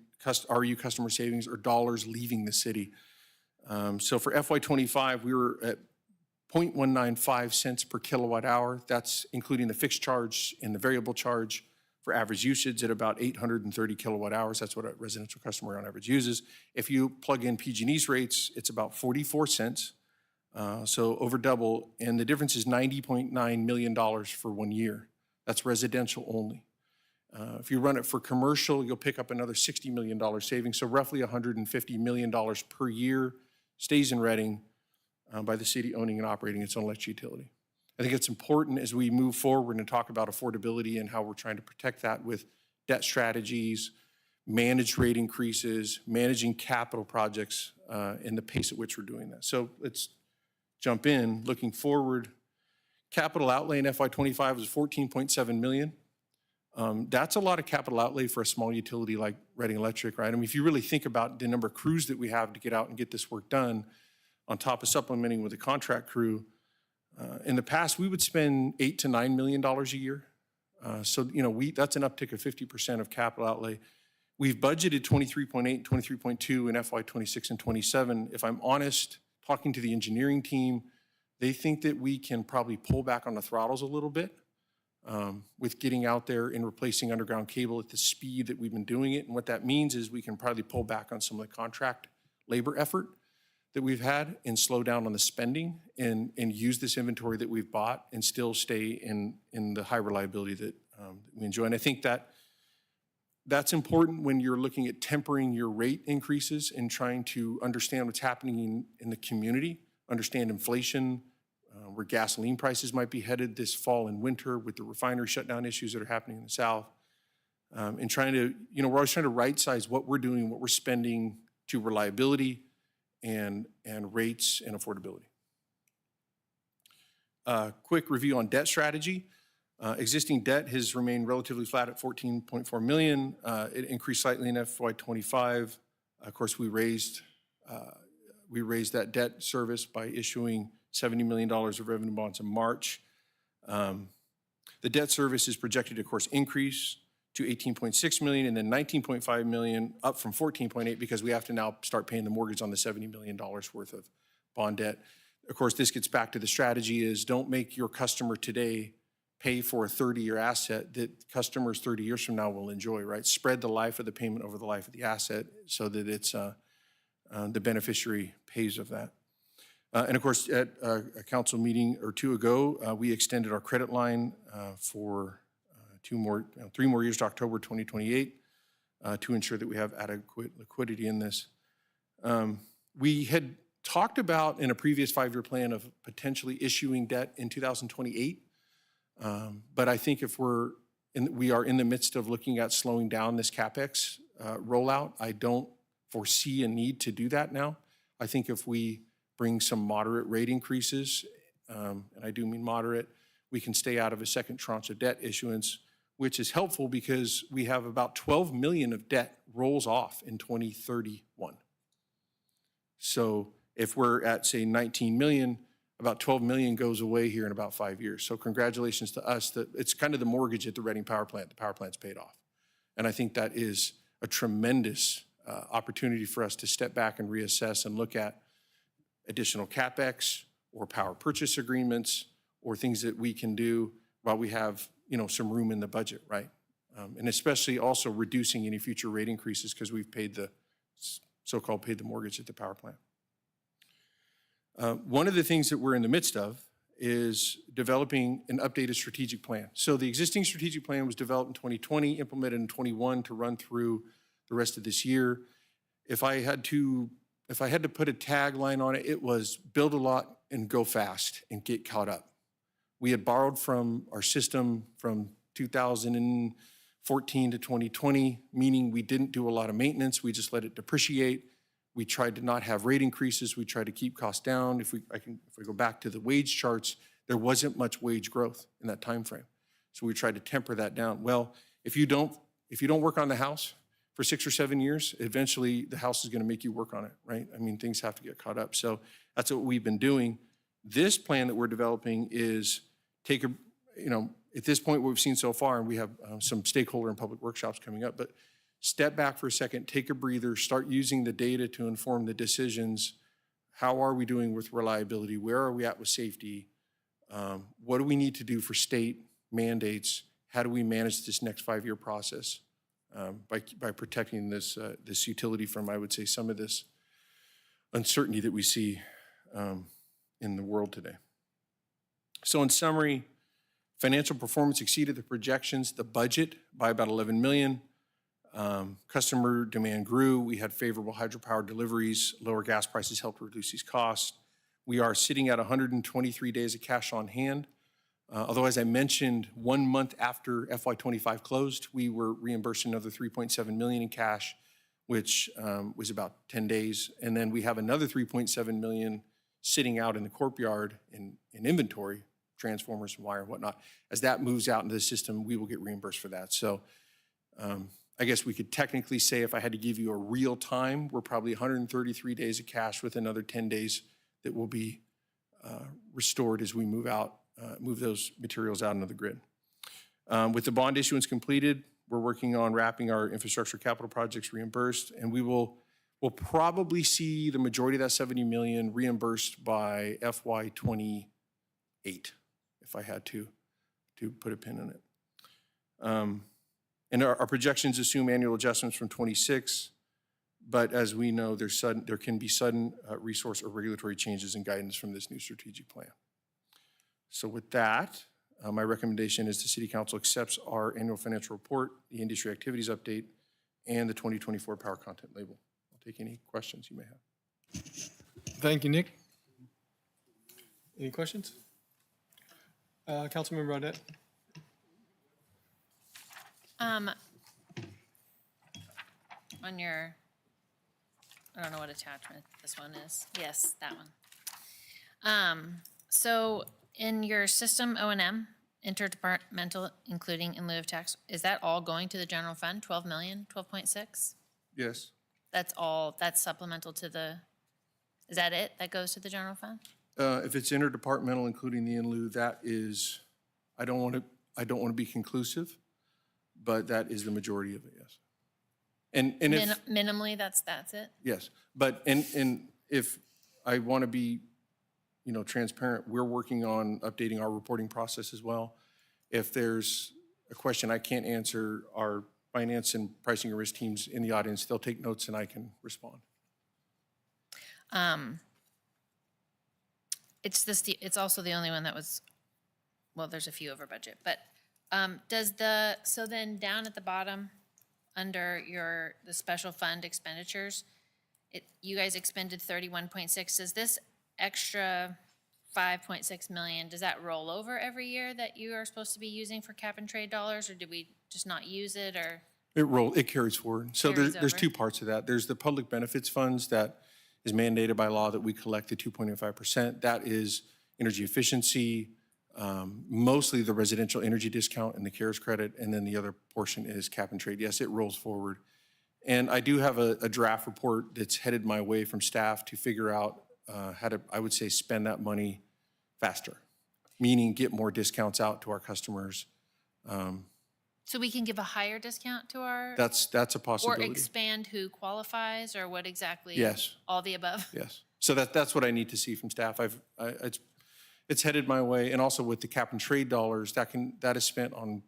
RU customer savings or dollars leaving the city? So for FY25, we were at 0.195 cents per kilowatt hour. That's including the fixed charge and the variable charge for average usage at about 830 kilowatt hours. That's what a residential customer on average uses. If you plug in PG&E's rates, it's about 44 cents. So over double, and the difference is $90.9 million for 1 year. That's residential only. If you run it for commercial, you'll pick up another $60 million savings, so roughly $150 million per year stays in Reading by the city owning and operating its own electric utility. I think it's important as we move forward and talk about affordability and how we're trying to protect that with debt strategies, managed rate increases, managing capital projects, and the pace at which we're doing that. So let's jump in. Looking forward, capital outlay in FY25 is $14.7 million. That's a lot of capital outlay for a small utility like Reading Electric, right? I mean, if you really think about the number of crews that we have to get out and get this work done, on top of supplementing with a contract crew, in the past, we would spend $8 to $9 million a year. So, that's an uptick of 50% of capital outlay. We've budgeted 23.8, 23.2 in FY26 and 27. If I'm honest, talking to the engineering team, they think that we can probably pull back on the throttles a little bit with getting out there and replacing underground cable at the speed that we've been doing it. And what that means is we can probably pull back on some of the contract labor effort that we've had and slow down on the spending and use this inventory that we've bought and still stay in the high reliability that we enjoy. And I think that's important when you're looking at tempering your rate increases and trying to understand what's happening in the community, understand inflation, where gasoline prices might be headed this fall and winter with the refinery shutdown issues that are happening in the South, and trying to, we're always trying to right-size what we're doing, what we're spending to reliability and rates and affordability. Quick review on debt strategy. Existing debt has remained relatively flat at $14.4 million. It increased slightly in FY25. Of course, we raised that debt service by issuing $70 million of revenue bonds in March. The debt service is projected to, of course, increase to $18.6 million and then $19.5 million, up from $14.8 because we have to now start paying the mortgage on the $70 million worth of bond debt. Of course, this gets back to the strategy is don't make your customer today pay for a 30-year asset that customers 30 years from now will enjoy, right? Spread the life of the payment over the life of the asset so that it's the beneficiary pays of that. And of course, at a council meeting or two ago, we extended our credit line for 3 more years to October 2028 to ensure that we have adequate liquidity in this. We had talked about in a previous 5-year plan of potentially issuing debt in 2028. But I think if we are in the midst of looking at slowing down this CapEx rollout, I don't foresee a need to do that now. I think if we bring some moderate rate increases, and I do mean moderate, we can stay out of a second tranche of debt issuance, which is helpful because we have about 12 million of debt rolls off in 2031. So if we're at, say, 19 million, about 12 million goes away here in about 5 years. So congratulations to us that it's kind of the mortgage at the Reading Power Plant. The power plant's paid off. And I think that is a tremendous opportunity for us to step back and reassess and look at additional CapEx or power purchase agreements or things that we can do while we have, some room in the budget, right? And especially also reducing any future rate increases because we've paid the so-called paid the mortgage at the power plant. One of the things that we're in the midst of is developing an updated strategic plan. So the existing strategic plan was developed in 2020, implemented in 21 to run through the rest of this year. If I had to put a tagline on it, it was build a lot and go fast and get caught up. We had borrowed from our system from 2014 to 2020, meaning we didn't do a lot of maintenance. We just let it depreciate. We tried to not have rate increases. We tried to keep costs down. If we go back to the wage charts, there wasn't much wage growth in that time frame. So we tried to temper that down. Well, if you don't work on the house for 6 or 7 years, eventually the house is going to make you work on it, right? I mean, things have to get caught up. So that's what we've been doing. This plan that we're developing is at this point, what we've seen so far, and we have some stakeholder and public workshops coming up, but step back for a second, take a breather, start using the data to inform the decisions. How are we doing with reliability? Where are we at with safety? What do we need to do for state mandates? How do we manage this next 5-year process by protecting this utility from, I would say, some of this uncertainty that we see in the world today? So in summary, financial performance exceeded the projections, the budget by about $11 million. Customer demand grew. We had favorable hydropower deliveries. Lower gas prices helped reduce these costs. We are sitting at 123 days of cash on hand. Although, as I mentioned, 1 month after FY25 closed, we were reimbursed another $3.7 million in cash, which was about 10 days. And then we have another $3.7 million sitting out in the courtyard in inventory, transformers and wire and whatnot. As that moves out into the system, we will get reimbursed for that. So I guess we could technically say, if I had to give you a real time, we're probably 133 days of cash with another 10 days that will be restored as we move those materials out into the grid. With the bond issuance completed, we're working on wrapping our infrastructure capital projects reimbursed, and we'll probably see the majority of that $70 million reimbursed by FY28, if I had to put a pin in it. And our projections assume annual adjustments from 26, but as we know, there can be sudden resource or regulatory changes in guidance from this new strategic plan. So with that, my recommendation is the City Council accepts our annual financial report, the industry activities update, and the 2024 power content label. I'll take any questions you may have. Thank you, Nick. Any questions? Councilmember Audette? On your, I don't know what attachment this one is. Yes, that one. So in your system O&M, interdepartmental, including in lieu of tax, is that all going to the general fund, 12 million, 12.6? Yes. That's all, that's supplemental to the, is that it, that goes to the general fund? If it's interdepartmental, including the in lieu, that is, I don't want to be conclusive, but that is the majority of it, yes. And if Minimally, that's it? yes, but and if I want to be, transparent, we're working on updating our reporting process as well. If there's a question I can't answer, our finance and pricing and risk teams in the audience, they'll take notes and I can respond. It's also the only one that was, well, there's a few over budget, but so then down at the bottom, under the special fund expenditures, you guys expended 31.6. Does this extra 5.6 million, does that roll over every year that you are supposed to be using for cap and trade dollars, or did we just not use it, or? It carries forward. So there's two parts of that. There's the public benefits funds that is mandated by law that we collect the 2.05%. That is energy efficiency, mostly the residential energy discount and the CARES credit, and then the other portion is cap and trade. Yes, it rolls forward. And I do have a draft report that's headed my way from staff to figure out how to, I would say, spend that money faster, meaning get more discounts out to our customers. So we can give a higher discount to our? That's a possibility. Or expand who qualifies, or what exactly? Yes. All the above? Yes. So that's what I need to see from staff. It's headed my way, and also with the cap and trade dollars, that is spent on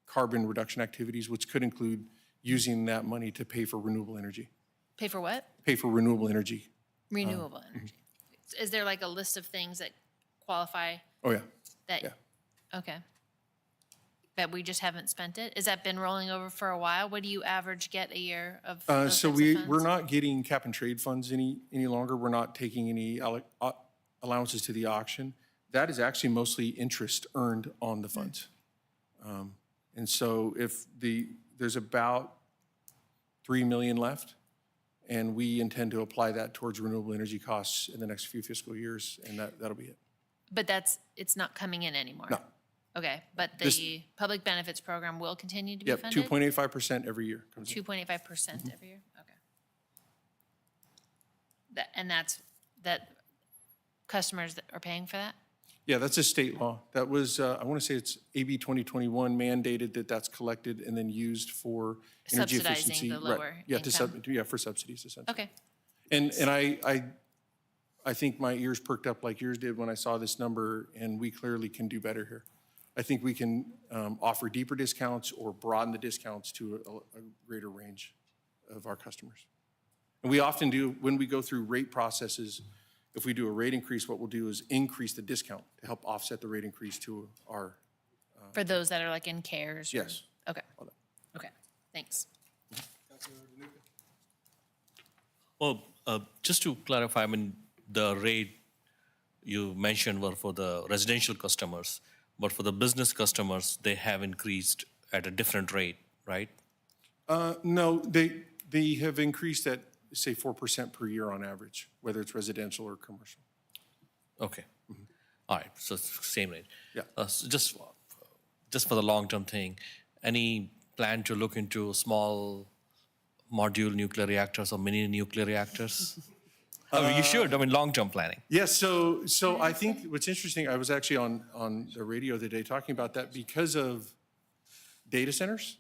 carbon reduction activities, which could include using that money to pay for renewable energy. Pay for what? Pay for renewable energy. Renewable energy. Is there like a list of things that qualify? Oh, yeah. Okay. That we just haven't spent it? Has that been rolling over for a while? What do you average get a year of those So types of funds? we're not getting cap and trade funds any longer. We're not taking any allowances to the auction. That is actually mostly interest earned on the funds. And so if there's about $3 million left, And we intend to apply that towards renewable energy costs in the next few fiscal years, and that'll be it. But it's not coming in anymore? No. Okay, but the public benefits program will continue to be Yep, funded? 2.85% every year. comes in. 2.85% every year? Okay. That customers that are paying for that? Yeah, that's a state law. That was, I want to say it's AB 2021 mandated that that's collected and then used for energy Subsidizing efficiency. the Right. lower Yeah, income. for subsidies essentially. Okay. And I think my ears perked up like yours did when I saw this number, and we clearly can do better here. I think we can offer deeper discounts or broaden the discounts to a greater range of our customers. And we often do, when we go through rate processes, if we do a rate increase, what we'll do is increase the discount to help offset the rate increase to our, For those that are like in CARES? or- Yes. Okay. Okay, thanks. Well, just to clarify, I mean, the rate you mentioned were for the residential customers, but for the business customers, they have increased at a different rate, right? no, they have increased at, say, 4% per year on average, whether it's residential or commercial. Okay. All right, so it's the same rate. Yeah. So just for the long-term thing, any plan to look into small module nuclear reactors or mini nuclear reactors? I mean, you should, I mean, long-term planning. Yes, so I think what's interesting, I was actually on the radio the other day talking about that because of data centers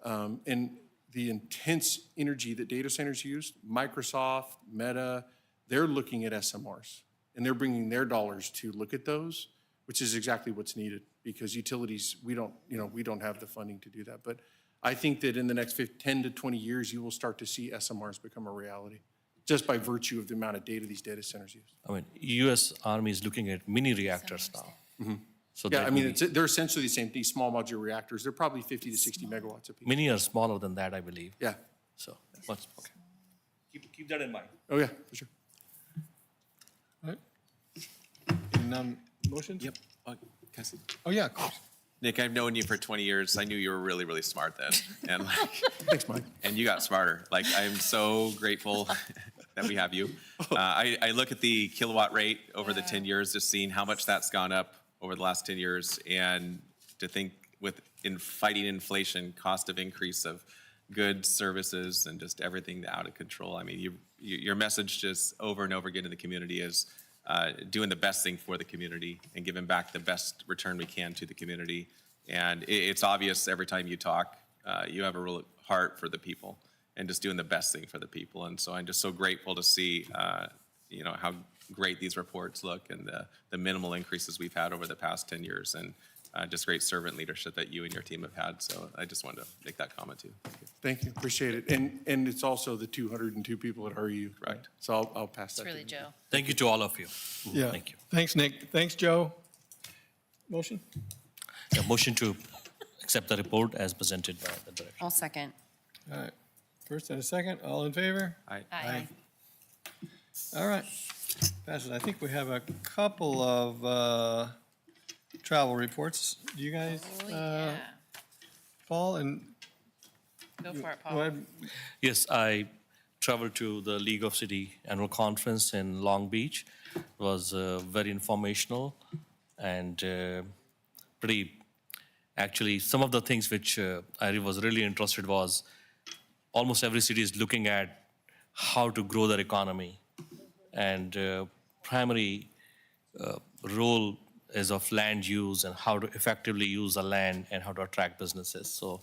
and the intense energy that data centers use. Microsoft, Meta, they're looking at SMRs and they're bringing their dollars to look at those, which is exactly what's needed because utilities, we don't have the funding to do that. But I think that in the next 10 to 20 years, you will start to see SMRs become a reality, just by virtue of the amount of data these data centers use. I mean, U.S. Army is looking at mini reactors now. So Yeah, that I will mean, be- they're essentially the same thing, small modular reactors. They're probably 50 to 60 megawatts apiece. Many are smaller than that, I believe. Yeah. So, okay. Keep that in mind. Oh, yeah, for sure. Any motions? Yep. Cassie. Oh, yeah, of course. Nick, I've known you for 20 years. I knew you were really, really smart then. And like, thanks, Mike. And you got smarter. Like, I'm so grateful that we have you. I look at the kilowatt rate over the 10 years, just seeing how much that's gone up over the last 10 years, and to think in fighting inflation, cost of increase of goods, services, and just everything out of control. I mean, your message just over and over again to the community is doing the best thing for the community and giving back the best return we can to the community. And it's obvious every time you talk, you have a real heart for the people and just doing the best thing for the people. And so I'm just so grateful to see, how great these reports look and the minimal increases we've had over the past 10 years and just great servant leadership that you and your team have had. So I just wanted to make that comment too. Thank you, appreciate it. And it's also the 202 people at RU. Right. So I'll pass that. It's really to you. Joe. Thank you to all of you. Yeah. Thank you. Thanks, Nick. Thanks, Joe. Motion? A motion to accept the report as presented by the director. I'll second. All right. First and a second, all in favor? Aye. All right. Passes. I think we have a couple of travel reports. Do you guys, Paul and? Go for it, Go Paul. ahead. Yes, I traveled to the League of City Annual Conference in Long Beach. It was very informational and actually, some of the things which I was really interested was almost every city is looking at how to grow their economy. And primary role is of land use and how to effectively use the land and how to attract businesses. So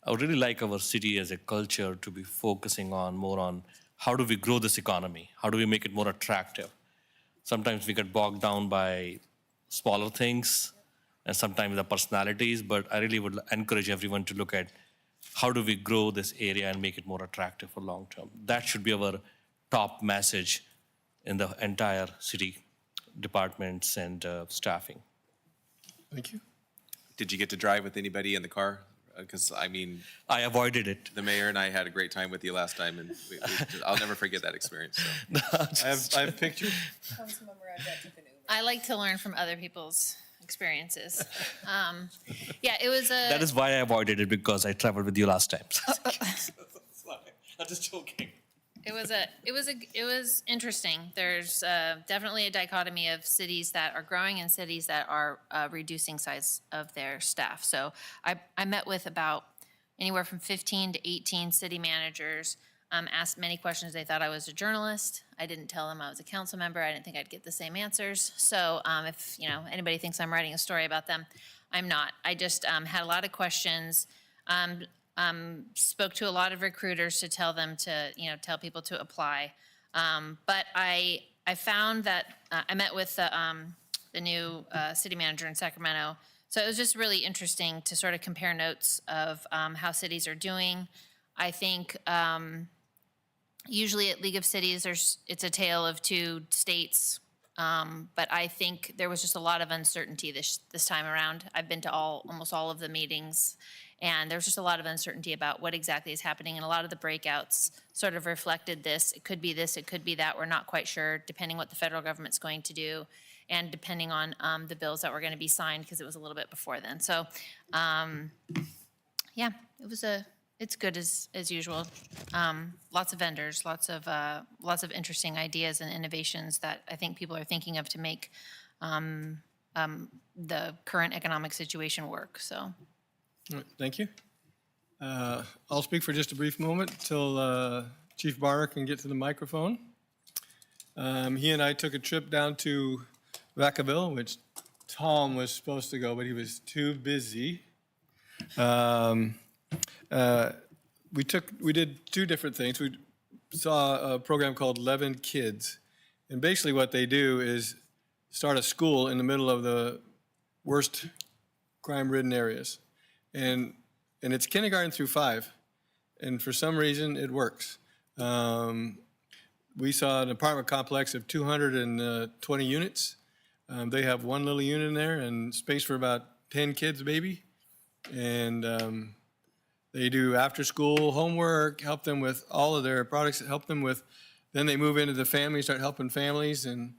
I would really like our city as a culture to be focusing more on how do we grow this economy? How do we make it more attractive? Sometimes we get bogged down by smaller things and sometimes the personalities, but I really would encourage everyone to look at how do we grow this area and make it more attractive for long term. That should be our top message in the entire city departments and staffing. Thank you. Did you get to drive with anybody in the car? Because I mean, I avoided it. The mayor and I had a great time with you last time, and I'll never forget that experience. So. I have pictures. I like to learn from other people's experiences. Yeah, it was a. That is why I avoided it, because I traveled with you last time. I'm just joking. It was interesting. There's definitely a dichotomy of cities that are growing and cities that are reducing size of their staff. So I met with about anywhere from 15 to 18 city managers, asked many questions. They thought I was a journalist. I didn't tell them I was a council member. I didn't think I'd get the same answers. So if anybody thinks I'm writing a story about them, I'm not. I just had a lot of questions. Spoke to a lot of recruiters to tell them to, tell people to apply. But I found that I met with the new city manager in Sacramento. So it was just really interesting to sort of compare notes of how cities are doing. I think usually at League of Cities, it's a tale of two states. But I think there was just a lot of uncertainty this time around. I've been to almost all of the meetings, and there's just a lot of uncertainty about what exactly is happening. And a lot of the breakouts sort of reflected this. It could be this, it could be that. We're not quite sure, depending what the federal government's going to do, and depending on the bills that were going to be signed, because it was a little bit before then. So, yeah, it's good as usual. Lots of vendors, lots of interesting ideas and innovations that I think people are thinking of to make the current economic situation work. So, All right, thank you. I'll speak for just a brief moment till Chief Barr can get to the microphone. He and I took a trip down to Vacaville, which Tom was supposed to go, but he was too busy. We did two different things. We saw a program called 11 Kids. And basically what they do is start a school in the middle of the worst crime-ridden areas. And it's kindergarten through 5. And for some reason, it works. We saw an apartment complex of 220 units. They have one little unit in there and space for about 10 kids, maybe. And they do after-school homework, help them with all of their products, help them with, then they move into the family, start helping families. And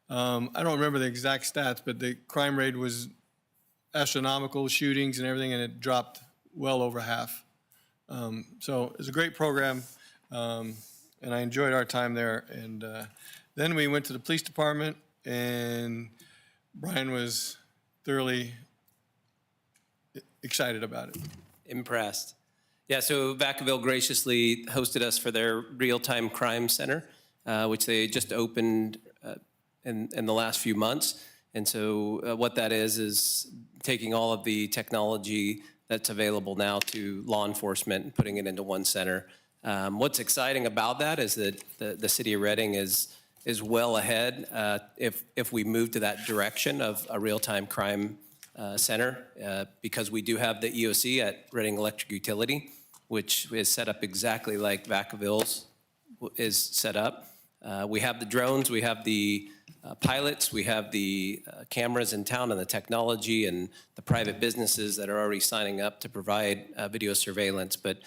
I don't remember the exact stats, but the crime rate was astronomical, shootings and everything, and it dropped well over half. So it's a great program, and I enjoyed our time there. And then we went to the police department, and Brian was thoroughly excited about it. Impressed. Yeah, so Vacaville graciously hosted us for their real-time crime center, which they just opened in the last few months. And so what that is taking all of the technology that's available now to law enforcement and putting it into one center. What's exciting about that is that the city of Reading is well ahead if we move to that direction of a real-time crime center, because we do have the EOC at Reading Electric Utility, which is set up exactly like Vacaville's is set up. We have the drones, we have the pilots, we have the cameras in town and the technology and the private businesses that are already signing up to provide video surveillance. But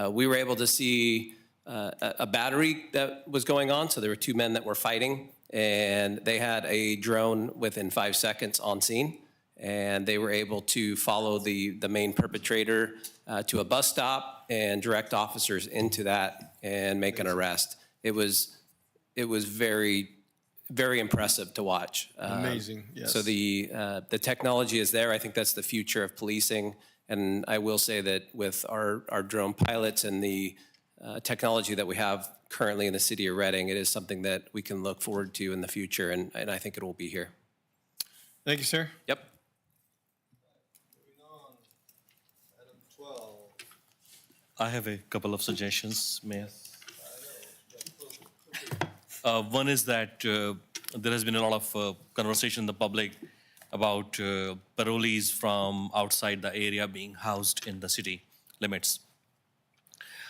we were able to see a battery that was going on. So there were 2 men that were fighting, and they had a drone within 5 seconds on scene. And they were able to follow the main perpetrator to a bus stop and direct officers into that and make an arrest. It was very, very impressive to watch. Amazing, yes. So the technology is there. I think that's the future of policing. And I will say that with our drone pilots and the technology that we have currently in the city of Reading, it is something that we can look forward to in the future, and I think it will be here. Thank you, sir. Yep. I have a couple of suggestions, Mayor. One is that there has been a lot of conversation in the public about parolees from outside the area being housed in the city limits.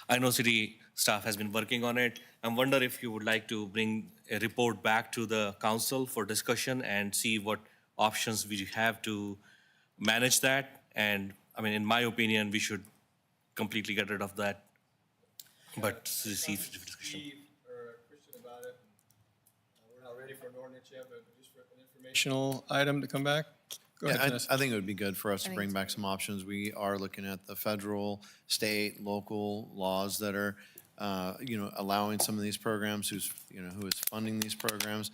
I know city staff has been working on it. I wonder if you would like to bring a report back to the council for discussion and see what options we have to manage that. And I mean, in my opinion, we should completely get rid of that, but receive discussion. Or Christian about it. We're not ready for an ordinance yet, but just for an informational item to come back. Go ahead, Vanessa. I think it would be good for us to bring back some options. We are looking at the federal, state, local laws that are allowing some of these programs, who is funding these programs.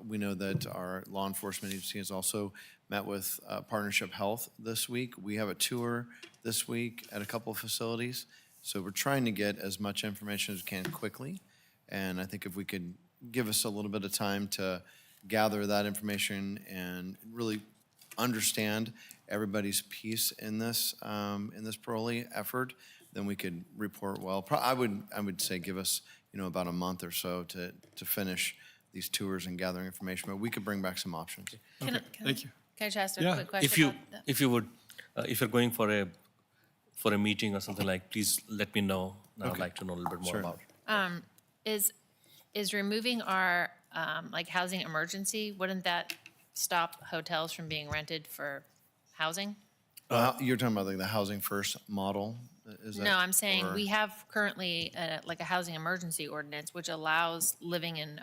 We know that our law enforcement agency has also met with Partnership Health this week. We have a tour this week at a couple of facilities. So we're trying to get as much information as we can quickly. And I think if we could give us a little bit of time to gather that information and really understand everybody's piece in this parolee effort, then we could report well. I would say give us, about a month or so to finish these tours and gathering information, but we could bring back some options. Thank you. Can I just ask a Yeah. quick question? If you, about that? if you would, if you're going for a meeting or something like, please let me know. I'd like to know a little bit more Sure. about it. Is removing our, like, housing emergency, wouldn't that stop hotels from being rented for housing? You're talking about like the Housing First model? Is that? No, I'm saying or- we have currently like a housing emergency ordinance, which allows living in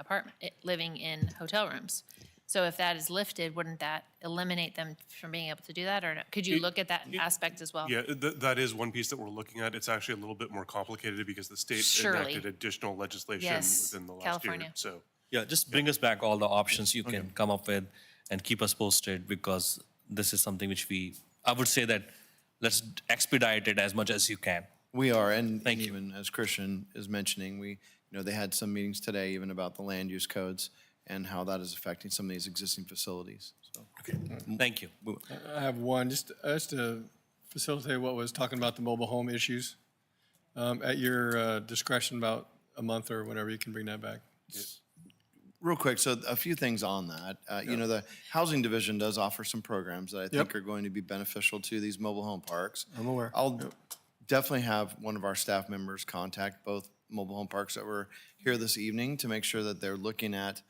hotel rooms. So if that is lifted, wouldn't that eliminate them from being able to do that, or no? Could you look at that aspect as well? Yeah, that is one piece that we're looking at. It's actually a little bit more complicated because the state Surely. enacted additional legislation Yes, within the last California. year. So, Yeah, just bring us back all the options you can come up with and keep us posted, because this is something which I would say that let's expedite it as much as you can. We are, and even as Christian is mentioning, they had some meetings today even about the land use codes and how that is affecting some of these existing facilities, so. Thank you. I have one, just to facilitate what was talking about the mobile home issues. At your discretion, about a month or whenever, you can bring that back. Real quick, so a few things on that. The Housing Division does offer some programs that I think are going to be beneficial to these mobile home parks. I'm aware. I'll definitely have one of our staff members contact both mobile home parks that were here this evening to make sure that they're looking at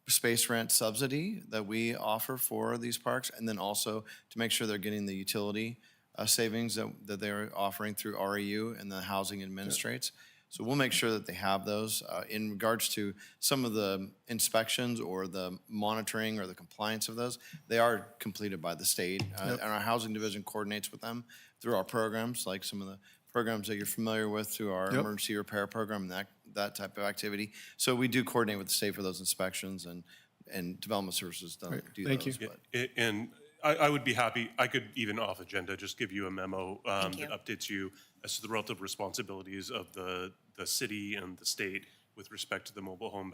space rent subsidy that we offer for these parks, and then also to make sure they're getting the utility savings that they're offering through REU and the housing administrates. So we'll make sure that they have those. In regards to some of the inspections or the monitoring or the compliance of those, they are completed by the state. And our housing division coordinates with them through our programs, like some of the programs that you're familiar with through our emergency repair program and that type of activity. So we do coordinate with the state for those inspections, and Development Services do Thank those. you. but- and I would be happy, I could even off agenda, just give you a memo that updates you as to the relative responsibilities of the city and the state with respect to the mobile home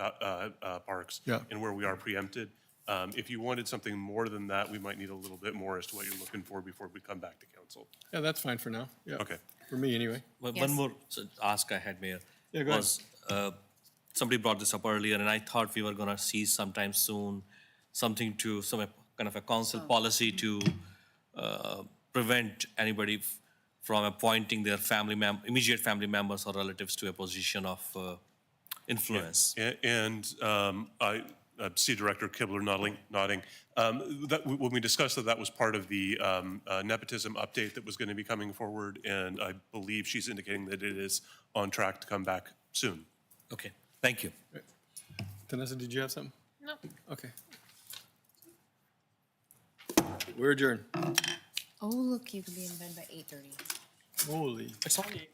parks Yeah. and where we are preempted. If you wanted something more than that, we might need a little bit more as to what you're looking for before we come back to council. Yeah, that's fine for now. Yeah. Okay. For me, anyway. One more ask I had, Mayor, Yeah, go ahead. was somebody brought this up earlier, and I thought we were going to see sometime soon something to some kind of a council policy to prevent anybody from appointing their immediate family members or relatives to a position of influence. And I see Director Kibler nodding. When we discussed that was part of the nepotism update that was going to be coming forward, and I believe she's indicating that it is on track to come back soon. Okay, thank you. Vanessa, did you have something? No. Okay. We're adjourned. Oh, look, you could be in bed by 8:30. Holy. It's only